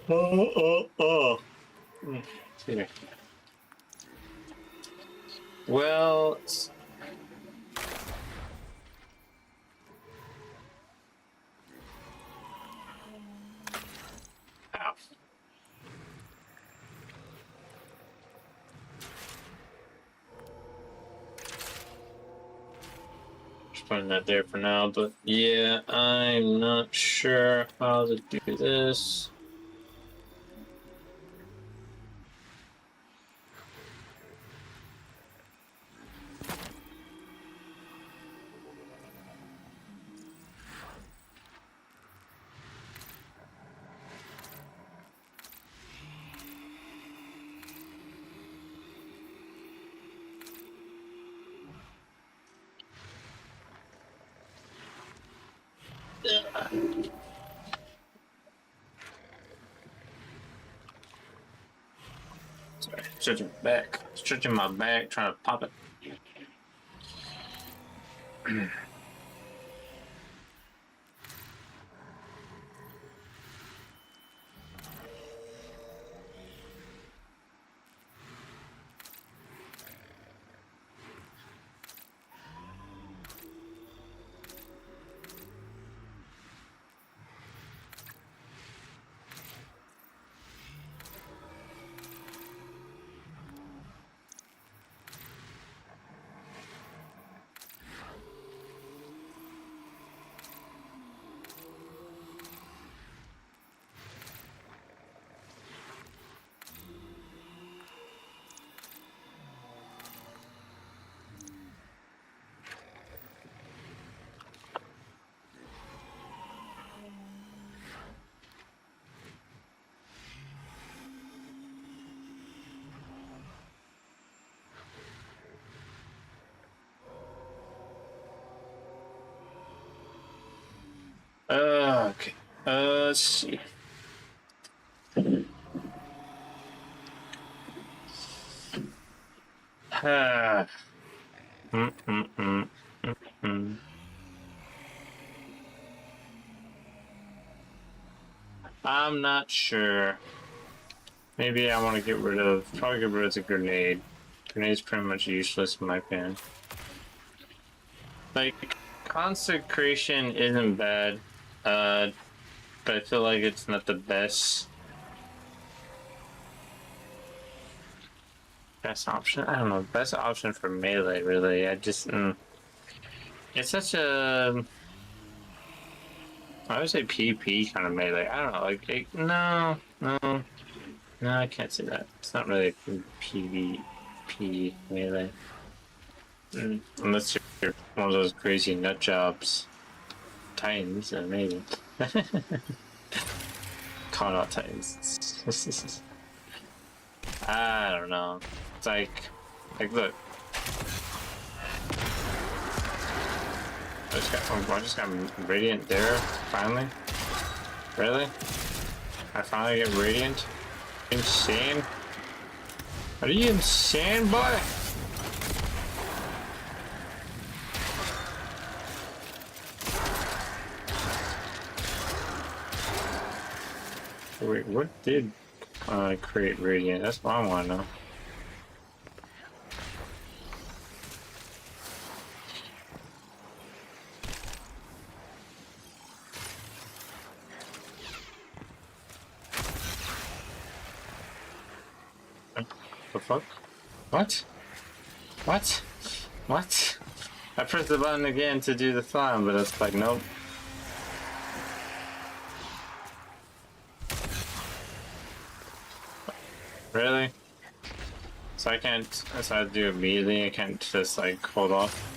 Oh. Here. Well. Ow. Just putting that there for now, but yeah, I'm not sure how to do this. Sorry, stretching my back, trying to pop it. Okay. Let's see. Ah. I'm not sure. Maybe I want to probably get rid of the grenade. Grenade's pretty much useless in my opinion. Like, consecration isn't bad, but I feel like it's not the best. Best option? I don't know. Best option for melee, really. It's such a. I would say PvP kind of melee. I don't know. No, I can't say that. It's not really PvP melee. Unless you're one of those crazy nut jobs. Titans, then maybe. Call out Titans. I don't know. It's like look. I just got Radiant there, finally. Really? I finally get Radiant? Insane? Are you insane, boy? Wait, what did create Radiant? That's what I want to know. The fuck? What? What? I pressed the button again to do the slime, but it's like, nope. Really? So I can't, so I have to do it immediately. I can't just like hold off.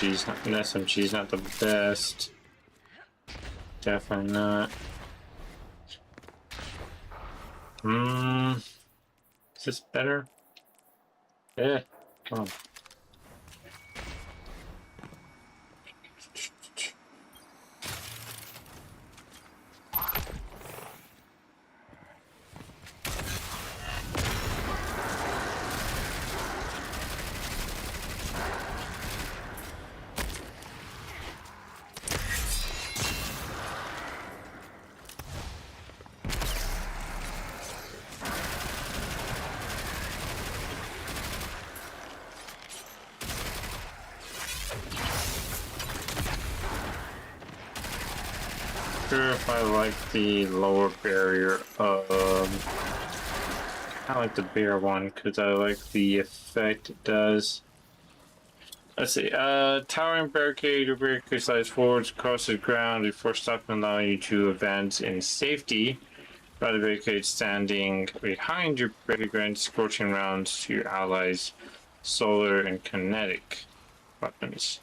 SMG's not, an SMG's not the best. Definitely not. Is this better? Yeah, come on. If I like the lower barrier, I like the bigger one because I like the effect it does. Let's see, towering barricade or barricade slides forwards across the ground before stopping, allowing you to advance in safety. By the barricade standing behind your barricade, scorching rounds to your allies' solar and kinetic weapons.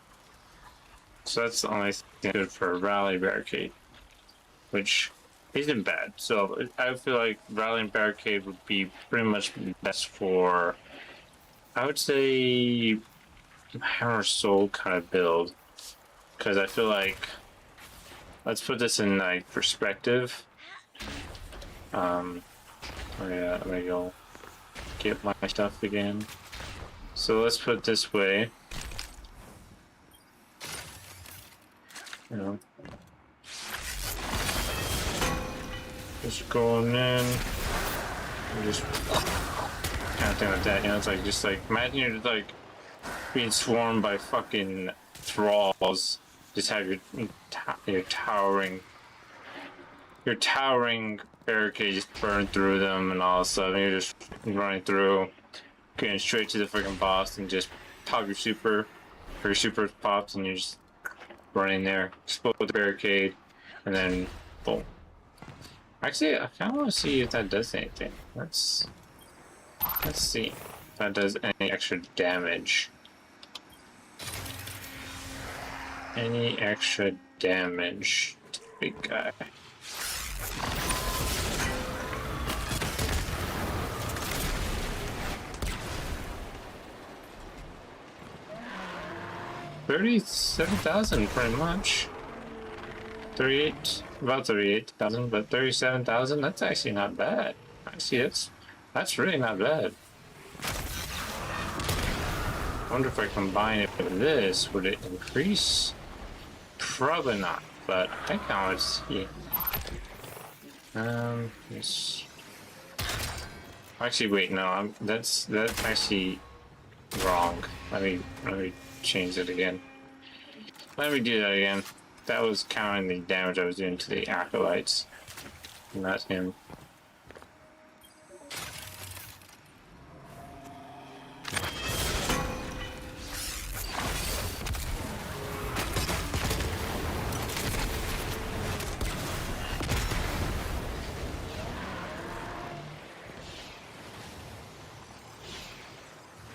So that's the only thing good for a rally barricade, which isn't bad. So I feel like rallying barricade would be pretty much best for, I would say, Hammer Soul kind of build, because I feel like, let's put this in like perspective. Yeah, let me go get my stuff again. So let's put it this way. You know, just going in and just kind of thing like that. You know, it's like just like imagine you're like being swarmed by fucking thralls. Just have your towering barricade just burn through them, and all of a sudden you're just running through, getting straight to the fucking boss, and just pop your super, or your super pops, and you're just running there, explode the barricade, and then boom. Actually, I kind of want to see if that does anything. Let's see if that does any extra damage. Any extra damage to the big guy. $37,000 pretty much. 38, about 38,000, but 37,000. That's actually not bad. Actually, that's really not bad. I wonder if I combine it with this, would it increase? Probably not, but I think I would see. Yes. Actually, wait, no, that's actually wrong. Let me change it again. Let me do that again. That was counting the damage I was doing to the acolytes, not him.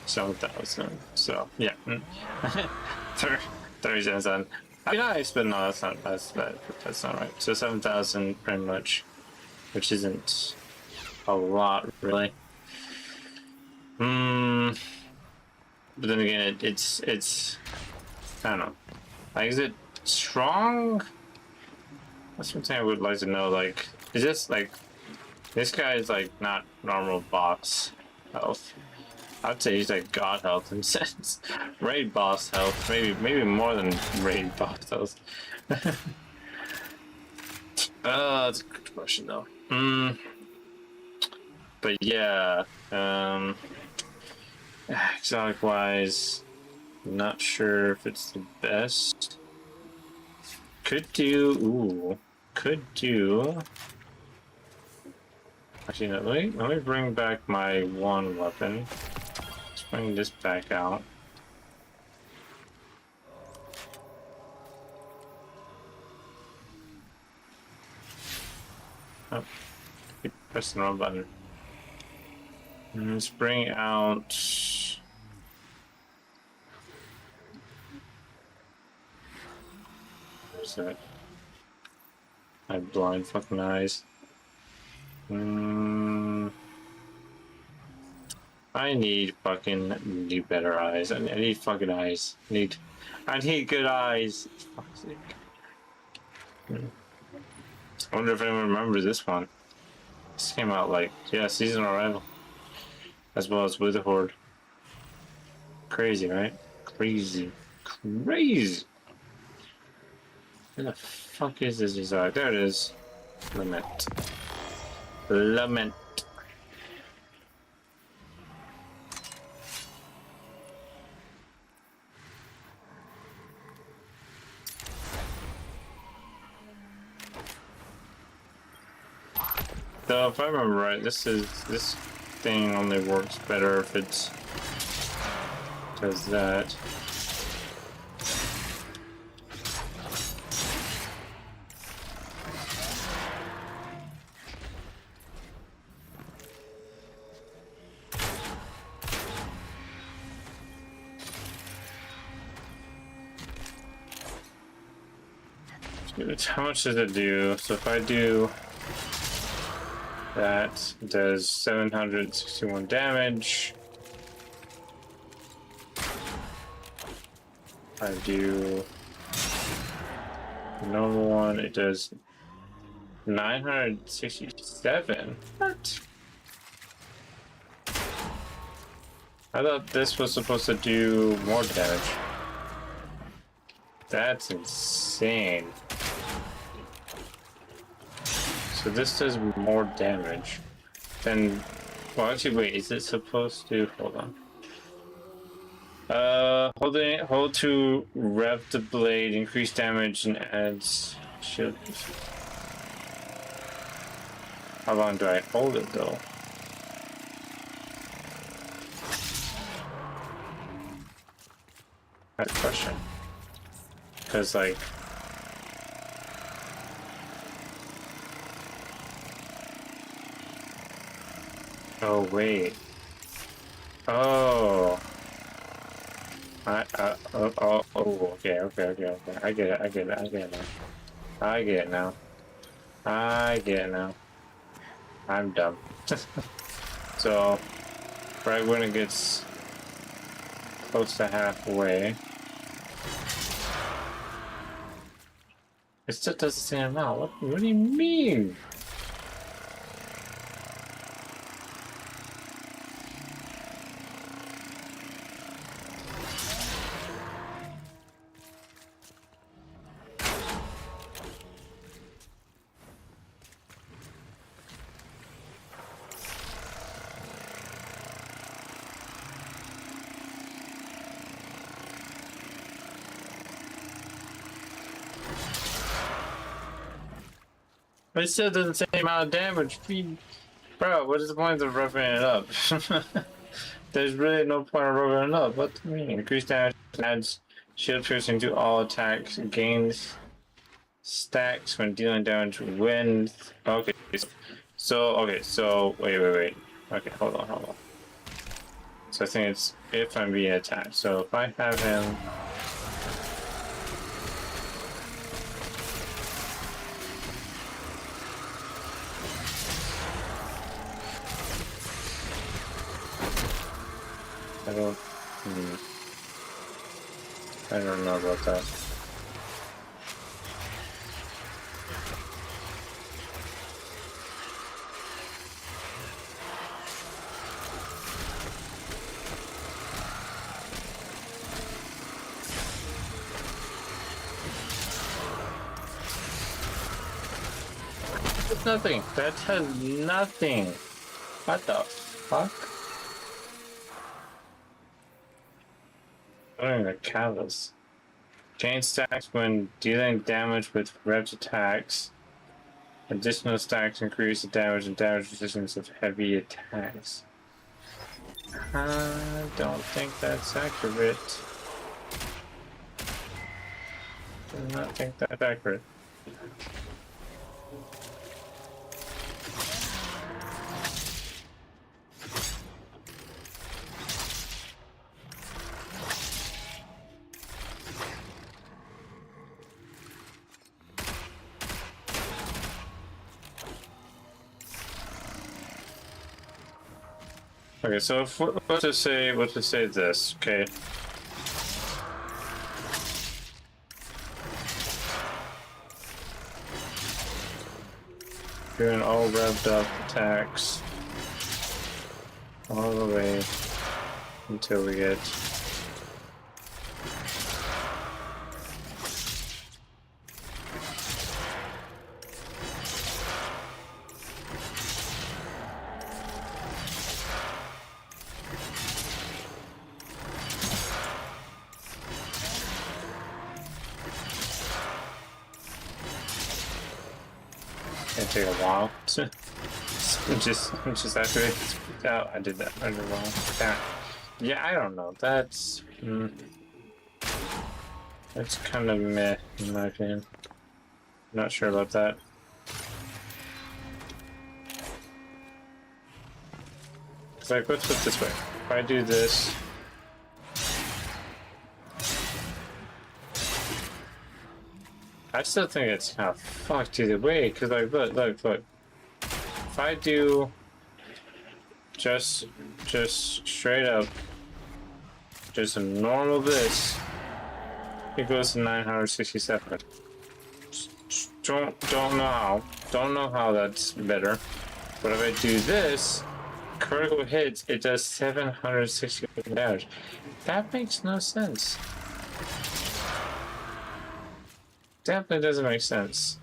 $7,000. So yeah, 37,000. Nice, but no, that's not right. So 7,000 pretty much, which isn't a lot really. But then again, it's I don't know. Like, is it strong? That's something I would like to know. Like, is this like this guy is like not normal boss health? I'd say he's like god health in a sense. Raid boss health, maybe more than raid boss health. That's a good question though. But yeah, exotic wise, not sure if it's the best. Could do. Actually, no, let me bring back my one weapon. Let's bring this back out. Oh, keep pressing the wrong button. And let's bring out. Where's that? My blind fucking eyes. I need better eyes. I need fucking eyes. I need good eyes. Fuck's sake. I wonder if anyone remembers this one. This came out like, yeah, seasonal arrival. As well as Witherhoard. Crazy, right? Crazy. Where the fuck is this design? There it is. Lament. So if I remember right, this thing only works better if it does that. How much does it do? So if I do that, it does 761 damage. I do the normal one, it does 967. What? I thought this was supposed to do more damage. That's insane. So this does more damage than. Well, actually, wait. Is it supposed to? Hold on. Hold to rev the blade, increase damage, and adds shield. How long do I hold it though? That's a question. Because like. Oh wait. Oh. Okay. I get it now. I'm dumb. So, right when it gets close to halfway, it still does the same amount. What do you mean? But it still doesn't say amount of damage. Bro, what is the point of roughing it up? There's really no point of roughing it up. What do you mean? Increased damage adds shield piercing to all attacks. Gains stacks when dealing damage when. Okay. So, wait. Okay, hold on. So I think it's if I'm being attacked. So if I have him. I don't know about that. That's nothing. That has nothing. What the fuck? Putting the callus. Chain stacks when dealing damage with revved attacks. Additional stacks increase the damage and damage resistance of heavy attacks. I don't think that's accurate. Do not think that's accurate. Okay, so if let's just say this, okay. Doing all revved up attacks all the way until we get It'll take a while. just after it's out, I did that under wrong. Yeah, I don't know. That's kind of meh in my opinion. Not sure about that. It's like, let's put it this way. If I do this. I still think it's kind of fucked either way, because like, look. If I do just straight up, just a normal this, it goes to 967. Don't know how that's better. But if I do this, critical hits, it does 760 damage. That makes no sense. Definitely doesn't make sense.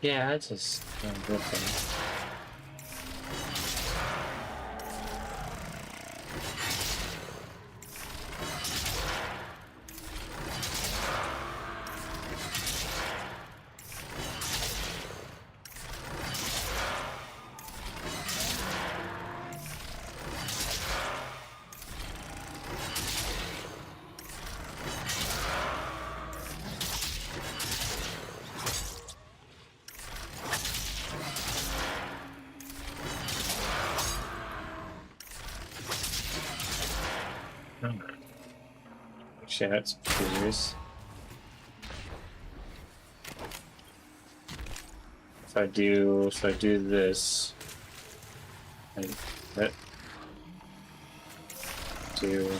Yeah, I just don't get that. Actually, that's curious. If I do, so I do this, and that do.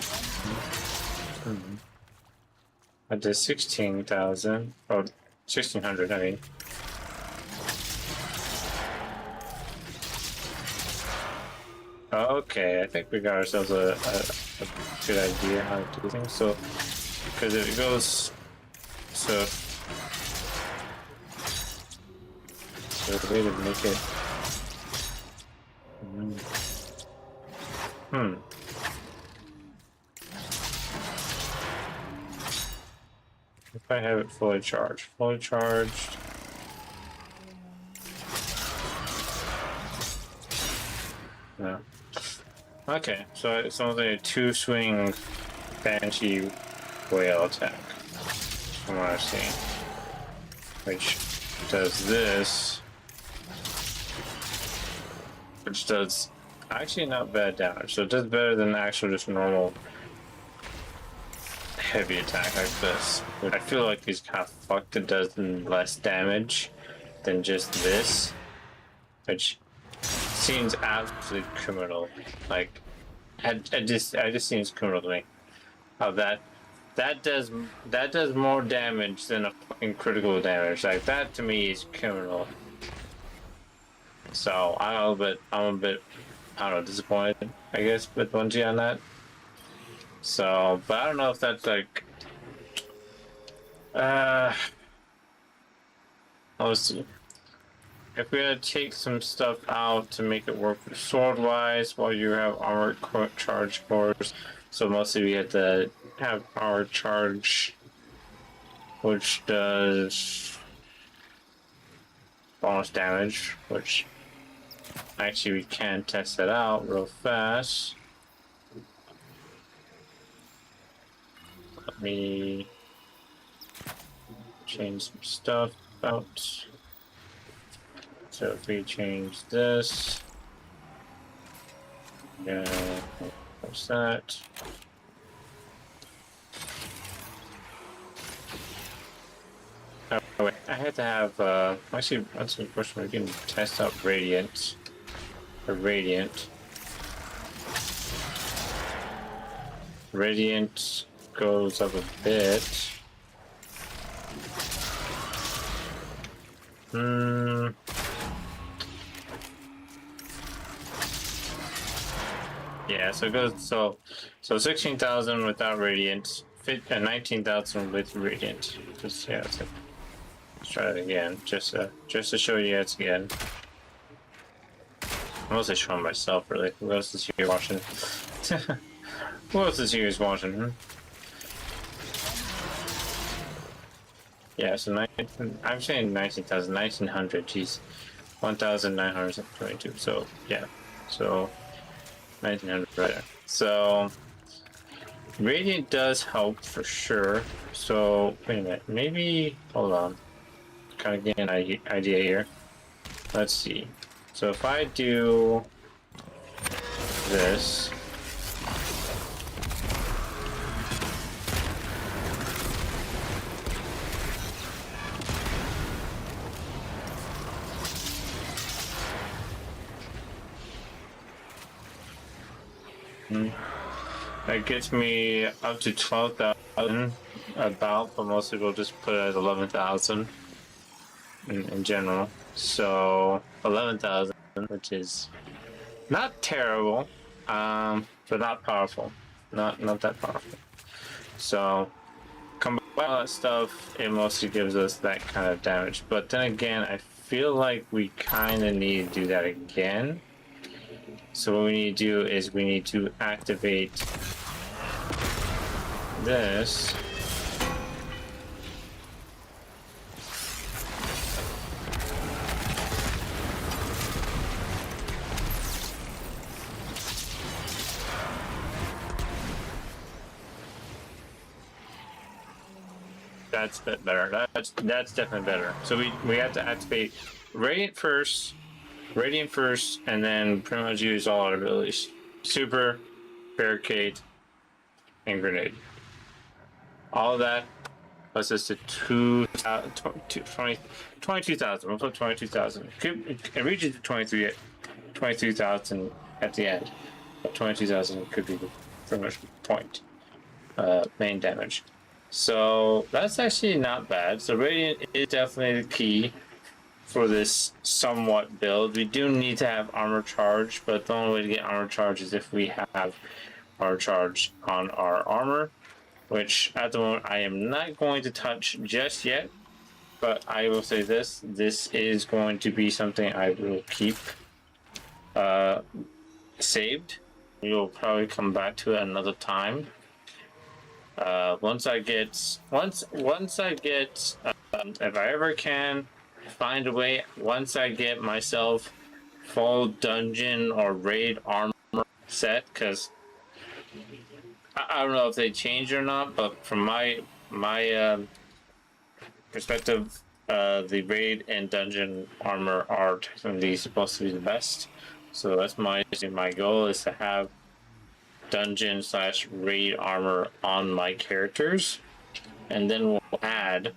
I did 16,000 or 1,600. I mean. Okay, I think we got ourselves a good idea how to do things. So, because it goes, so the way to make it. If I have it fully charged, No. Okay, so it's only a 2-swing Banshee whale attack, from what I've seen, which does this, which does actually not bad damage. So it does better than the actual just normal heavy attack like this. I feel like he's kind of fucked. It does less damage than just this, which seems absolutely criminal. Like, it just seems criminal to me. How that does more damage than a fucking critical damage. Like, that to me is criminal. So I'm a bit I don't know, disappointed, I guess, with Bungie on that. So, but I don't know if that's like, Let's see. If we had to take some stuff out to make it work sword wise, while you have armor charge cores, so mostly we had to have armor charge, which does bonus damage, which actually we can test that out real fast. Let me change some stuff out. So if we change this, yeah, what's that? Oh wait, I had to have actually that's a question. We can test out Radiant. Radiant goes up a bit. Yeah, so it goes so 16,000 without Radiant, 19,000 with Radiant. Just yeah, let's try it again, just to show you guys again. I'm mostly showing myself, really. Who else is here watching? Who else is here watching? Yeah, so I'm saying 19,000, 1900, geez. 1,922, so, yeah. So, 1900 right there. So, Radiant does help for sure. So, wait a minute, maybe, hold on. Kind of getting an idea here. Let's see. So if I do this, that gets me up to 12,000 about, but most people just put it at 11,000 in general. So 11,000, which is not terrible, but not powerful. Not that powerful. So combine all that stuff, it mostly gives us that kind of damage. But then again, I feel like we kind of need to do that again. So what we need to do is we need to activate this. That's a bit better. That's definitely better. So we have to activate Radiant first, and then pretty much use all our abilities: Super, Barricade, and Grenade. All of that puts us to 22,000. We'll put 22,000. It reaches to 22,000 at the end, but 22,000 could be pretty much point main damage. So that's actually not bad. So Radiant is definitely the key for this somewhat build. We do need to have armor charge, but the only way to get armor charge is if we have armor charge on our armor, which at the moment I am not going to touch just yet. But I will say this is going to be something I will keep saved. We will probably come back to it another time. Once I get, if I ever can find a way, once I get myself full dungeon or raid armor set, because I don't know if they changed or not, but from my perspective, the raid and dungeon armor are technically supposed to be the best. So that's my goal, is to have dungeon/raid armor on my characters, and then we'll add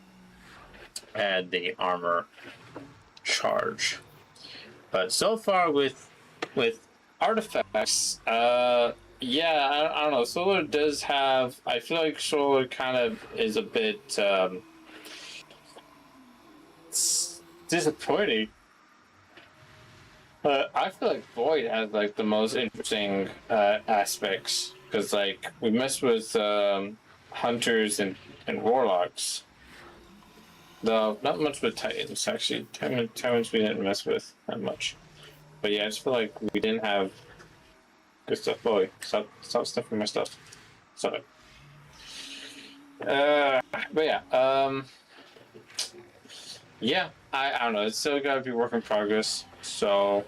the armor charge. But so far with artifacts, yeah, I don't know. Solar does have. I feel like Solar kind of is a bit disappointing. I feel like Void has like the most interesting aspects, because like we mess with hunters and warlocks, No, not much with Titans actually. Titans we didn't mess with that much. But yeah, I just feel like we didn't have good stuff. Boy, stop stuffing my stuff. Sorry. But yeah, yeah, I don't know. It's still gotta be work in progress. So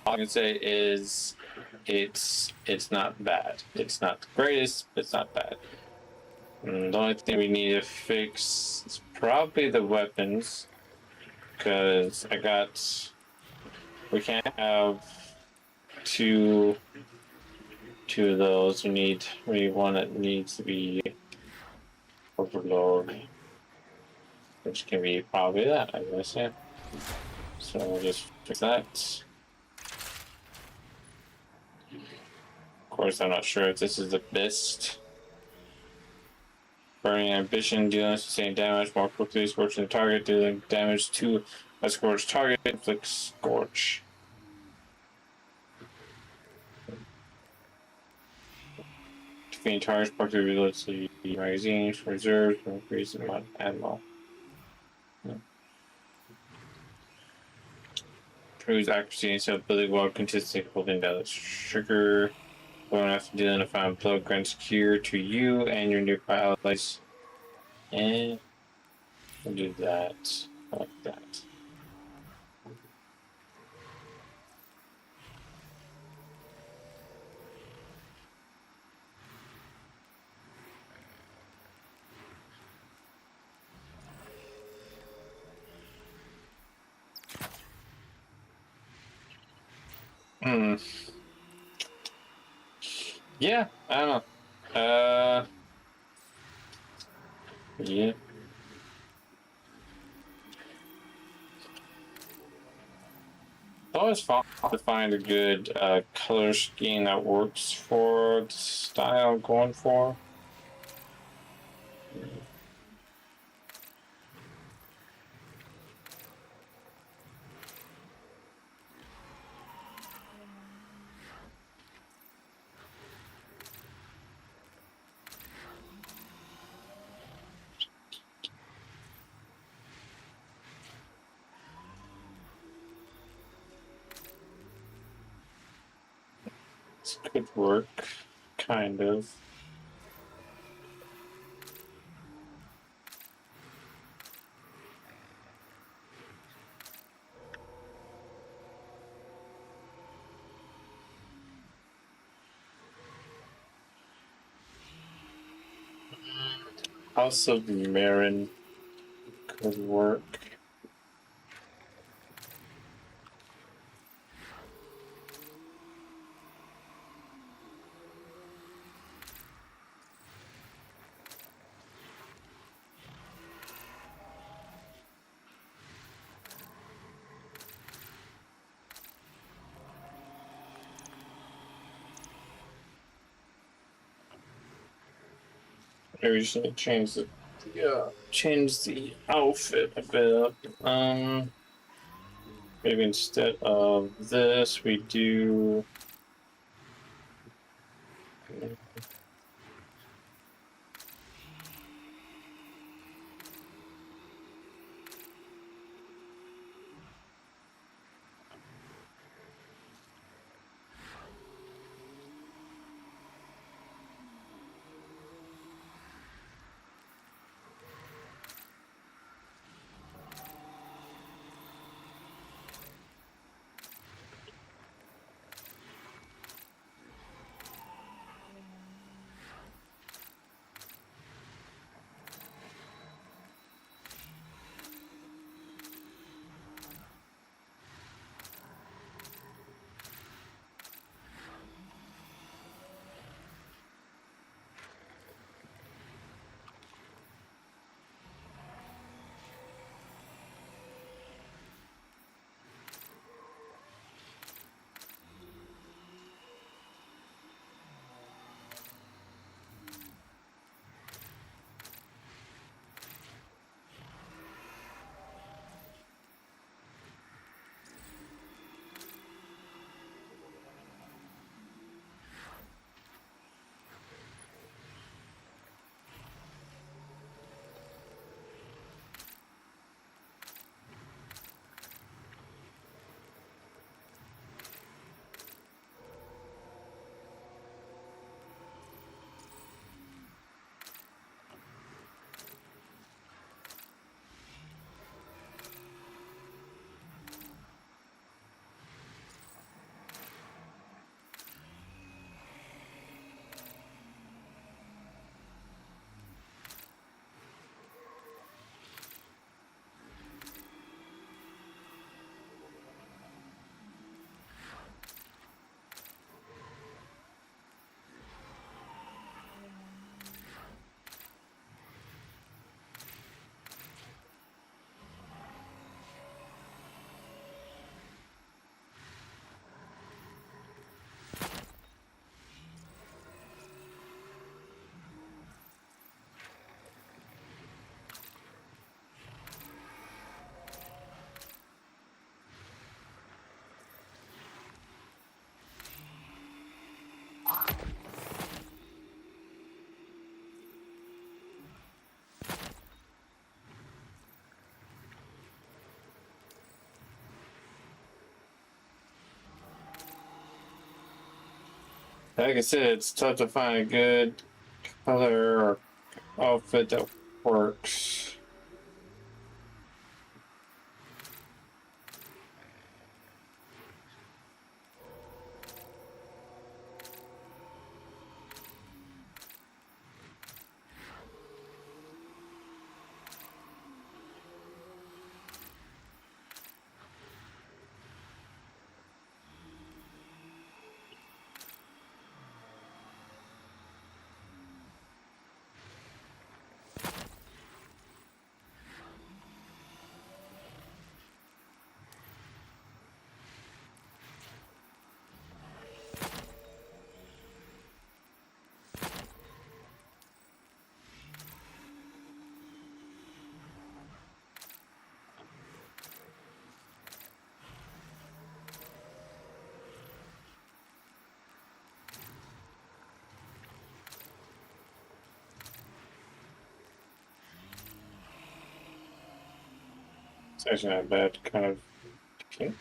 all I can say is it's not bad. It's not the greatest, but it's not bad. The only thing we need to fix is probably the weapons, because we can't have two of those. We need one that needs to be overload, which can be probably that, I guess. Yeah. So we'll just fix that. Of course, I'm not sure if this is the best. Burning ambition, dealing sustained damage more quickly, scorching the target, dealing damage to a scorched target, inflict scorch. Defeating targets, quickly reloads the magazines, reserves, and increase the amount of ammo. Improves accuracy and ability while consistently holding down the trigger. Going after dealing a final blow grants cure to you and your nearby allies. And we'll do that like that. Hmm. Yeah, I don't know. Yeah. It's always fun to find a good color scheme that works for the style I'm going for. This could work, kind of. House of Marin could work. Maybe we should change the outfit a bit. Maybe instead of this, we do. Like I said, it's tough to find a good color or outfit that works. It's actually not bad, kind of pink.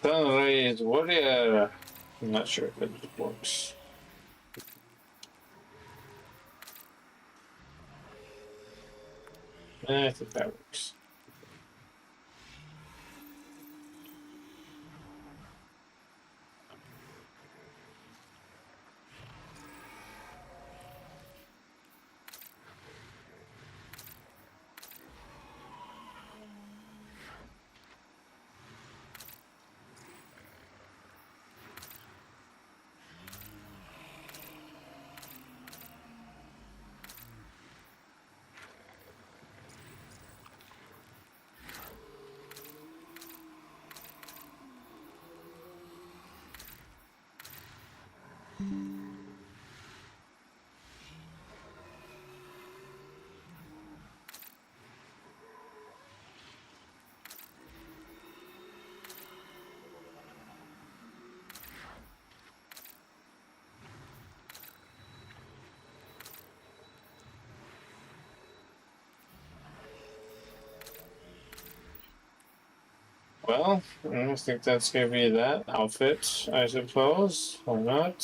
Sunrise Warrior. I'm not sure if it works. I think that works. Well, I think that's gonna be that outfit, I suppose. Or not?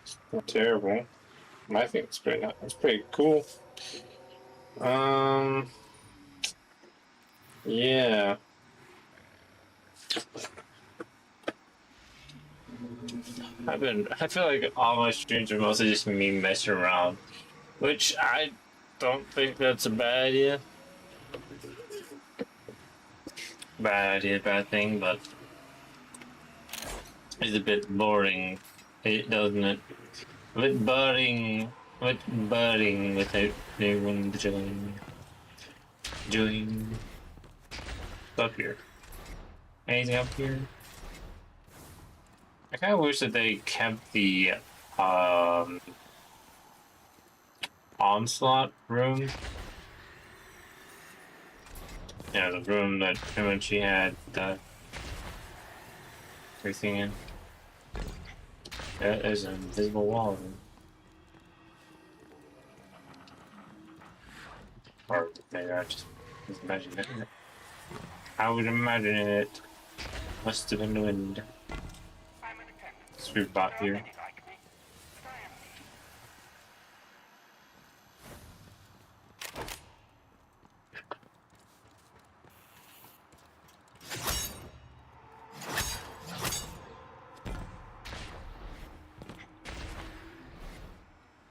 It's not terrible. I think it's pretty. It's pretty cool. Yeah. I feel like all my streams are mostly just me messing around, which I don't think that's a bad idea. Bad thing, but it's a bit boring, doesn't it? A bit boring without anyone to join. Up here. Anything up here? I kind of wish that they kept the onslaught room. Yeah, the room that pretty much she had everything in. There's an invisible wall. Or maybe I just imagined it. I would imagine it must have been the wind. Sweet bot here.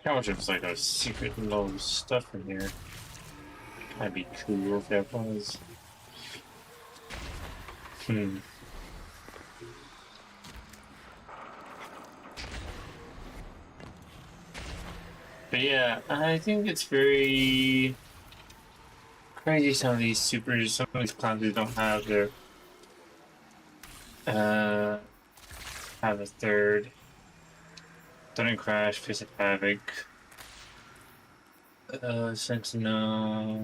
How much of like a secret low stuff in here? That'd be cool if there was. But yeah, I think it's very crazy. Some of these supers, some of these classes don't have their have a third. Stunning Crash, Fist of Havoc, Sentinel.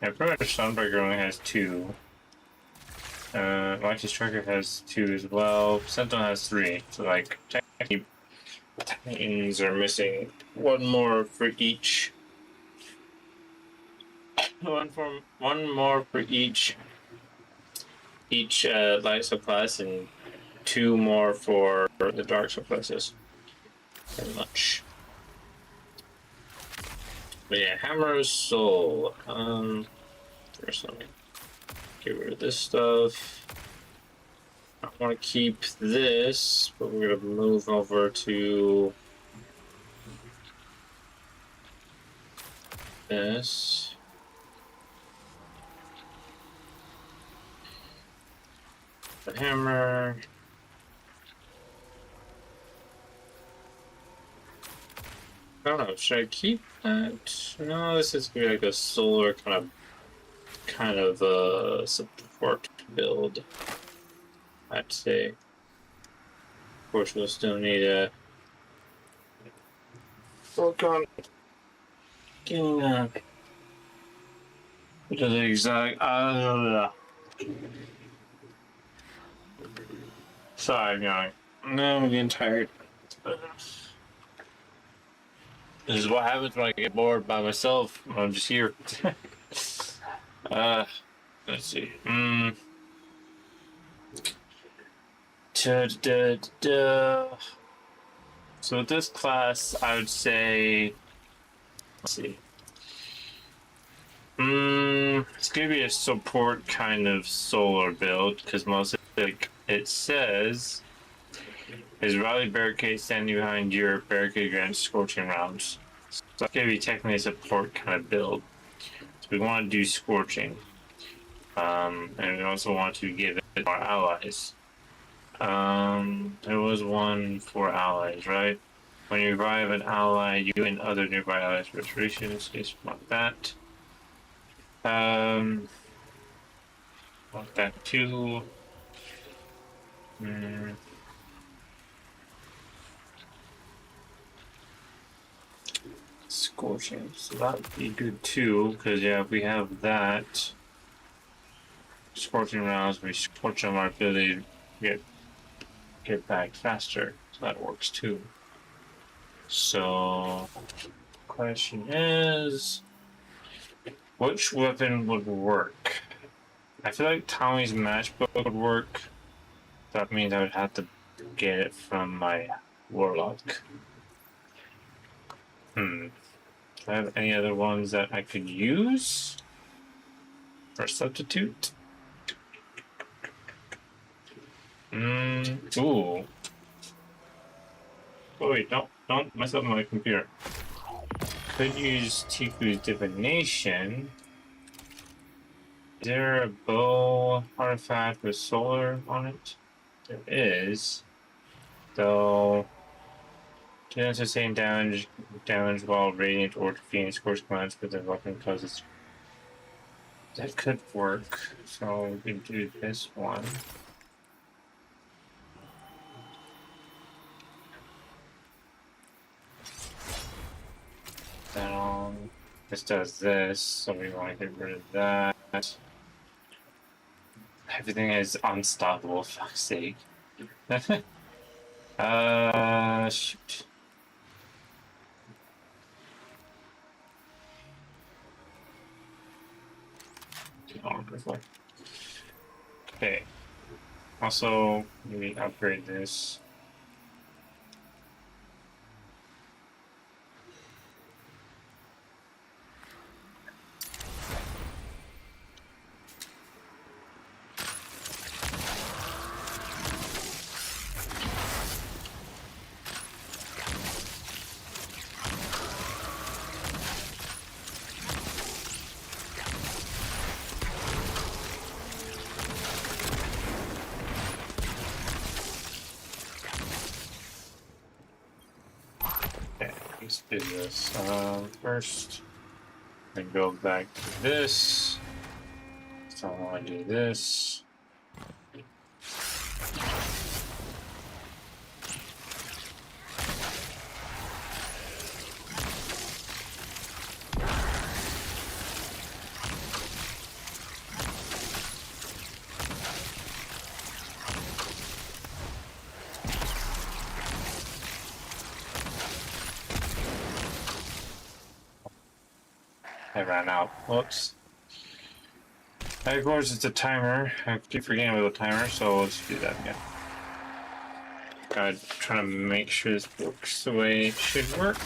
Yeah, pretty much Sunbreaker only has 2. Mighty Striker has 2 as well. Sentinel has 3. So like technically Titans are missing 1 more for each. One more for each light subclass and 2 more for the dark subclasses. Pretty much. But yeah, Hammer of Soul. First let me get rid of this stuff. I want to keep this, but we're gonna move over to this. The hammer. I don't know, should I keep that? No, this is gonna be like a solar kind of support build, I'd say. Of course, we'll still need to work on getting to the exact. Sorry, I'm yawning. No, I'm getting tired. This is what happens when I get bored by myself. I'm just here. Let's see. So with this class, I would say, let's see. It's gonna be a support kind of solar build because most of like it says is rally barricade standing behind your barricade grants scorching rounds. So it's gonna be technically a support kind of build. So we want to do scorching, and we also want to give it more allies. There was one for allies, right? When you revive an ally, you and other nearby allies restorations. Just want that. Want that too. Scorching, so that would be good too, because yeah, if we have that, scorching rounds, we scorch on our ability to get back faster, so that works too. So, question is, which weapon would work? I feel like Tommy's matchbook would work. That means I would have to get it from my warlock. Do I have any other ones that I could use for substitute? Ooh. Oh wait, don't mess up my computer. Could use Tiku's divination. Is there a bow artifact with solar on it? There is. Though. Doesn't sustain damage while radiant or defeating scorch commands, but the weapon causes. That could work. So we can do this one. Then this does this, so we want to get rid of that. Everything is unstoppable, fuck's sake. Shoot. Okay. Also, maybe upgrade this. do this first. Then go back to this. So I want to do this. I ran out. Whoops. Of course, it's a timer. I keep forgetting about the timer, so let's do that again. Gotta try to make sure this works the way it should work.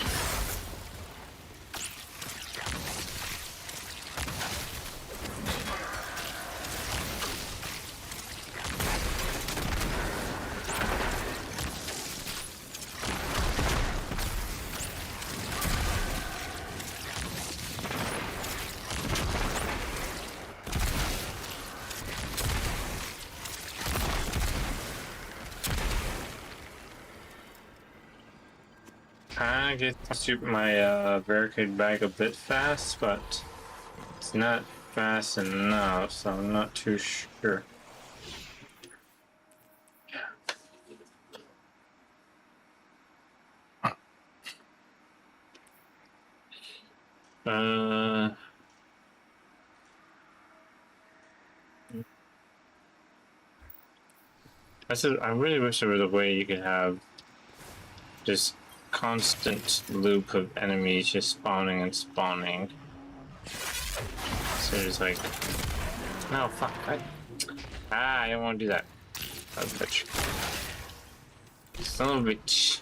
I get to shoot my barricade back a bit fast, but it's not fast enough, so I'm not too sure. I really wish there was a way you could have just constant loop of enemies just spawning and spawning. So it's like, no, fuck, I don't want to do that. Son of a bitch. Son of a bitch.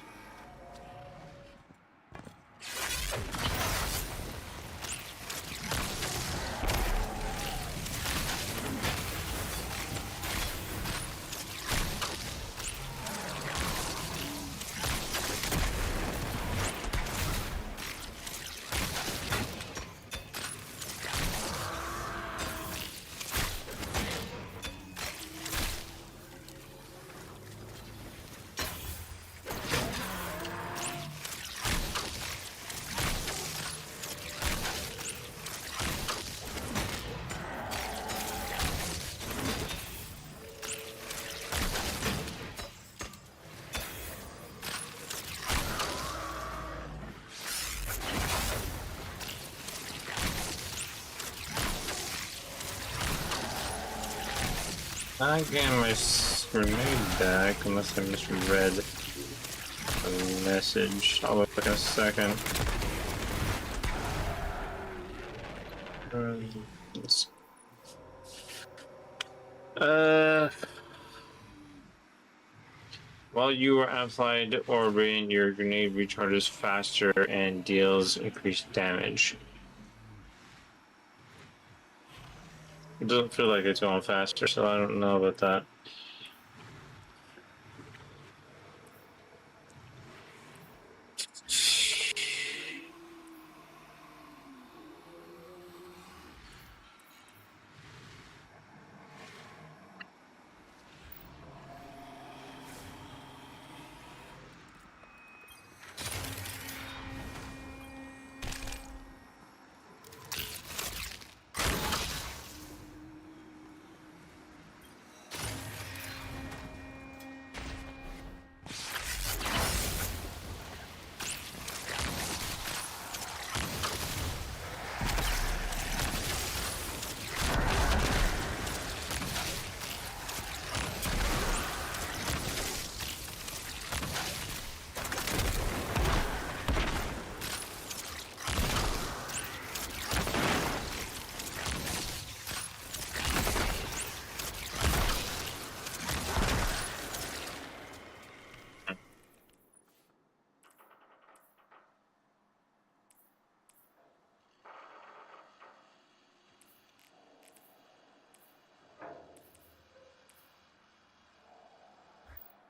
I get my grenade back unless I misread the message. I'll look in a second. While you are outside orbiting, your grenade recharges faster and deals increased damage. It doesn't feel like it's going faster, so I don't know about that.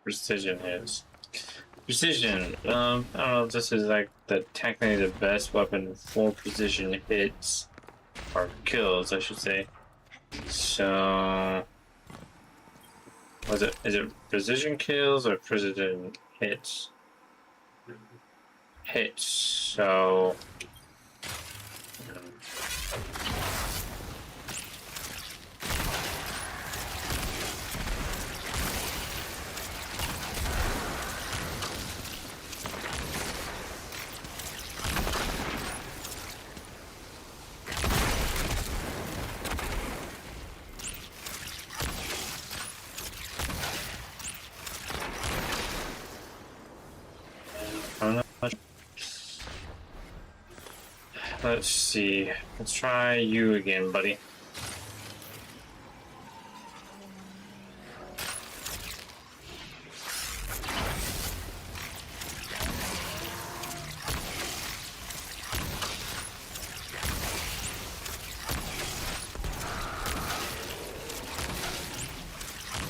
Precision is. Precision. I don't know if this is like technically the best weapon for precision hits or kills, I should say. So, is it precision kills or precision hits? hits, so. Let's see. Let's try you again, buddy.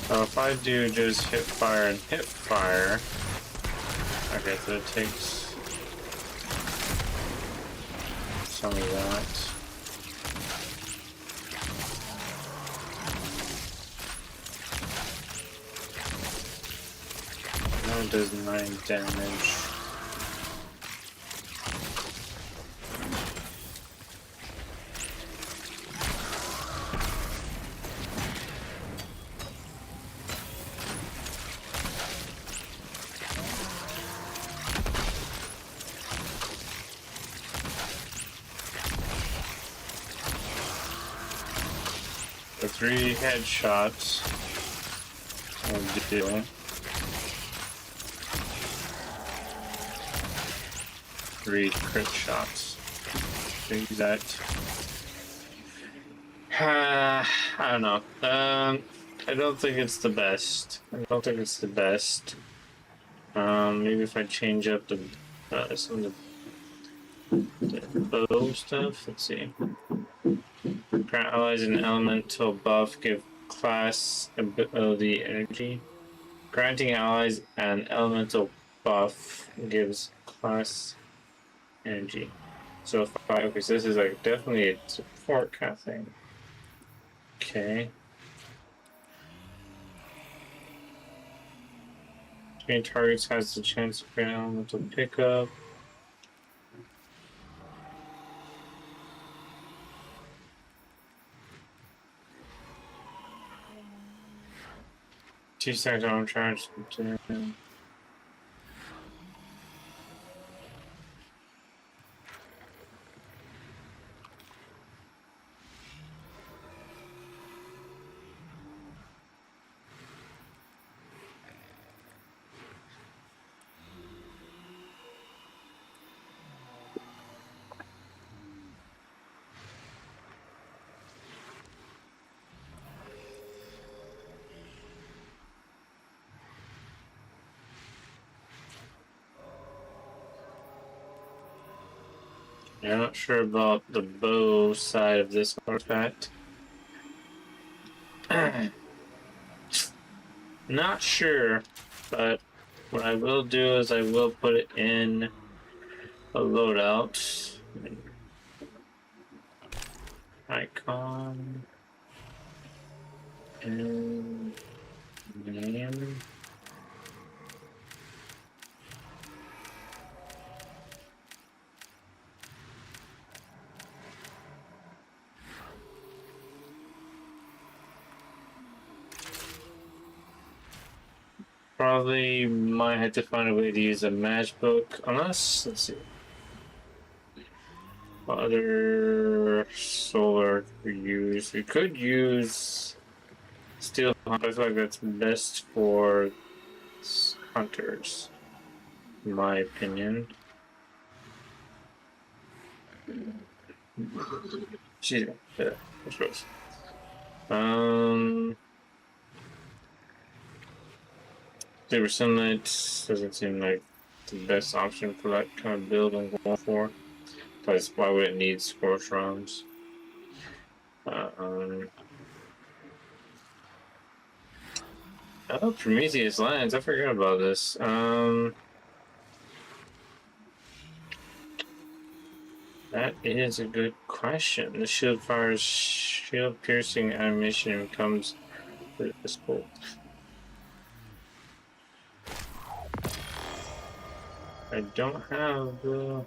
So if I do just hip fire and hip fire, okay, so it takes some of that. Now it does 9 damage. The 3 headshots will do. 3 crit shots. Think that. I don't know. I don't think it's the best. Maybe if I change up the some of the bow stuff. Let's see. Grant allies an elemental buff, give class ability energy. Granting allies an elemental buff gives class energy. So if I, okay, so this is like definitely a support kind of thing. Okay. Between targets has the chance of an elemental pickup. Two seconds on charge. Yeah, I'm not sure about the bow side of this artifact. Not sure, but what I will do is I will put it in a loadout. Icon. And name. Probably might have to find a way to use a matchbook, unless, let's see. What other solar we use? We could use steel hunt. I feel like that's best for hunters, in my opinion. Excuse me. Yeah, that's gross. Saber Sunlight doesn't seem like the best option for that kind of build I'm going for. Plus, why would it need Scorch Rounds? Oh, Prometheus Lands. I forgot about this. That is a good question. The shield fire's shield piercing animation becomes visible. I don't have the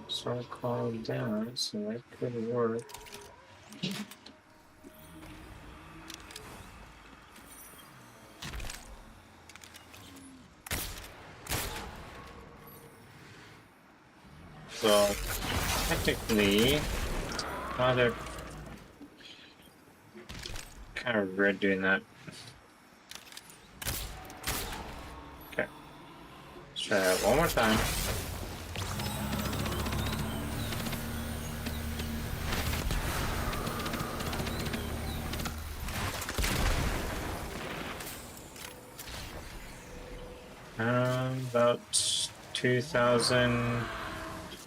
so-called down, so that could work. So technically, they're kind of red doing that. Okay, let's try that one more time. About 2,000,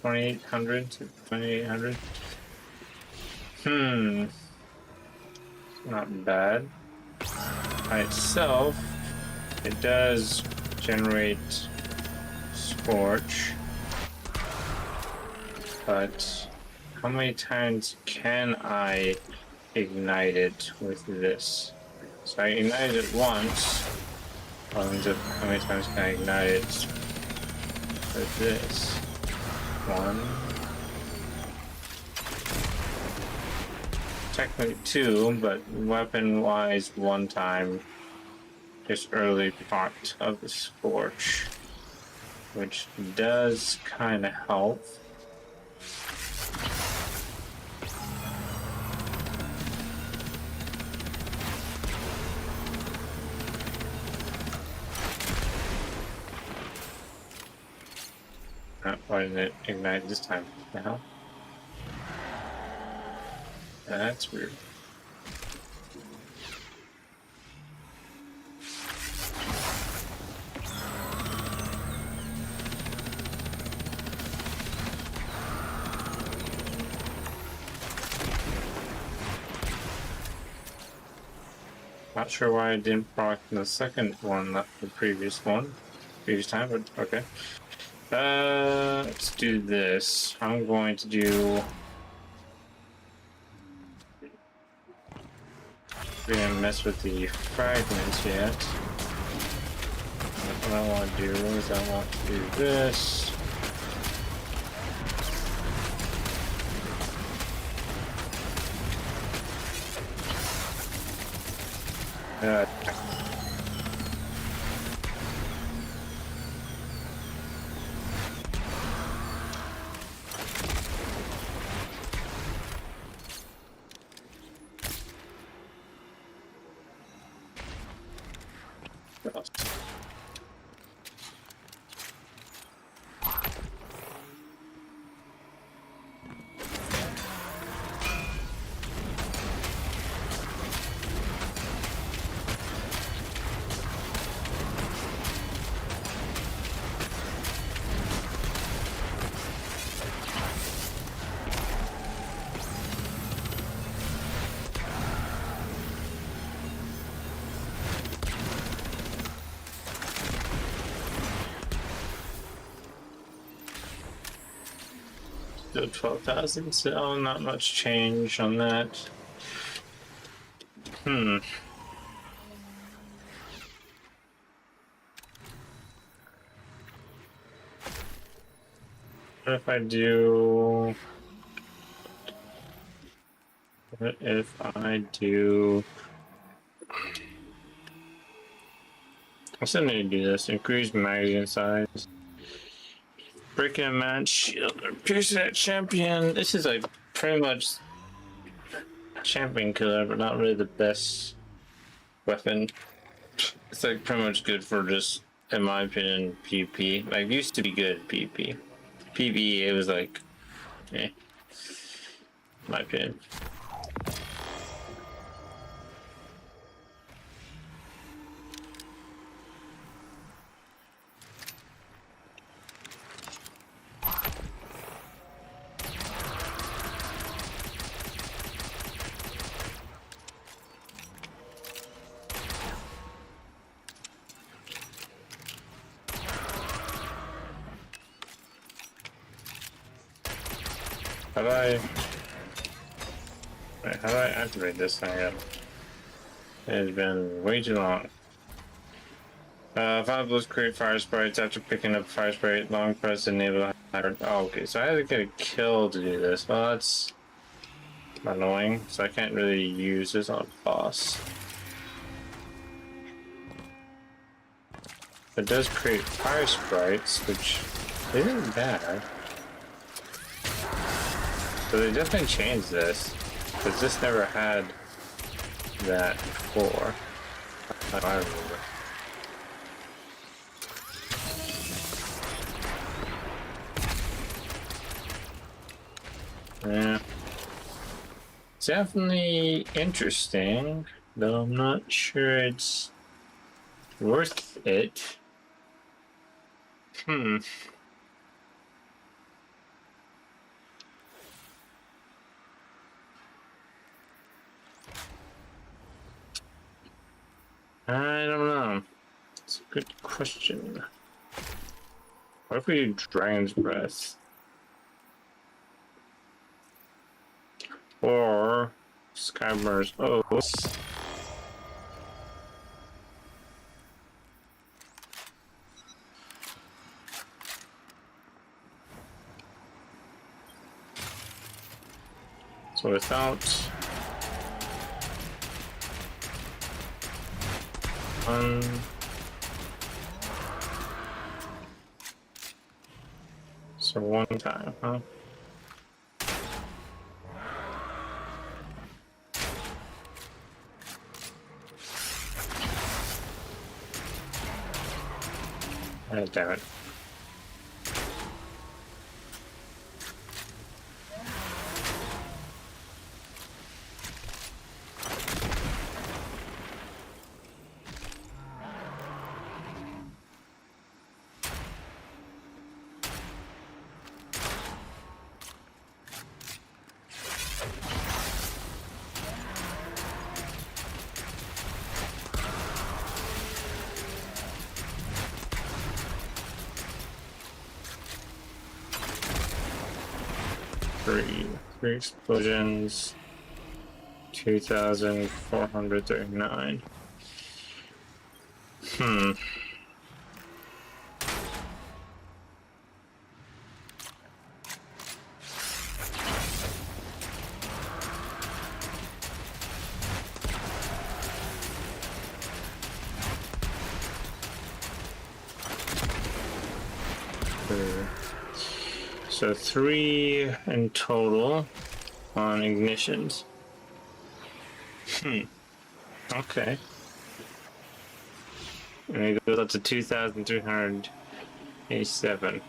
2,800 to 2,800. Not bad. By itself, it does generate Scorch. But how many times can I ignite it with this? So I ignited it once. How many times can I ignite it with this? One. Technically two, but weapon-wise, one time. Just early part of the Scorch, which does kind of help. Why didn't it ignite this time? The hell? That's weird. Not sure why I didn't proc the second one, not the previous time, but okay. Let's do this. I'm going to do. We're gonna mess with the fragments yet. What I want to do is I want to do this. Still 12,000, so not much change on that. What if I do... What if I do... I still need to do this. Increase magazine size. Breaking a match. Pierce that champion. This is like pretty much champion killer, but not really the best weapon. It's like pretty much good for just, in my opinion, PvP. Like, it used to be good at PvP. PvE, it was like, eh. In my opinion. How do I activate this thing yet? It has been way too long. Fire blows create fire sprites after picking up fire sprite. Long press enable. Oh, okay, so I had to get a kill to do this. Well, that's annoying. So I can't really use this on boss. It does create fire sprites, which isn't bad. So they definitely changed this, because this never had that before. I remember. Yeah. It's definitely interesting, though I'm not sure it's worth it. I don't know. It's a good question. What if we do Dragon's Breath? Or Skyburner's Oath. So without so one time, huh? Oh, damn it. Three explosions, 2,439. So 3 in total on ignitions. Okay. And it goes up to 2,387.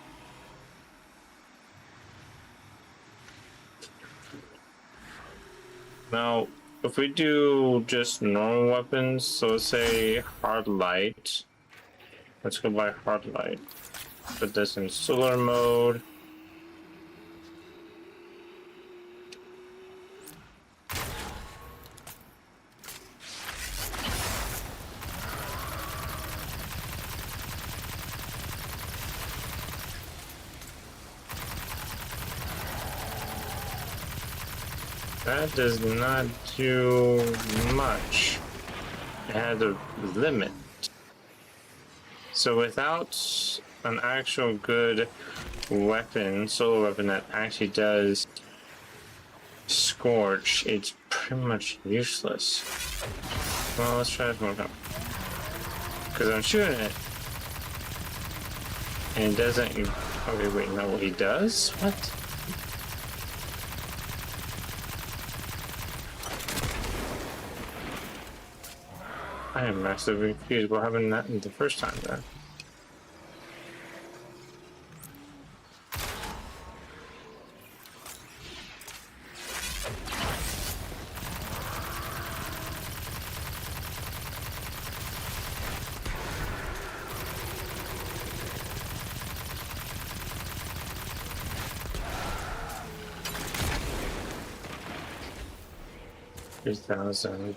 Now, if we do just normal weapons, so let's say hard light. Let's go by hard light. Put this in solar mode. That does not do much. It has a limit. So without an actual good weapon, solo weapon that actually does scorch, it's pretty much useless. Well, let's try this one more time. Because I'm shooting it. And it doesn't... Okay, wait, no, he does? What? I am massively confused what happened that the first time then.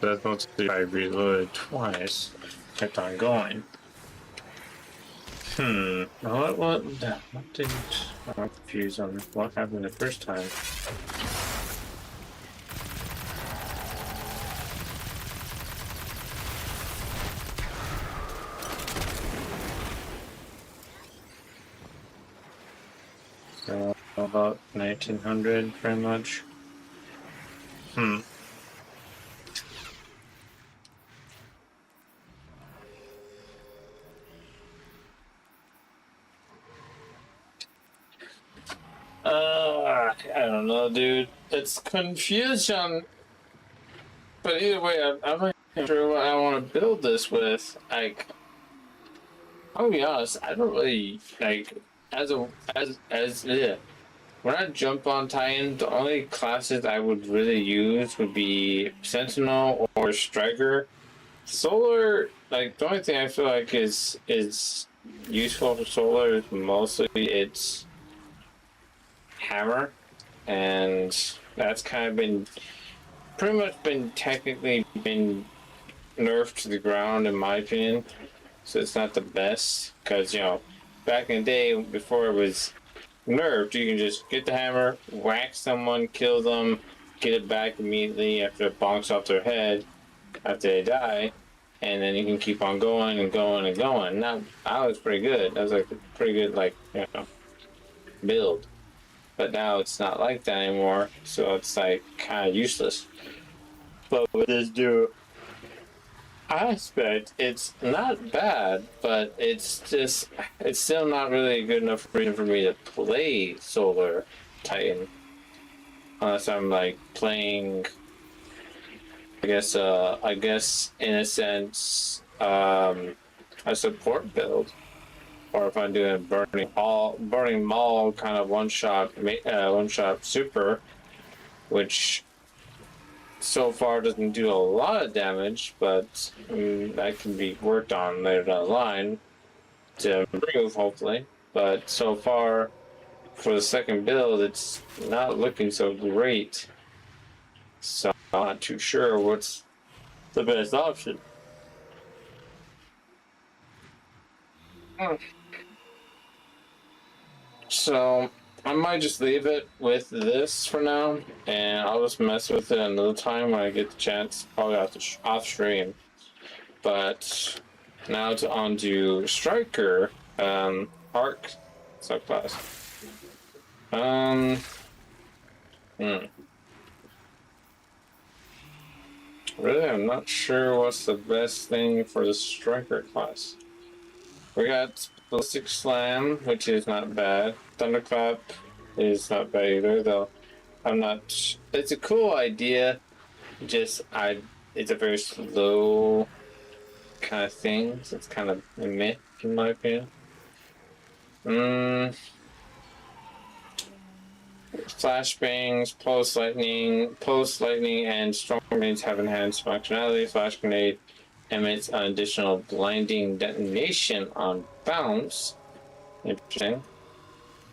That's mostly I reloaded twice. Kept on going. What did I'm confused on what happened the first time? About 1900, pretty much. I don't know, dude. It's confusion. But either way, I'm not sure what I want to build this with. Like, I'll be honest, I don't really like yeah. When I jump on Titan, the only classes I would really use would be Sentinel or Striker. Solar, like the only thing I feel like is useful for Solar is mostly its hammer, and that's kind of been pretty much been technically been nerfed to the ground in my opinion. So it's not the best because back in the day before it was nerfed, you can just get the hammer, whack someone, kill them, get it back immediately after it bonks off their head after they die, and then you can keep on going and going and going. Now, that was pretty good. That was like a pretty good build. But now it's not like that anymore, so it's like kind of useless. But with this new aspect, it's not bad, but it's still not really a good enough reason for me to play Solar Titan. Unless I'm like playing, I guess in a sense, a support build. Or if I'm doing Burning Maul kind of one shot super, which so far doesn't do a lot of damage, but that can be worked on later down the line to improve, hopefully. But so far, for the second build, it's not looking so great. So I'm not too sure what's the best option. So I might just leave it with this for now, and I'll just mess with it another time when I get the chance, probably off stream. But now on to Striker, Arc subclass. Really, I'm not sure what's the best thing for the Striker class. We got Ballistic Slam, which is not bad. Thunderclap is not bad either, though. It's a cool idea. It's a very slow kind of thing. So it's kind of a meh, in my opinion. Flashbangs, Pulse Lightning, and Storm Grenades have enhanced functionality. Flash Grenade emits an additional blinding detonation on bounce. Interesting.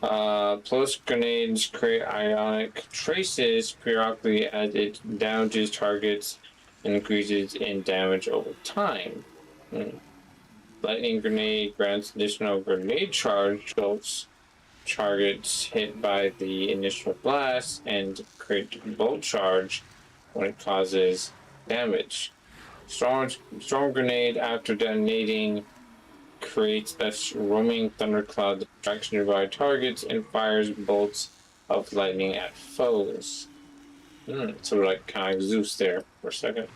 Pulse grenades create ionic traces periodically as it damages targets and increases in damage over time. Lightning grenade grants additional grenade charge jolts targets hit by the initial blast and create bolt charge when it causes damage. Storm grenade after detonating creates a roaming thundercloud that attracts nearby targets and fires bolts of lightning at foes. So like kind of Zeus there for a second.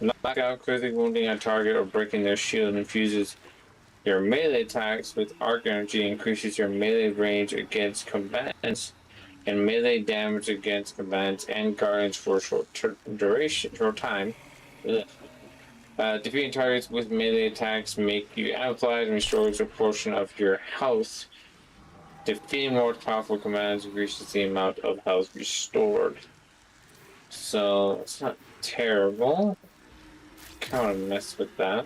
Knockout, critically wounding a target or breaking their shield infuses your melee attacks with arc energy, increases your melee range against combatants and melee damage against combatants and guardians for a short time. Defeating targets with melee attacks make you amplified and restores a portion of your health. Defeating more powerful commands increases the amount of health restored. So it's not terrible. Kind of mess with that.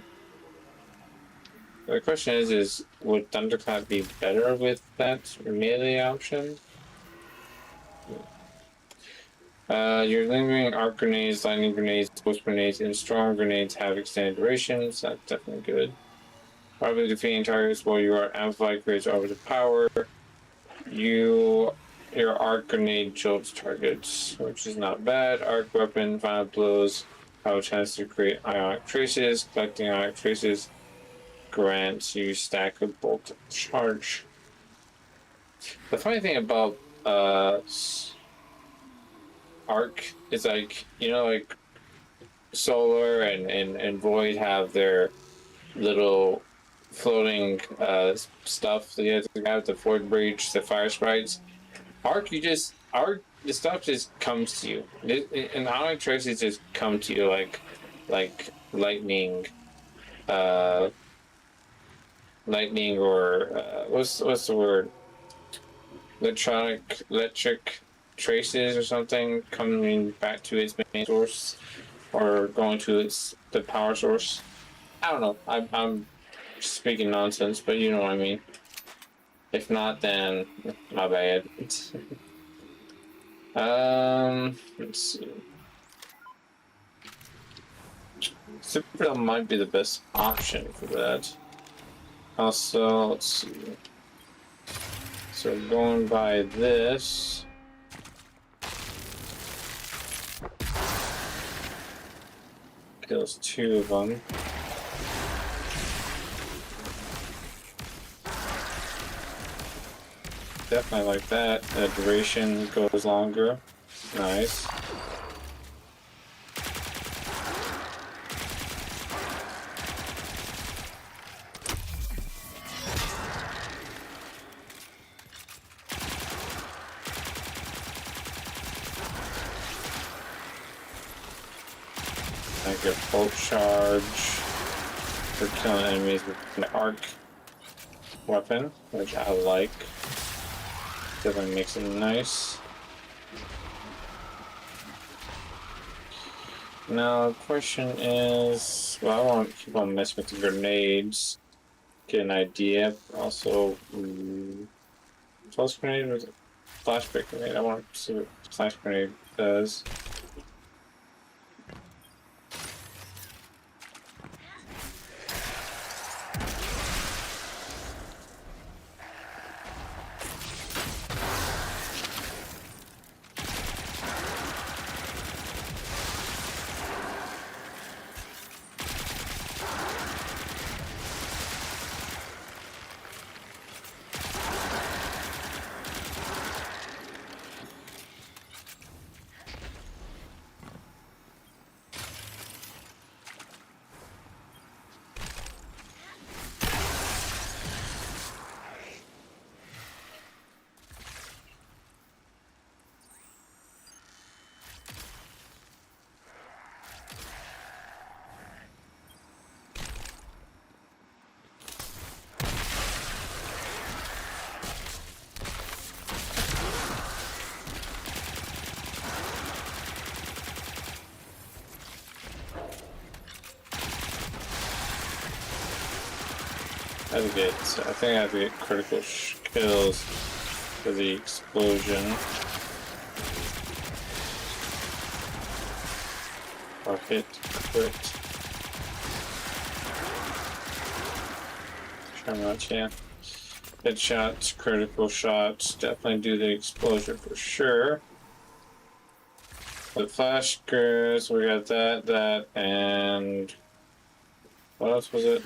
The question is would Thunderclap be better with that melee option? Your lingering arc grenades, lightning grenades, pulse grenades, and storm grenades have extended durations. That's definitely good. Probably defeating targets while you are amplified creates orbital power. Your arc grenade jolts targets, which is not bad. Arc weapon, final blows How chance to create ionic traces. Collecting ionic traces grants you stack of bolt charge. The funny thing about Arc is like, you know, like Solar and Void have their little floating stuff that you have to have, the Void Breach, the Fire Sprites. Arc, the stuff just comes to you. And Ionic Traces just come to you like lightning, lightning or what's the word? Electric traces or something coming back to its main source or going to the power source. I don't know. I'm speaking nonsense, but you know what I mean. If not, then my bad. Let's see. Citadel might be the best option for that. Also, let's see. So going by this. Kills 2 of them. Definitely like that. The duration goes longer. Nice. I get bolt charge for killing enemies with an arc weapon, which I like. Definitely makes it nice. Now the question is, well, I want to keep on messing with the grenades, get an idea. Also, pulse grenade or flashbang grenade? I want to see what flash grenade does. I think I have to get critical kills for the explosion. Or hit crit. Try much, yeah. Headshots, critical shots, definitely do the explosion for sure. The flash grenades, we got that, and what else was it?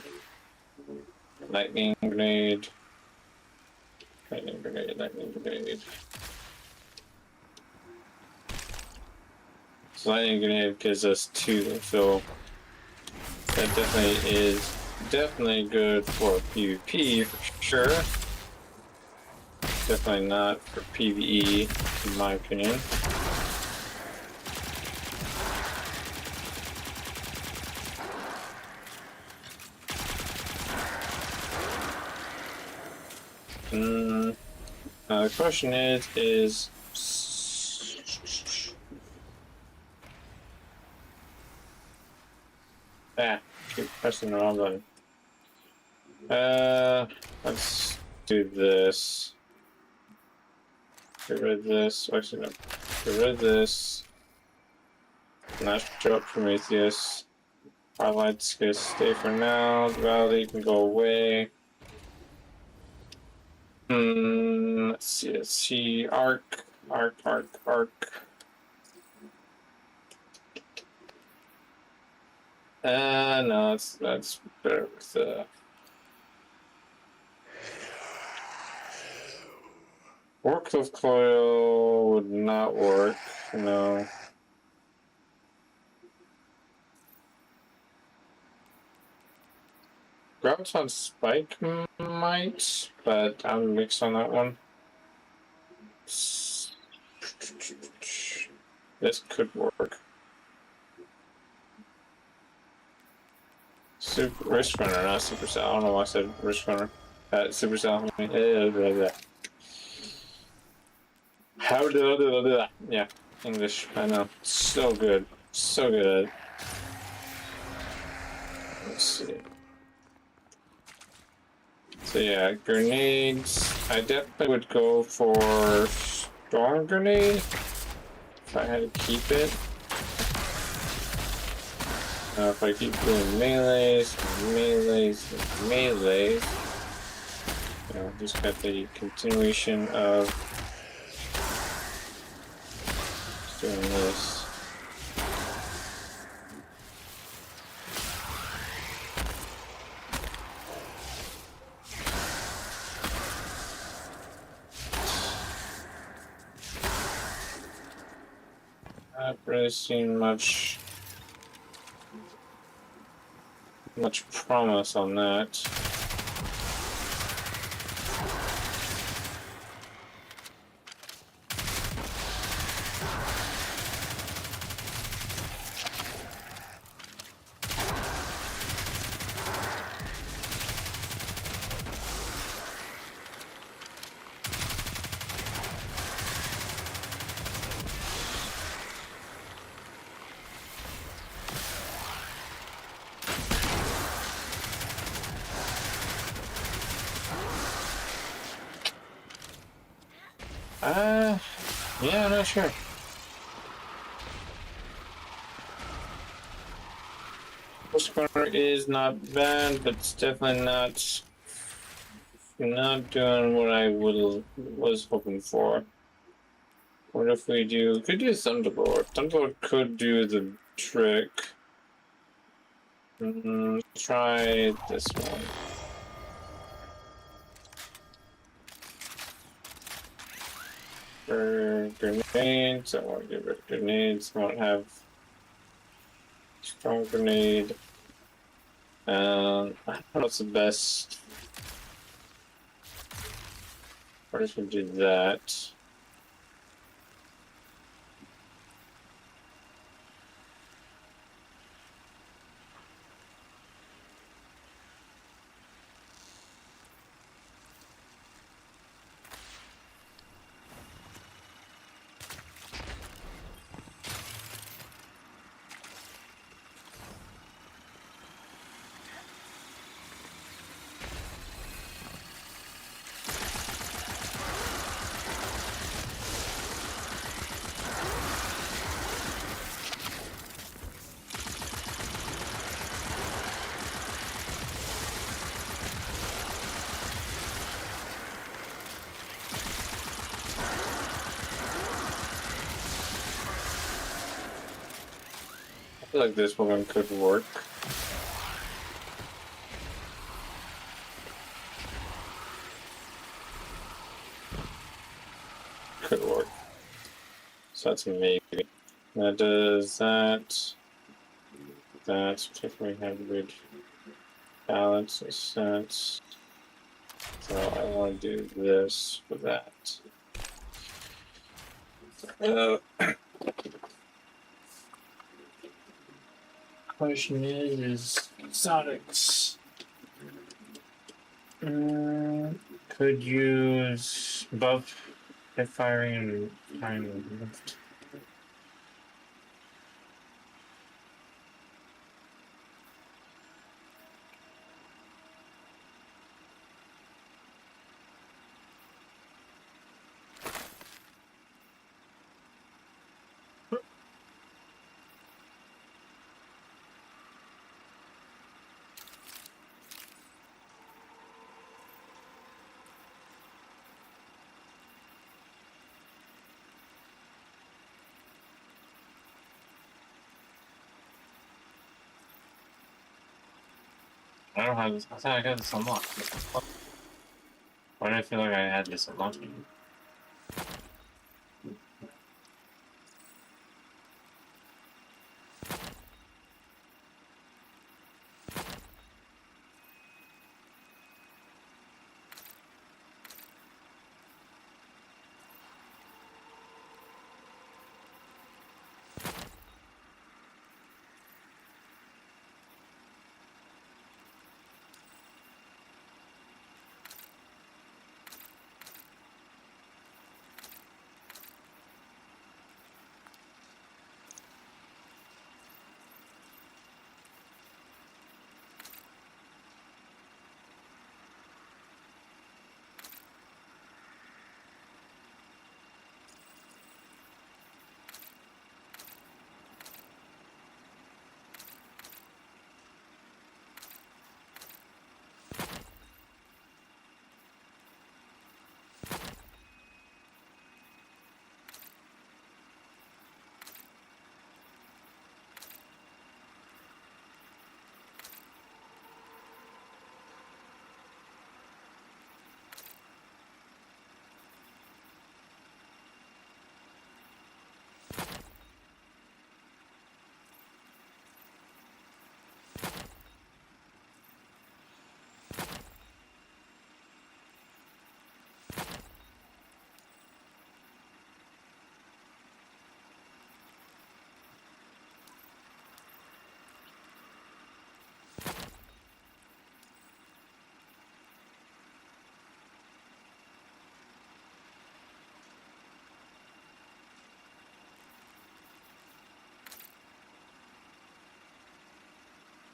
Lightning grenade. Lightning grenade. So lightning grenade gives us 2, so that definitely is good for PvP for sure. Definitely not for PvE, in my opinion. The question is keep pressing the wrong button. Let's do this. Get rid of this. Actually, no. Get rid of this. Not show up Prometheus. Highlights can stay for now. Duality can go away. Let's see. Arc. No, that's better with forklift coil would not work. No. Graviton Spike might, but I'm mixed on that one. This could work. Super Wrist Runner, not Supercell. I don't know why I said Wrist Runner. Supercell. How do yeah, English. I know. So good. So good at it. Let's see. So yeah, grenades. I definitely would go for Storm Grenade if I had to keep it. If I keep doing melees, you know, just got the continuation of doing this. Not really seen much promise on that. Yeah, I'm not sure. Post corner is not bad, but it's definitely not doing what I was hoping for. What if we could do Thunderbolt? Thunderbolt could do the trick. Try this one. For grenades, I want to get rid of grenades. I won't have strong grenade. I don't know what's the best. First, we do that. I feel like this one could work. Could work. So that's a maybe. That does that. That's particularly hybrid balance of sense. So I want to do this for that. Question is exotics. Could use buff hip firing and time lift. I don't have this. I thought I got this unlocked. Why did I feel like I had this unlocked?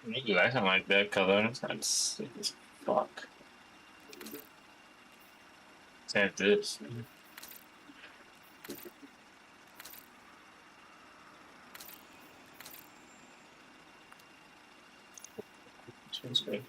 You guys don't like that color. That's fuck. Take this. Sounds good.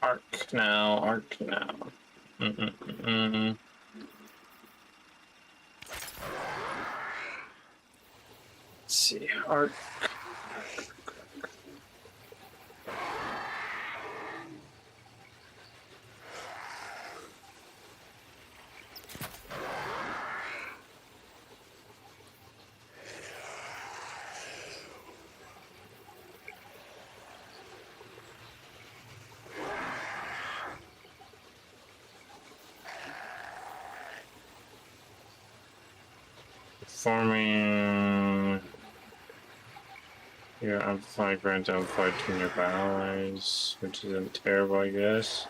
Arc now, arc now. Mm-mm-mm. Let's see, arc. Forming your amplified grants amplified to nearby allies, which isn't terrible, I guess.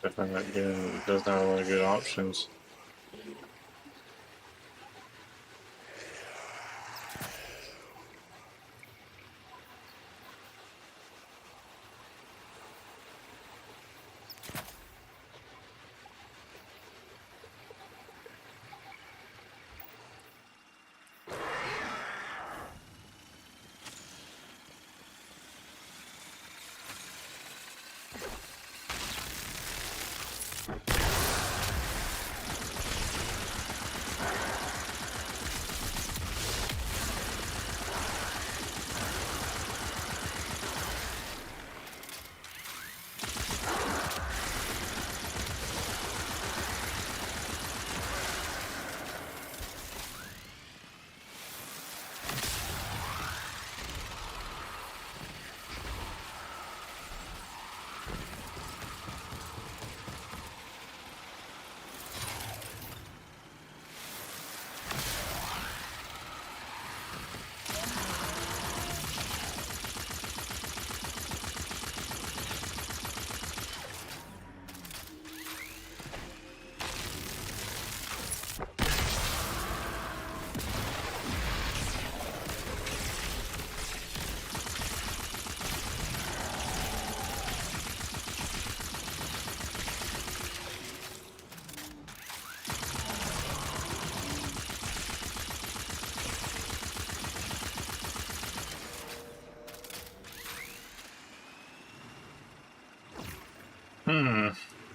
Definitely not good. Doesn't have a lot of good options.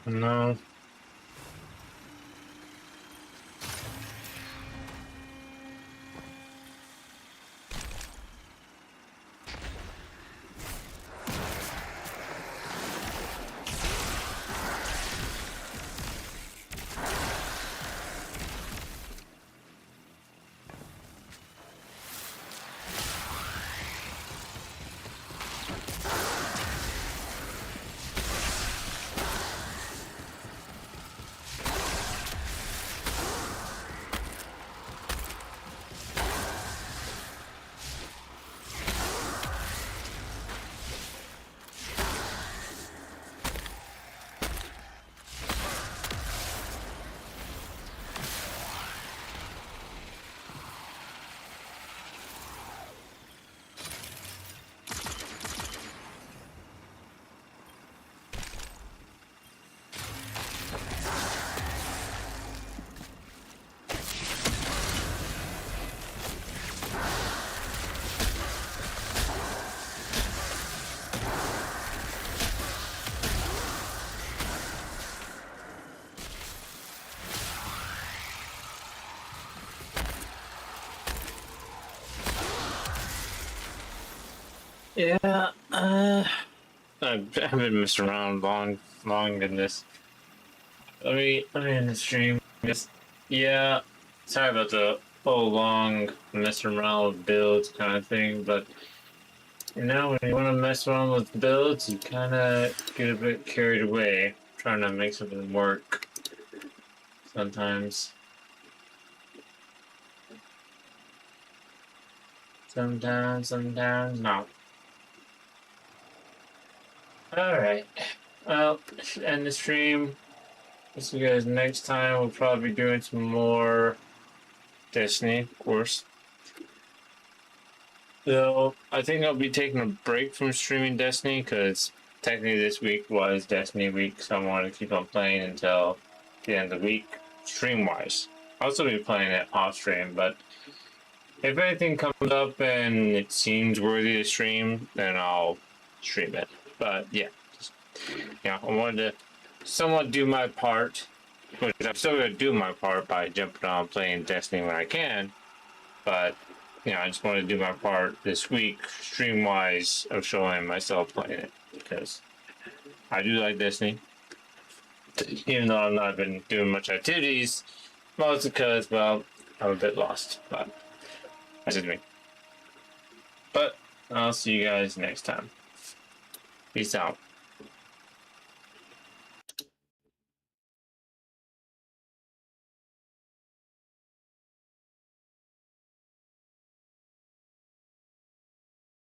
No. Yeah, I've been messing around long in this. Let me end the stream. Just, yeah, sorry about the whole long messing around with builds kind of thing, but you know, when you want to mess around with builds, you kind of get a bit carried away trying to make something work sometimes. Sometimes not. Alright. Well, end the stream. See you guys next time. We'll probably be doing some more Destiny, of course. So, I think I'll be taking a break from streaming Destiny because technically this week was Destiny week, so I want to keep on playing until the end of the week, stream-wise. I'll still be playing it off-stream, but if anything comes up and it seems worthy to stream, then I'll stream it. But yeah, I wanted to somewhat do my part, which I'm still going to do my part by jumping on playing Destiny when I can, but I just want to do my part this week, stream-wise, of showing myself playing it, because I do like Destiny, even though I've not been doing much activities, mostly because, well, I'm a bit lost, but that's just me. But I'll see you guys next time. Peace out.